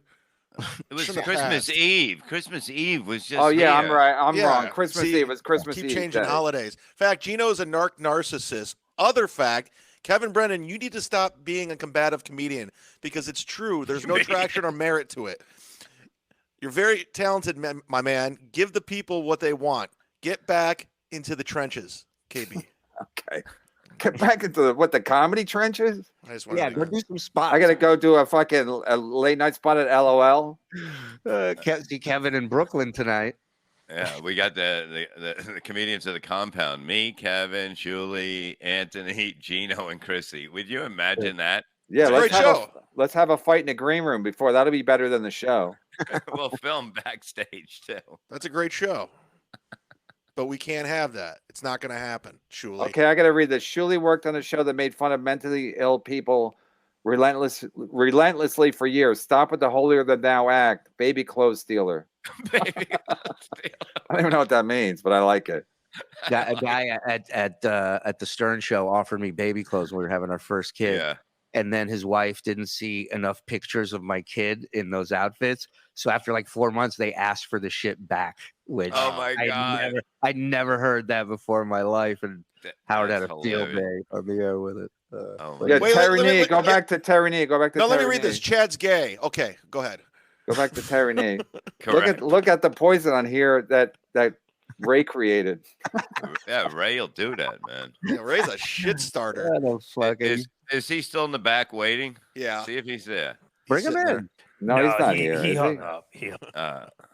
It was Christmas Eve. Christmas Eve was just. Oh yeah, I'm right. I'm wrong. Christmas Eve was Christmas Eve. Keep changing holidays. Fact: Gino's a narcissist. Other fact: Kevin Brennan, you need to stop being a combative comedian because it's true. There's no traction or merit to it. You're very talented, my man. Give the people what they want. Get back into the trenches, KB. Okay. Get back into the comedy trenches? Go do some spots. I got to go do a late night spot at LOL. See Kevin in Brooklyn tonight. Yeah, we got the comedians of the compound. Me, Kevin, Shuli, Anthony, Gino, and Chrissy. Would you imagine that? Yeah, let's have a fight in the green room before. That'll be better than the show. We'll film backstage too. That's a great show. But we can't have that. It's not going to happen, Shuli. Okay, I got to read this. Shuli worked on a show that made fun of mentally ill people relentlessly for years. Stop with the holier than thou act. Baby clothes stealer. Baby clothes stealer. I don't even know what that means, but I like it. A guy at the Stern show offered me baby clothes when we were having our first kid. Yeah. And then his wife didn't see enough pictures of my kid in those outfits. So after like 4 months, they asked for the shit back, which I never heard that before in my life. And Howard had a field day on the air with it. Terry Nee, go back to Terry Nee. Go back to. No, Terry let me read Nee. this. Chad's gay. Okay, go ahead. Go back to Terry Nee. Correct. Look at the poison on here that Ray created. Yeah, Ray will do that, man. Yeah, Ray's a shit starter. Is he still in the back waiting? Yeah. See if he's there. Bring him in. There. No, he's not here. He hung up.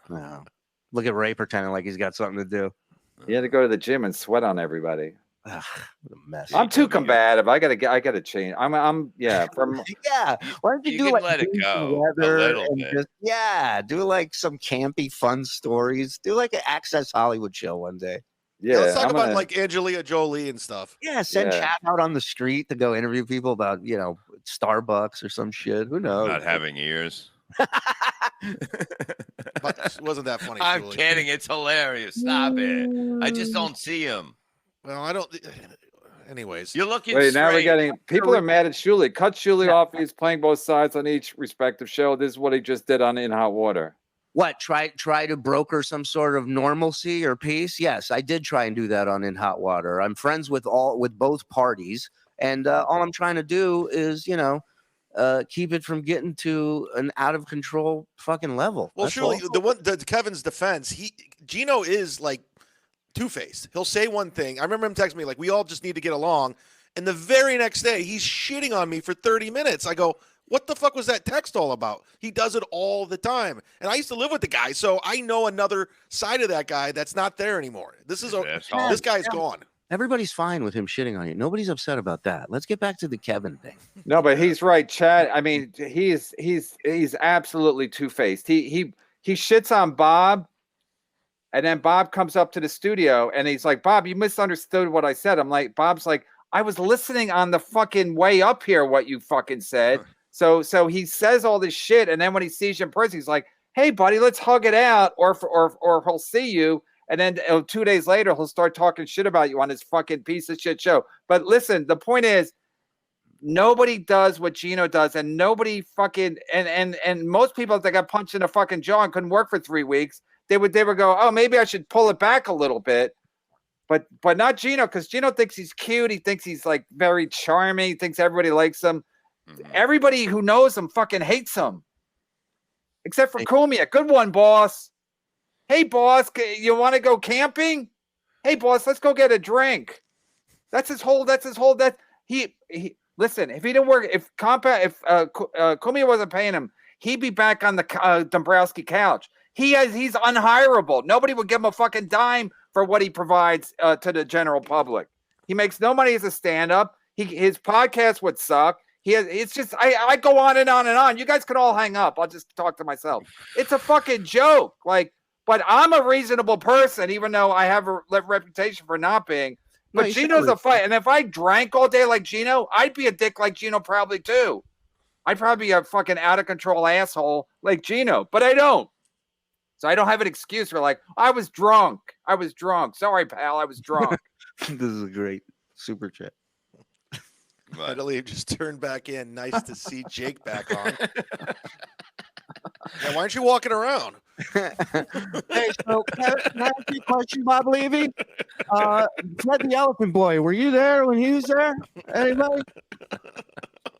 No. Look at Ray pretending like he's got something to do. He had to go to the gym and sweat on everybody. Ugh, what a mess. I'm too combative. I gotta change. I'm From yeah. Why don't you do can like let it go a little bit. Do like some campy fun stories. Do like an Access Hollywood show one day. Yeah, let's talk about like Angelina Jolie and stuff. Yeah, send Chad out on the street to go interview people about Starbucks or some shit. Who knows? Not having ears. But wasn't that funny? I'm Shuli? kidding. It's hilarious. Stop it. I just don't see him. Well, I don't. Anyways, you're looking. Wait, now we're straight. getting people are mad at Shuli. Cut Shuli off. He's playing both sides on each respective show. This is what he just did on In Hot Water. What? Try to broker some sort of normalcy or peace? Yes, I did try and do that on In Hot Water. I'm friends with both parties, and all I'm trying to do is keep it from getting to an out of control fucking level. Well, That's surely all. the Kevin's defense, Gino is like two-faced. He'll say one thing. I remember him texting me like, "We all just need to get along," and the very next day, he's shitting on me for 30 minutes. I go, "What the fuck was that text all about?" He does it all the time, and I used to live with the guy, so I know another side of that guy that's not there anymore. This guy's gone. Everybody's fine with him shitting on you. Nobody's upset about that. Let's get back to the Kevin thing. No, but he's right, Chad. I mean, he's absolutely two-faced. He shits on Bob, and then Bob comes up to the studio and he's like, "Bob, you misunderstood what I said." I'm like, Bob's like, "I was listening on the fucking way up here what you fucking said." So he says all this shit, and then when he sees you in person, he's like, "Hey, buddy, let's hug it out," or he'll see you. And then 2 days later, he'll start talking shit about you on his fucking piece of shit show. But listen, the point is, nobody does what Gino does, and nobody fucking and most people, if they got punched in the fucking jaw and couldn't work for 3 weeks, they would go, "Oh, maybe I should pull it back a little bit." But not Gino, because Gino thinks he's cute. He thinks he's like very charming. He thinks everybody likes him. Everybody who knows him fucking hates him, except for Cumia. Good one, boss. Hey, boss, you want to go camping? Hey, boss, let's go get a drink. That's his whole. He listen. If he didn't work, if Cumia wasn't paying him, he'd be back on the Dombrowski couch. He's unhireable. Nobody would give him a fucking dime for what he provides to the general public. He makes no money as a stand-up. His podcast would suck. It's just I go on and on and on. You guys can all hang up. I'll just talk to myself. It's a fucking joke. But I'm a reasonable person, even though I have a reputation for not being. But Gino's a fight. And if I drank all day like Gino, I'd be a dick like Gino probably too. I'd probably be a fucking out of control asshole like Gino, but I don't. So I don't have an excuse for I was drunk. Sorry, pal, I was drunk. This is a great super chat. Literally just turned back in. Nice to see Jake back on. Yeah, why aren't you walking around? Hey, so can I ask you a question, Bob Levy? Fred the Elephant Boy, were you there when he was there? Anybody?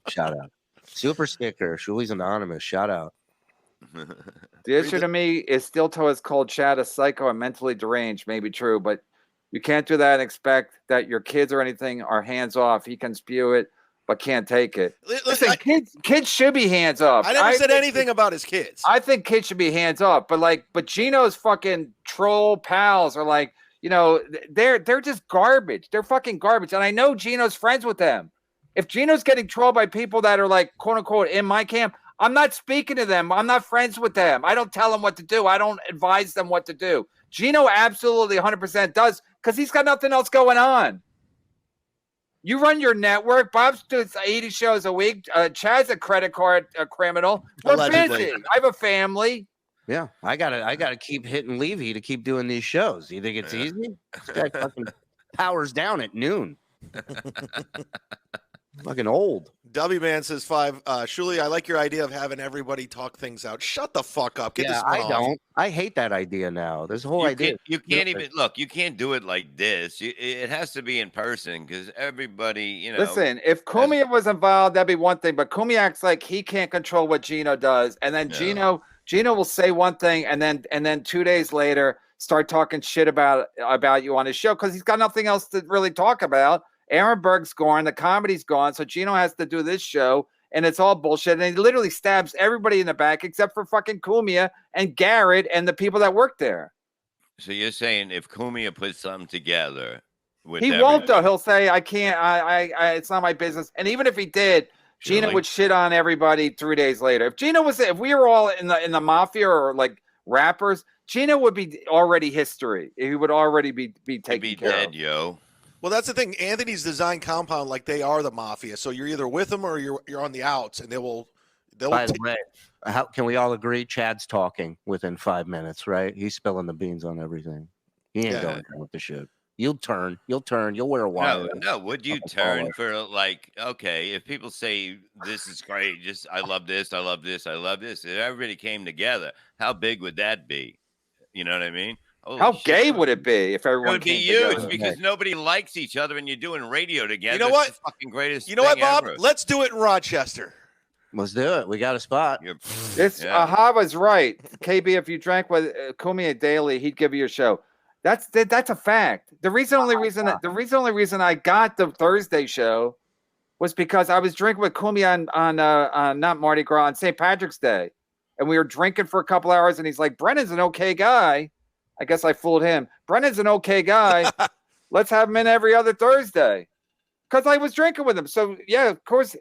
Shout out. Super sticker. Shuli's anonymous. Shout out. The issue to me is still to us called Chad a psycho and mentally deranged. May be true, but you can't do that and expect that your kids or anything are hands off. He can spew it, but can't take it. Listen, kids should be hands off. I never said anything about his kids. I think kids should be hands off, but Gino's fucking troll pals are they're just garbage. They're fucking garbage. And I know Gino's friends with them. If Gino's getting trolled by people that are quote unquote in my camp, I'm not speaking to them. I'm not friends with them. I don't tell them what to do. I don't advise them what to do. Gino absolutely 100% does, because he's got nothing else going on. You run your network. Bob's doing 80 shows a week. Chad's a credit card criminal. We're busy. I have a family. Yeah, I gotta keep hitting Levy to keep doing these shows. You think it's easy? This guy fucking powers down at noon. Fucking old. W Man says 5. Shuli, I like your idea of having everybody talk things out. Shut the fuck up. Get this one off. Don't. I hate that idea now. There's a whole idea. You can't even look. You can't do it like this. It has to be in person, because everybody, Listen, if Cumia was involved, that'd be one thing. But Cumia acts like he can't control what Gino does, and then Gino will say one thing, and then 2 days later start talking shit about you on his show, because he's got nothing else to really talk about. Ehrenberg's gone, the comedy's gone, so Gino has to do this show, and it's all bullshit. And he literally stabs everybody in the back except for fucking Cumia and Garrett and the people that work there. So you're saying if Cumia puts something together, he won't though. He'll say, "I can't. I it's not my business." And even if he did, Gino would shit on everybody 3 days later. If we were all in the mafia or rappers, Gino would be already history. He would already be taken care dead, of. yo. Well, that's the thing. Anthony's design compound like they are the mafia. So you're either with them or you're on the outs, and they'll. By the way, how can we all agree? Chad's talking within 5 minutes, right? He's spilling the beans on everything. He ain't going down with the shit. You'll turn. You'll wear a wire. No. Would you turn for okay? If people say this is great, just I love this, I love this, I love this. If everybody came together, how big would that be? You know what I mean? Holy How shit. gay would it be if everyone? It would be huge because nobody likes each other and you're doing radio together. You know what? It's the fucking greatest. You know what, Bob? Ever. Let's do it in Rochester. Let's do it. We got a spot. Hava's right. KB, if you drank with Kumia daily, he'd give you a show. That's a fact. The only reason I got the Thursday show was because I was drinking with Kumia on not Mardi Gras, on St. Patrick's Day, and we were drinking for a couple hours, and he's like, "Brennan's an okay guy." I guess I fooled him. Brennan's an okay guy. Let's have him in every other Thursday, because I was drinking with him. So yeah, of course,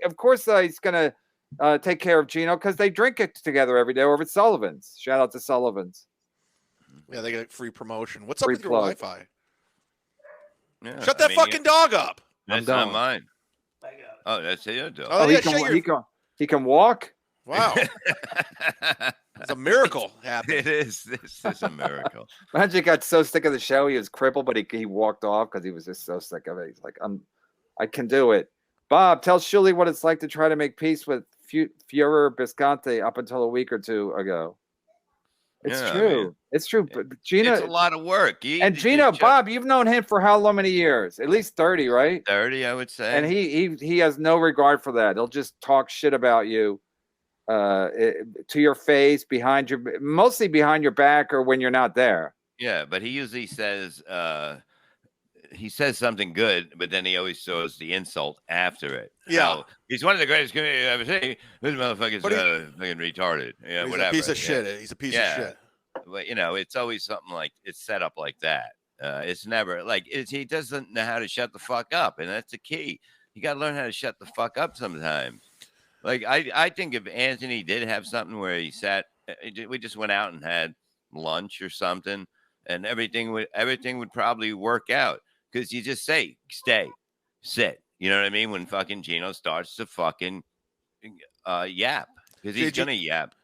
he's gonna take care of Gino because they drink it together every day over at Sullivan's. Shout out to Sullivan's. Yeah, they get free promotion. What's up with your Wi-Fi? Yeah, Shut that fucking dog up. That's not mine. Oh, that's your dog. Oh, he can walk. Wow. It's a miracle happening. It is. This is a miracle. Imagine he got so sick of the show, he was crippled, but he walked off because he was just so sick of it. He's like, I can do it. Bob, tell Shuli what it's like to try to make peace with Führer Bisconte up until a week or two ago. It's true. I mean, it's true. But Gina, it's a lot of work. Gino, Bob, you've known him for how many years? At least 30, right? 30, I would say. And he has no regard for that. He'll just talk shit about you to your face, mostly behind your back or when you're not there. Yeah, but he usually says something good, but then he always throws the insult after it. Yeah. He's one of the greatest comedians I've ever seen. This motherfucker's fucking retarded. Yeah, he's whatever. A piece of shit. He's a piece of shit. But, it's always something like it's set up like that. It's never like he doesn't know how to shut the fuck up. And that's the key. You got to learn how to shut the fuck up sometimes. Like, I think if Anthony did have something where he sat, we just went out and had lunch or something, and everything would probably work out. Because you just say, stay, sit. You know what I mean? When fucking Gino starts to fucking yap. Because he's going to yap.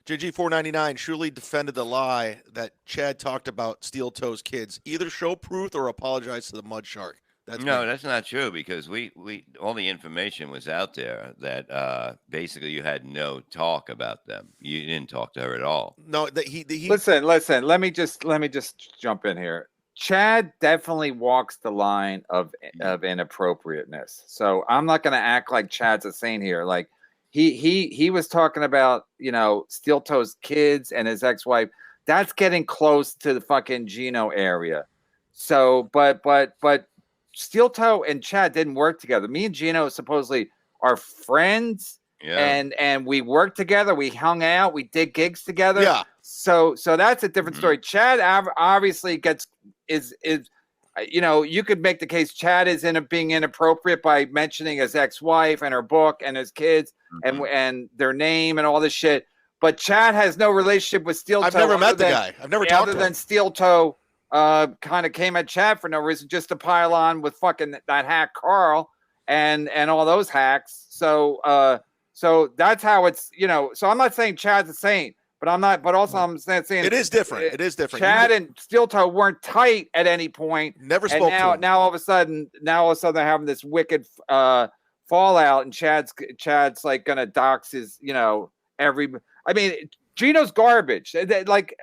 JG499, Shuli defended the lie that Chad talked about Steel Toes kids. Either show proof or apologize to the Mud Shark. That's not true, because we all the information was out there that basically you had no talk about them. You didn't talk to her at all. No, he Listen. Let me just jump in here. Chad definitely walks the line of inappropriateness. So I'm not going to act like Chad's a saint here. Like he was talking about, Steel Toes kids and his ex-wife. That's getting close to the fucking Gino area. So, but Steel Toe and Chad didn't work together. Me and Gino supposedly are friends. Yeah. And we worked together. We hung out. We did gigs together. Yeah. So that's a different story. Chad obviously is you could make the case Chad is being inappropriate by mentioning his ex-wife and her book and his kids and their name and all this shit. But Chad has no relationship with Steel Toe. I've never met the guy. I've never talked to him. Other than Steel Toe kind of came at Chad for no reason, just to pile on with fucking that hack Carl and all those hacks. So that's how it's, so I'm not saying Chad's a saint, but I'm saying it is different. It is different. Chad and Steel Toe weren't tight at any point. Never spoke to him. Now all of a sudden they're having this wicked fallout, and Chad's like gonna dox his, Gino's garbage. Like,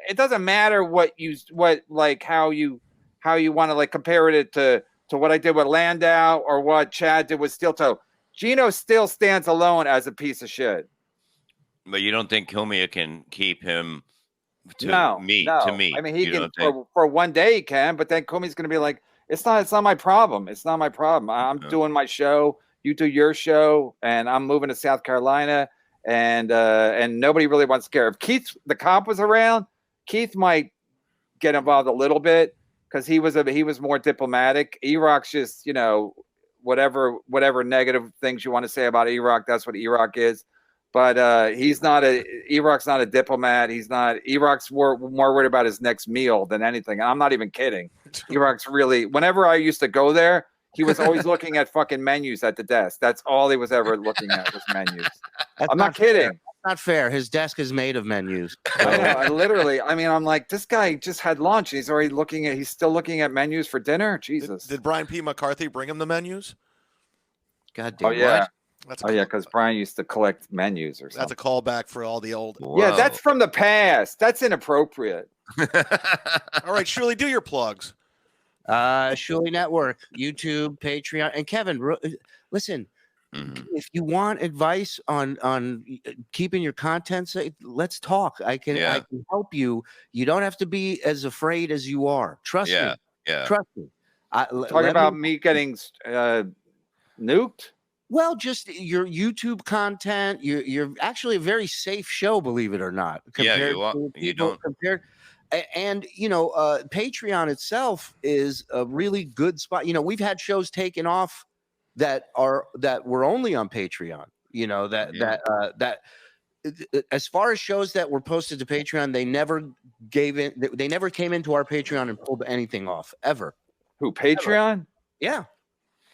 it doesn't matter how you want to compare it to what I did with Landau or what Chad did with Steel Toe. Gino still stands alone as a piece of shit. But you don't think Kumia can keep him to me? I mean, he can for one day he can, but then Kumi's going to be like, it's not my problem. It's not my problem. I'm doing my show. You do your show, and I'm moving to South Carolina, and nobody really wants to care. If Keith the cop was around, Keith might get involved a little bit because he was more diplomatic. E-Rock's just whatever negative things you want to say about E-Rock, that's what E-Rock is. But E-Rock's not a diplomat. E-Rock's more worried about his next meal than anything. And I'm not even kidding. E-Rock's really, whenever I used to go there, he was always looking at fucking menus at the desk. That's all he was ever looking at was menus. I'm not kidding. That's not fair. His desk is made of menus. I know. I'm like, this guy just had lunch. And he's still looking at menus for dinner. Jesus. Did Brian P. McCarthy bring him the menus? God damn. Oh, yeah. Because Brian used to collect menus or something. That's a callback for all the old. Whoa. Yeah, that's from the past. That's inappropriate. All right, Shuli, do your plugs. Shuli Network, YouTube, Patreon, and Kevin, listen. If you want advice on keeping your content safe, let's talk. I can help you. You don't have to be as afraid as you are. Trust me. Yeah. Trust me. Talking about me getting nuked. Well, just your YouTube content. You're actually a very safe show, believe it or not. Yeah, you are. You don't. And Patreon itself is a really good spot. We've had shows taken off that were only on Patreon. That as far as shows that were posted to Patreon, they never came into our Patreon and pulled anything off ever. Who, Patreon? Ever. Yeah.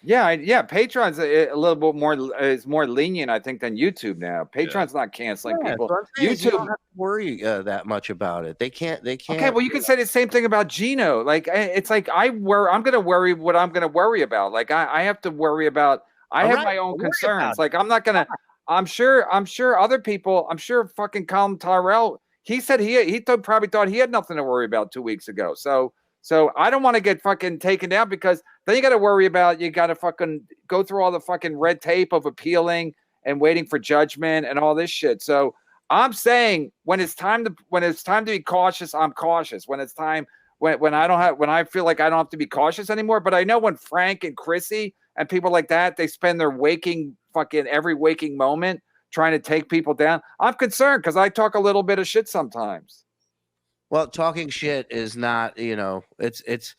Yeah. Patreon's a little bit more more lenient, I think, than YouTube now. Patreon's not canceling people. YouTube, you don't have to worry that much about it. They can't. Okay, well, you can say the same thing about Gino. Like, it's like I'm going to worry what I'm going to worry about. Like, I have to worry about. I have my own concerns. Like, I'm not gonna. I'm sure other people. I'm sure fucking Colin Tyrell. He said he probably thought he had nothing to worry about 2 weeks ago. So I don't want to get fucking taken down, because then you got to worry about, you got to fucking go through all the fucking red tape of appealing and waiting for judgment and all this shit. So I'm saying when it's time to be cautious, I'm cautious. When it's time, when I feel like I don't have to be cautious anymore. But I know when Frank and Chrissy and people like that, they spend their every waking moment trying to take people down, I'm concerned, because I talk a little bit of shit sometimes. Well, talking shit is not, it's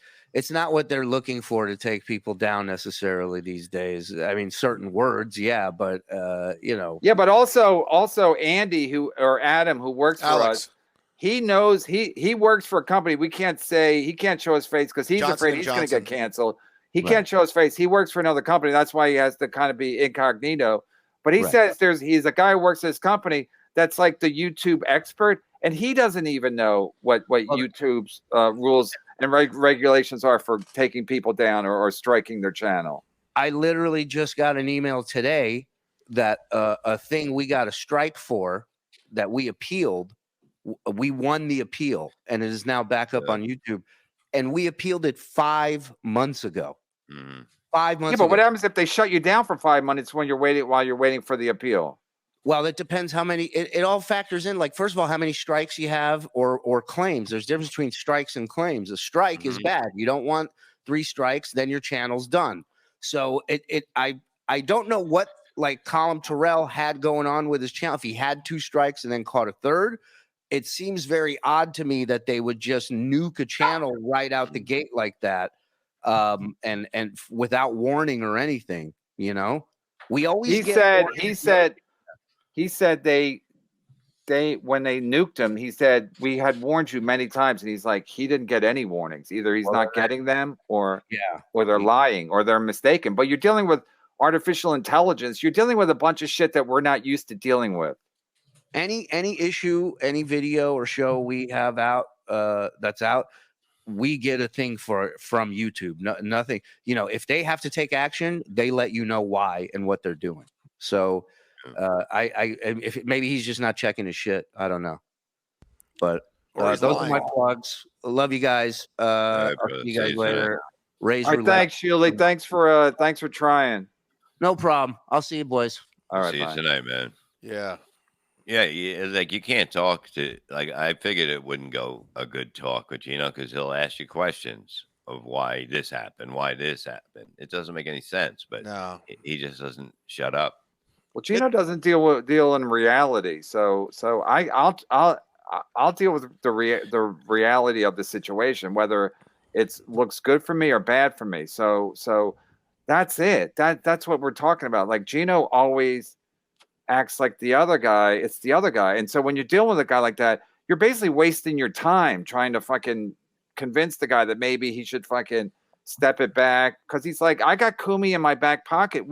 not what they're looking for to take people down necessarily these days. I mean, certain words, yeah, but Yeah, but also Andy or Adam, who works for us, he knows he works for a company. He can't show his face because he's afraid he's going to get canceled. He can't show his face. He works for another company. That's why he has to kind of be incognito. But he says he's a guy who works at his company that's like the YouTube expert, and he doesn't even know what YouTube's rules and regulations are for taking people down or striking their channel. I literally just got an email today that a thing we got a strike for that we appealed, we won the appeal, and it is now back up on YouTube, and we appealed it 5 months ago. 5 months ago. But what happens if they shut you down for 5 months while you're waiting for the appeal? Well, it depends how many. It all factors in. Like, first of all, how many strikes you have or claims. There's a difference between strikes and claims. A strike is bad. You don't want 3 strikes, then your channel's done. So I don't know what like Colin Terrell had going on with his channel. If he had 2 strikes and then caught a third, it seems very odd to me that they would just nuke a channel right out the gate like that, and without warning or anything. We always. He said they when they nuked him, he said, we had warned you many times, and he's like, he didn't get any warnings. Either he's not getting them, or they're lying, or they're mistaken. But you're dealing with artificial intelligence. You're dealing with a bunch of shit that we're not used to dealing with. Any issue, any video or show we have out that's out, we get a thing from YouTube. Nothing. If they have to take action, they let you know why and what they're doing. So. Maybe he's just not checking his shit. I don't know, but those are my plugs. Love you guys. I'll see you guys later. Thanks, Shuli. Thanks for trying. No problem. I'll see you, boys. All right, see you tonight, man. Yeah. Like, you can't talk to, like, I figured it wouldn't go a good talk with Gino, because he'll ask you questions of why this happened. It doesn't make any sense, but he just doesn't shut up. Well, Gino doesn't deal in reality, so I'll deal with the reality of the situation, whether it looks good for me or bad for me. So that's it. That's what we're talking about. Like, Gino always acts like the other guy. It's the other guy, and so when you're dealing with a guy like that, you're basically wasting your time trying to fucking convince the guy that maybe he should fucking step it back, because he's like, I got Kumi in my back pocket.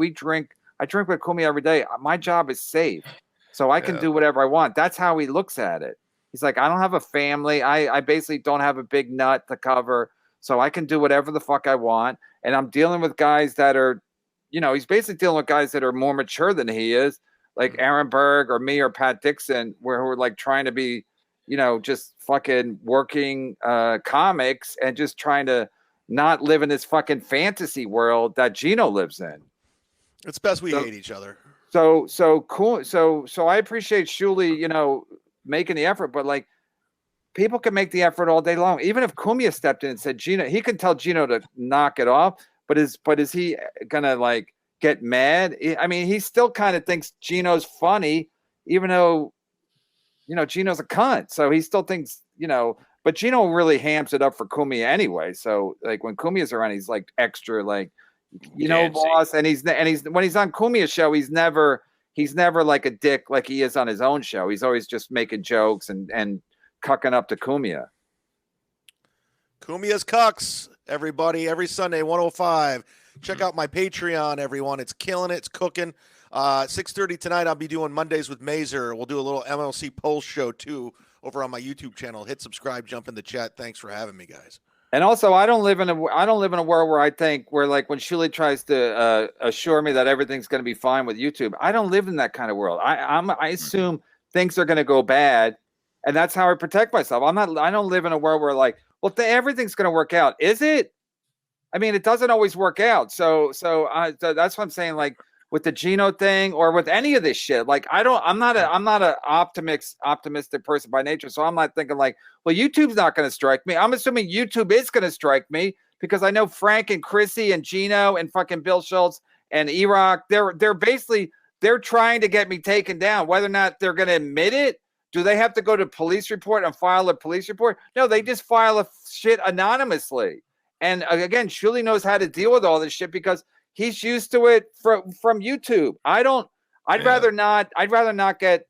I drink with Kumi every day. My job is safe, so I can do whatever I want. That's how he looks at it. He's like, I don't have a family. I basically don't have a big nut to cover, so I can do whatever the fuck I want. And I'm dealing with guys that are, he's basically dealing with guys that are more mature than he is, like Aaron Berg or me or Pat Dixon, who are like trying to be, just fucking working comics and just trying to not live in this fucking fantasy world that Gino lives in. It's best we hate each other. So cool. So I appreciate Shuli, making the effort, but like people can make the effort all day long. Even if Cumia stepped in and said Gino, he can tell Gino to knock it off. But is he gonna like get mad? I mean, he still kind of thinks Gino's funny, even though Gino's a cunt. So he still thinks, but Gino really hams it up for Cumia anyway. So like when Cumia's around, he's like extra like, boss. And he's when he's on Cumia's show, he's never like a dick like he is on his own show. He's always just making jokes and cucking up to Cumia. Cumia's Cucks, everybody, every Sunday, 105. Check out my Patreon, everyone. It's killing it. It's cooking. 6:30 tonight, I'll be doing Mondays with Mazer. We'll do a little MLC Pulse show, too, over on my YouTube channel. Hit subscribe, jump in the chat. Thanks for having me, guys. And also, I don't live in a world where I think where like when Shuli tries to assure me that everything's going to be fine with YouTube. I don't live in that kind of world. I assume things are going to go bad, and that's how I protect myself. I don't live in a world where like, well, everything's going to work out. Is it? I mean, it doesn't always work out. So that's what I'm saying. Like with the Gino thing or with any of this shit, like I'm not an optimistic person by nature. So I'm not thinking like, well, YouTube's not going to strike me. I'm assuming YouTube is going to strike me because I know Frank and Chrissy and Gino and fucking Bill Schultz and E-Rock, they're trying to get me taken down. Whether or not they're going to admit it, do they have to go to police report and file a police report? No, they just file a shit anonymously. And again, Shuli knows how to deal with all this shit because he's used to it from YouTube. I'd rather not get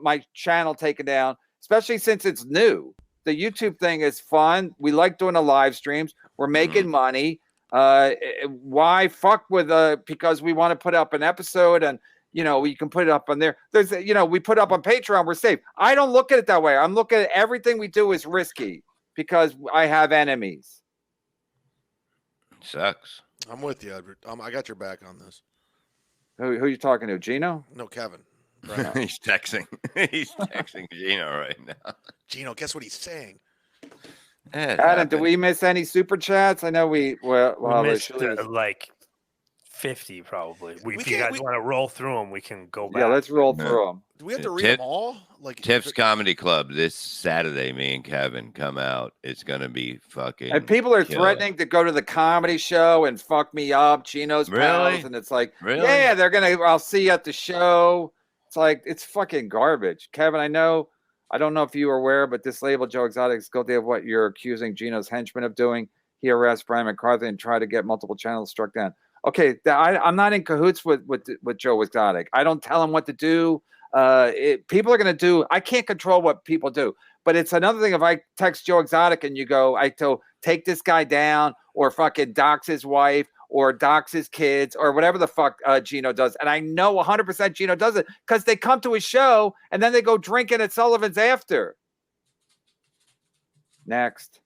my channel taken down, especially since it's new. The YouTube thing is fun. We like doing the live streams. We're making money. Why fuck with because we want to put up an episode and you can put it up on there. There's we put up on Patreon, we're safe. I don't look at it that way. I'm looking at everything we do is risky because I have enemies. Sucks. I'm with you, Edward. I got your back on this. Who are you talking to? Gino? No, Kevin. Right. He's texting. He's texting Gino right now. Gino, guess what he's saying? Adam, did we miss any super chats? I know we missed like 50 probably. If you guys want to roll through them, we can go back. Yeah, let's roll through them. Do we have to read them all? Like Tiff's Comedy Club this Saturday. Me and Kevin come out. It's gonna be fucking. And people are threatening to go to the comedy show and fuck me up. Gino's pals, and it's like, yeah, they're gonna. I'll see you at the show. It's like it's fucking garbage, Kevin. I don't know if you are aware, but this label, Joe Exotic, is guilty of what you're accusing Gino's henchmen of doing. He arrests Brian McCarthy and tried to get multiple channels struck down. Okay, I'm not in cahoots with Joe Exotic. I don't tell him what to do. People are going to do. I can't control what people do. But it's another thing if I text Joe Exotic and you go, take this guy down or fucking dox his wife or dox his kids or whatever the fuck Gino does. And I know 100% Gino does it because they come to his show and then they go drinking at Sullivan's after. Next.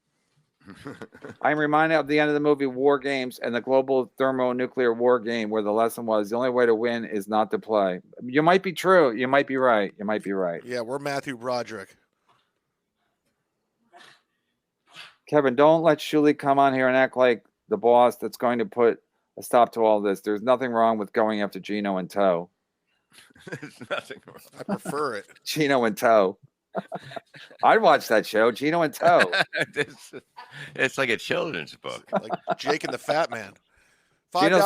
I'm reminded of the end of the movie War Games and the global thermonuclear war game where the lesson was the only way to win is not to play. You might be true. You might be right. Yeah, we're Matthew Broderick. Kevin, don't let Shuli come on here and act like the boss that's going to put a stop to all this. There's nothing wrong with going after Gino in tow. There's nothing wrong. I prefer it. Gino in tow. I'd watch that show, Gino in tow. It's like a children's book. Like Jake and the Fat Man. Gino's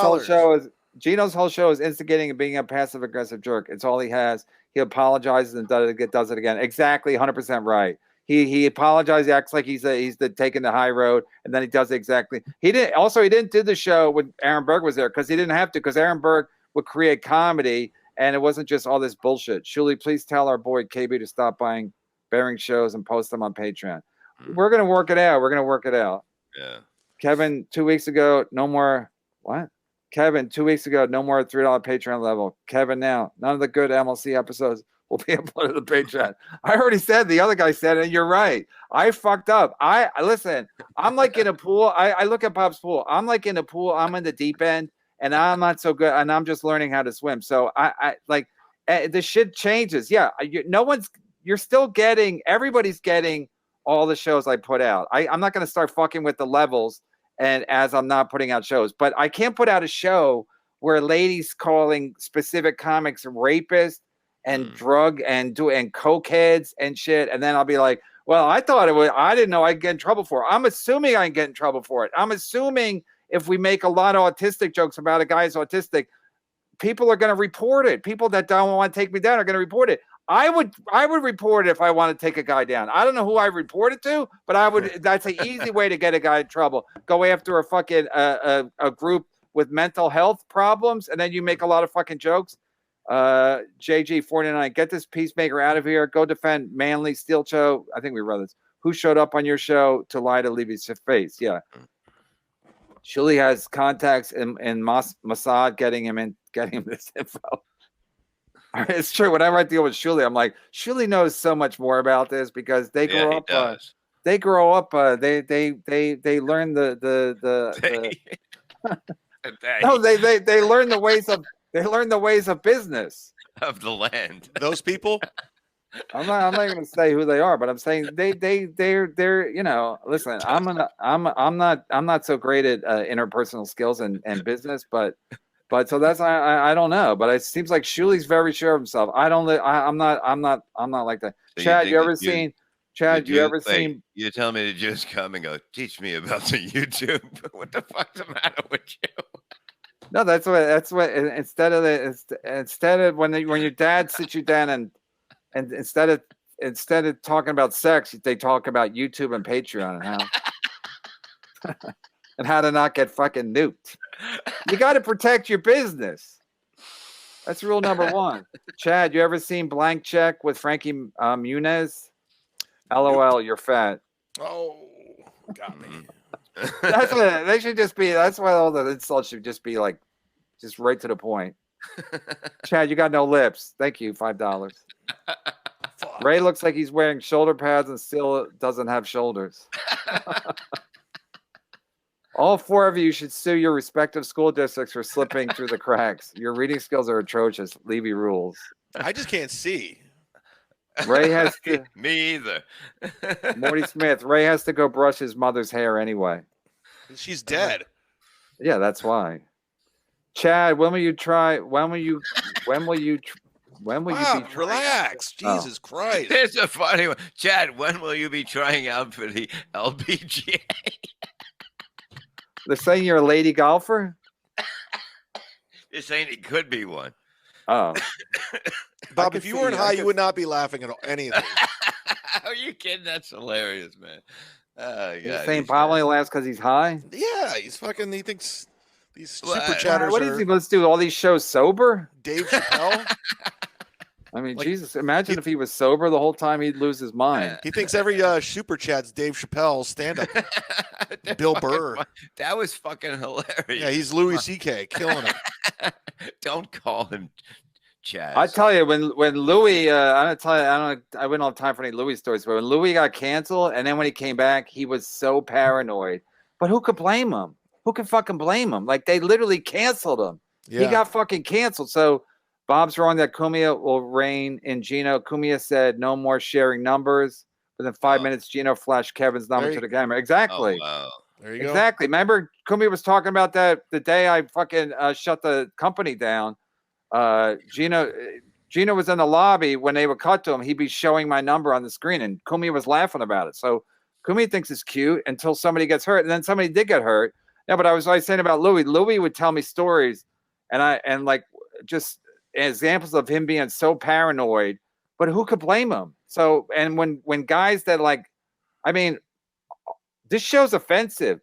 whole show is instigating and being a passive aggressive jerk. It's all he has. He apologizes and does it again. Exactly, 100% right. He apologizes, acts like he's taking the high road, and then he does exactly. He didn't do the show when Aaron Berg was there because he didn't have to, because Aaron Berg would create comedy, and it wasn't just all this bullshit. Shuli, please tell our boy KB to stop buying Bearing shows and post them on Patreon. We're gonna work it out. Yeah. Kevin, 2 weeks ago, no more. What? Kevin, 2 weeks ago, no more $3 Patreon level. Kevin, now none of the good MLC episodes will be uploaded to Patreon. I already said, the other guy said it, and you're right. I fucked up. Listen, I'm like in a pool. I look at Bob's pool. I'm like in a pool. I'm in the deep end, and I'm not so good, and I'm just learning how to swim. So the shit changes. Yeah, everybody's getting all the shows I put out. I'm not going to start fucking with the levels and as I'm not putting out shows, but I can't put out a show where ladies calling specific comics rapists and drug and cokeheads and shit, and then I'll be like, well, I didn't know I'd get in trouble for it. I'm assuming I can get in trouble for it. I'm assuming if we make a lot of autistic jokes about a guy who's autistic, people are going to report it. People that don't want to take me down are going to report it. I would report it if I want to take a guy down. I don't know who I report it to, but I would. That's an easy way to get a guy in trouble. Go after a fucking a group with mental health problems, and then you make a lot of fucking jokes. JG49, get this peacemaker out of here. Go defend Manly Steel Show. I think we read this. Who showed up on your show to lie to Levy's face? Yeah. Shuli has contacts in Mossad getting him this info. It's true. Whenever I deal with Shuli, I'm like, Shuli knows so much more about this because they grow up. They grow up. They learn the no, they learn the ways of business of the land. Those people. I'm not going to say who they are, but I'm saying they're you know. Listen, I'm not so great at interpersonal skills and business, but so that's I don't know, but it seems like Shuli's very sure of himself. I'm not like that. So Chad, you ever seen? You tell me to just come and go teach me about the YouTube. What the fuck's the matter with you? No, that's what instead of when your dad sits you down and instead of talking about sex, they talk about YouTube and Patreon and how to not get fucking nuked. You got to protect your business. That's rule number one. Chad, you ever seen Blank Check with Frankie Muniz? LOL, you're fat. Oh, got me. That's what they should just be. That's why all the insults should just be like, just right to the point. Chad, you got no lips. Thank you. $5. Ray looks like he's wearing shoulder pads and still doesn't have shoulders. All four of you should sue your respective school districts for slipping through the cracks. Your reading skills are atrocious. Levy rules. I just can't see. Ray has to. Me either. Morty Smith. Ray has to go brush his mother's hair anyway. She's dead. Yeah, that's why. Chad, when will you try? When will you be? Relax. Jesus Christ. There's a funny one. Chad, when will you be trying out for the LPGA? They're saying you're a lady golfer? They're saying it could be one. Oh. Bob, if you weren't high, you would not be laughing at any of this. Are you kidding? That's hilarious, man. You're saying probably laughs because he's high? Yeah, he thinks these super chatters what is he supposed to do? All these shows sober? Dave Chappelle? I mean, Jesus, imagine if he was sober the whole time, he'd lose his mind. He thinks every super chat's Dave Chappelle stand-up. Bill Burr. That was fucking hilarious. Yeah, he's Louis C.K. killing him. Don't call him Chaz. I tell you, when Louis, I wouldn't have time for any Louis stories, but when Louis got canceled, and then when he came back, he was so paranoid. But who could blame him? Who can fucking blame him? Like, they literally canceled him. Yeah. He got fucking canceled. So Bob's wrong that Cumia will reign in Gino. Cumia said no more sharing numbers. Within 5 minutes, Gino flashed Kevin's number to the camera. Exactly. Oh, wow. There you go. Exactly. Remember, Cumia was talking about that the day I fucking shut the company down. Gino was in the lobby when they would cut to him. He'd be showing my number on the screen, and Cumia was laughing about it. So Cumia thinks it's cute until somebody gets hurt, and then somebody did get hurt. Yeah, but I was always saying about Louis. Louis would tell me stories, and like just examples of him being so paranoid. But who could blame him? So, and when guys that like, I mean, this show's offensive,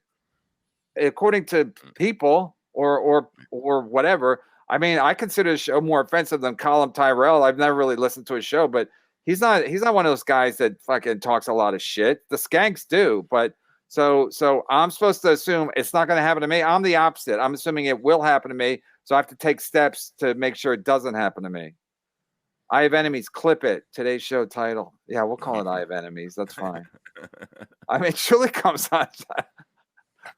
according to people or whatever. I mean, I consider the show more offensive than Colin Tyrell. I've never really listened to his show, but he's not one of those guys that fucking talks a lot of shit. The skanks do, but so I'm supposed to assume it's not going to happen to me. I'm the opposite. I'm assuming it will happen to me, so I have to take steps to make sure it doesn't happen to me. I Have Enemies. Clip it. Today's show title. Yeah, we'll call it I Have Enemies. That's fine. I mean, Shuli comes on.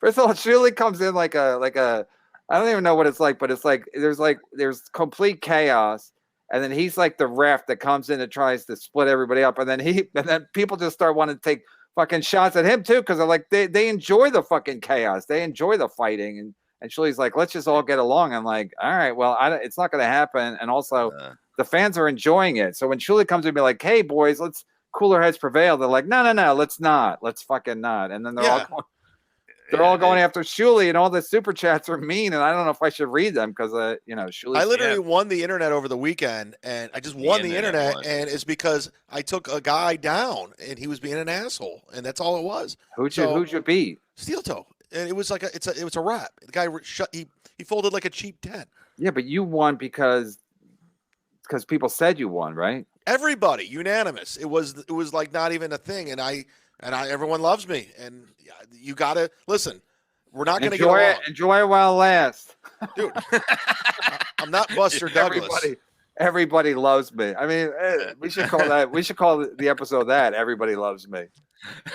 First of all, Shuli comes in like a. I don't even know what it's like, but it's like there's complete chaos, and then he's like the ref that comes in and tries to split everybody up, and then people just start wanting to take fucking shots at him too, because they're like they enjoy the fucking chaos, they enjoy the fighting, And Shuli's like, let's just all get along. I'm like, all right, well, it's not going to happen. And also, the fans are enjoying it. So when Shuli comes to me like, hey, boys, let's cooler heads prevail. They're like, no, let's not. Let's fucking not. And then they're all going after Shuli, and all the super chats are mean. And I don't know if I should read them because, Shuli. I literally won the internet over the weekend, and I just won the internet, and it's because I took a guy down, and he was being an asshole, and that's all it was. Who'd you beat? Steel Toe. And it was like it was a wrap. The guy he folded like a cheap 10. Yeah, but you won because people said you won, right? Everybody unanimous. It was like not even a thing, and I everyone loves me, and you gotta listen. We're not gonna get along. Enjoy it while it lasts, dude. I'm not Buster Douglas. Everybody loves me. I mean, we should call that. We should call the episode that. Everybody loves me.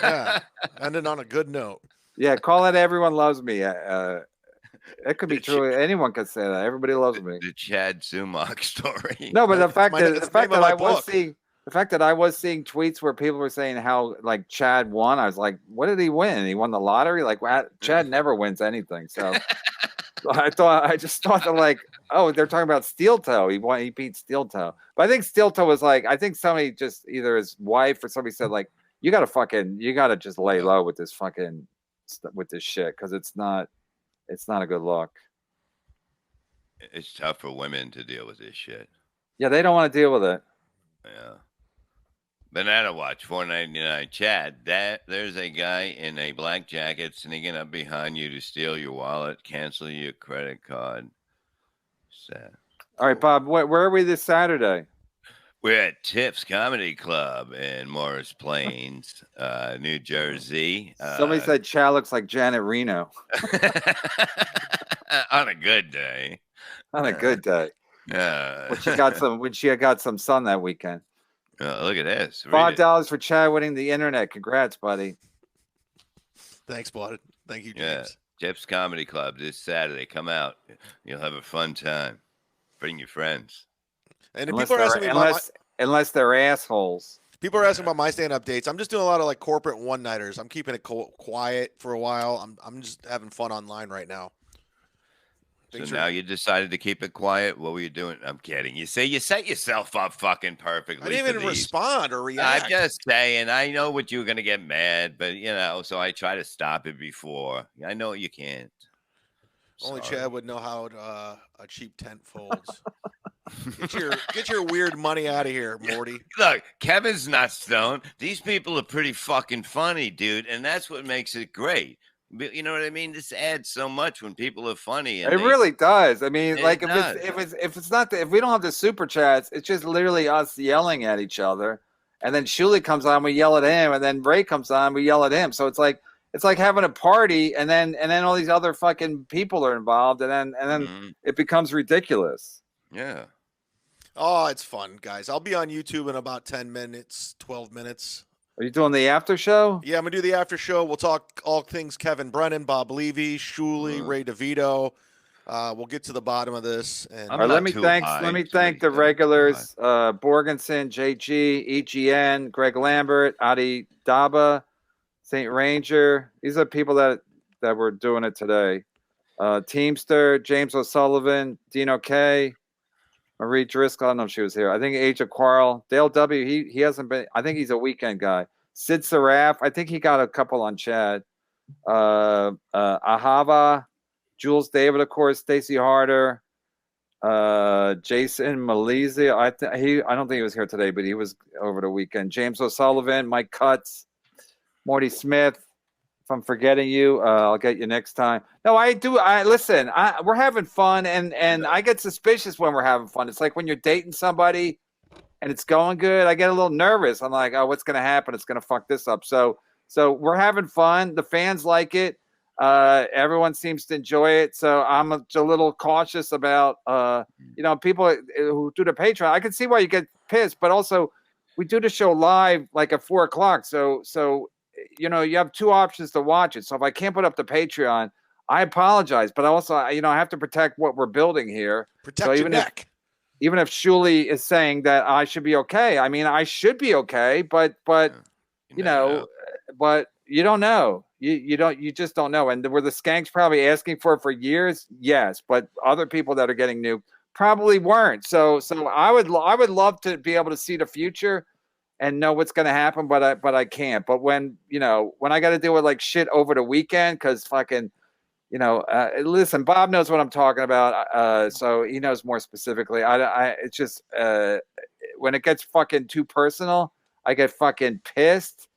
Yeah, ending on a good note. Yeah, call it "Everyone Loves Me." It could be true. Anyone could say that. Everybody loves me. The Chad Zumach story. No, but the fact that I was seeing tweets where people were saying how like Chad won, I was like, what did he win? He won the lottery? Like Chad never wins anything. So I just thought that like, oh, they're talking about Steel Toe. He beat Steel Toe. But I think Steel Toe was like, I think somebody just either his wife or somebody said like, you gotta just lay low with this fucking with this shit because it's not a good look. It's tough for women to deal with this shit. Yeah, they don't want to deal with it. Yeah. Banana Watch, $4.99. Chad, there's a guy in a black jacket sneaking up behind you to steal your wallet, cancel your credit card. Sad. All right, Bob, where are we this Saturday? We're at Tips Comedy Club in Morris Plains, New Jersey. Somebody said Chad looks like Janet Reno. On a good day. On a good day. When she got some sun that weekend. Look at this. $5 for Chad winning the internet. Congrats, buddy. Thanks, bud. Thank you, James. Yeah. Tips Comedy Club this Saturday. Come out. You'll have a fun time. Bring your friends. And if people are asking me unless they're assholes. People are asking about my stand-up dates. I'm just doing a lot of like corporate one-nighters. I'm keeping it quiet for a while. I'm just having fun online right now. Now you decided to keep it quiet. What were you doing? I'm kidding. You say you set yourself up fucking perfectly. I didn't even respond or react. I'm just saying. I know what you were gonna get mad, but so I try to stop it before. I know you can't. Only Chad would know how a cheap tent folds. Get your weird money out of here, Morty. Look, Kevin's not stoned. These people are pretty fucking funny, dude, and that's what makes it great. You know what I mean? This adds so much when people are funny. And really does. I mean, like if we don't have the super chats, it's just literally us yelling at each other. And then Shuli comes on, we yell at him, and then Ray comes on, we yell at him. So it's like having a party, and then all these other fucking people are involved, and then it becomes ridiculous. Yeah. Oh, it's fun, guys. I'll be on YouTube in about 10 minutes, 12 minutes. Are you doing the after show? Yeah, I'm going to do the after show. We'll talk all things Kevin Brennan, Bob Levy, Shuli, Ray DeVito. We'll get to the bottom of this. And let me thank the regulars, Borgensen, JG, EGN, Greg Lambert, Adi Daba, St. Ranger. These are people that were doing it today. Teamster, James O'Sullivan, Dino K, Marie Driscoll. I don't know if she was here. I think Age of Quarrel. Dale W. He hasn't been. I think he's a weekend guy. Sid Saraf. I think he got a couple on Chad. Ahava, Jules David, of course. Stacy Harder. Jason Malizia. I don't think he was here today, but he was over the weekend. James O'Sullivan, Mike Cutts, Morty Smith. If I'm forgetting you, I'll get you next time. No, I do. Listen. We're having fun, and I get suspicious when we're having fun. It's like when you're dating somebody, and it's going good. I get a little nervous. I'm like, oh, what's going to happen? It's going to fuck this up. So we're having fun. The fans like it. Everyone seems to enjoy it. So I'm a little cautious about people who do the Patreon. I can see why you get pissed, but also we do the show live like at 4:00. So. You have two options to watch it. So if I can't put up the Patreon, I apologize. But also, I have to protect what we're building here. Protect your neck. Even if Shuli is saying that I should be okay, I mean, I should be okay. But you don't know. you just don't know. And were the skanks probably asking for it for years? Yes, but other people that are getting nuked probably weren't. So I would love to be able to see the future and know what's going to happen, but I can't. But when I got to deal with like shit over the weekend, because fucking listen, Bob knows what I'm talking about, so he knows more specifically. It's just when it gets fucking too personal, I get fucking pissed.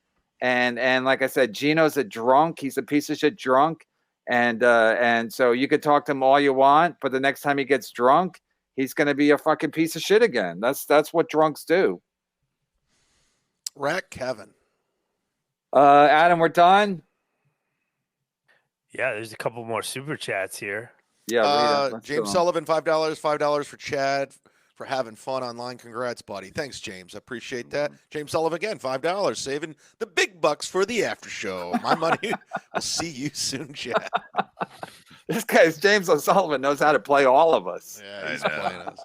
And like I said, Gino's a drunk. He's a piece of shit drunk. And so you could talk to him all you want, but the next time he gets drunk, he's going to be a fucking piece of shit again. That's what drunks do. Rack Kevin. Adam, we're done. Yeah, there's a couple more super chats here. Yeah, James Sullivan, $5 for Chad for having fun online. Congrats, buddy. Thanks, James. I appreciate that. James Sullivan again, $5, saving the big bucks for the after show. My money. We'll see you soon, Chad. This guy's James O'Sullivan knows how to play all of us. Yeah, he's playing us.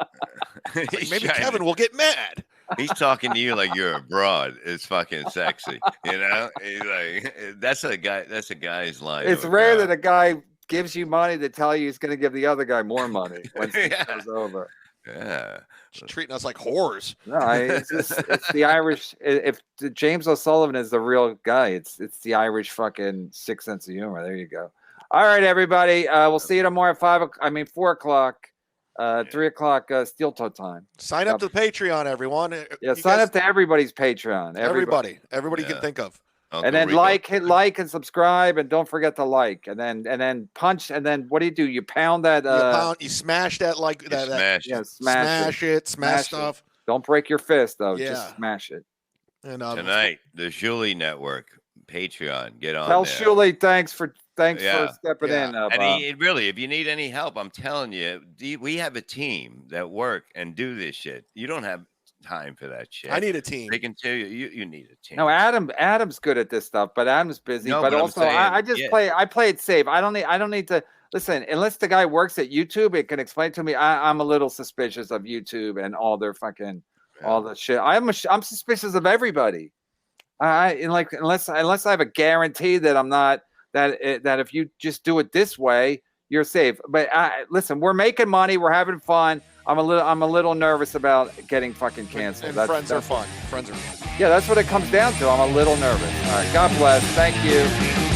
Like, maybe Kevin will get mad. He's talking to you like you're a broad. It's fucking sexy, He's like, that's a guy's line. It's rare that a guy gives you money to tell you he's going to give the other guy more money when it goes over. Yeah, just treating us like whores. No, it's the Irish. If James O'Sullivan is the real guy, it's the Irish fucking sick sense of humor. There you go. All right, everybody. We'll see you tomorrow at 4 o'clock. 3 o'clock steel toe time. Sign up to the Patreon, everyone. Yeah, sign up to everybody's Patreon. Everybody you can think of. Uncle and then Rico. hit like and subscribe, and don't forget to like, and then punch, and then what do? You pound that. You smash that like that. Smash. Yeah, smash stuff. Don't break your fist though. Yeah. Just smash it. And tonight, the Shuli Network Patreon. Get on. Tell there. Shuli thanks for stepping in. And really, if you need any help, I'm telling you, we have a team that work and do this shit. You don't have time for that shit. I need a team. They can tell you need a team. No, Adam's good at this stuff, but Adam's busy. No, but but also, I'm saying, I play it safe. I don't need to listen unless the guy works at YouTube. It can explain to me. I'm a little suspicious of YouTube and all their fucking all the shit. I'm suspicious of everybody. Unless I have a guarantee that I'm not that if you just do it this way, you're safe. But listen, we're making money. We're having fun. I'm a little nervous about getting fucking canceled. And friends are fun. Friends are fun. Yeah, that's what it comes down to. I'm a little nervous. All right. God bless. Thank you.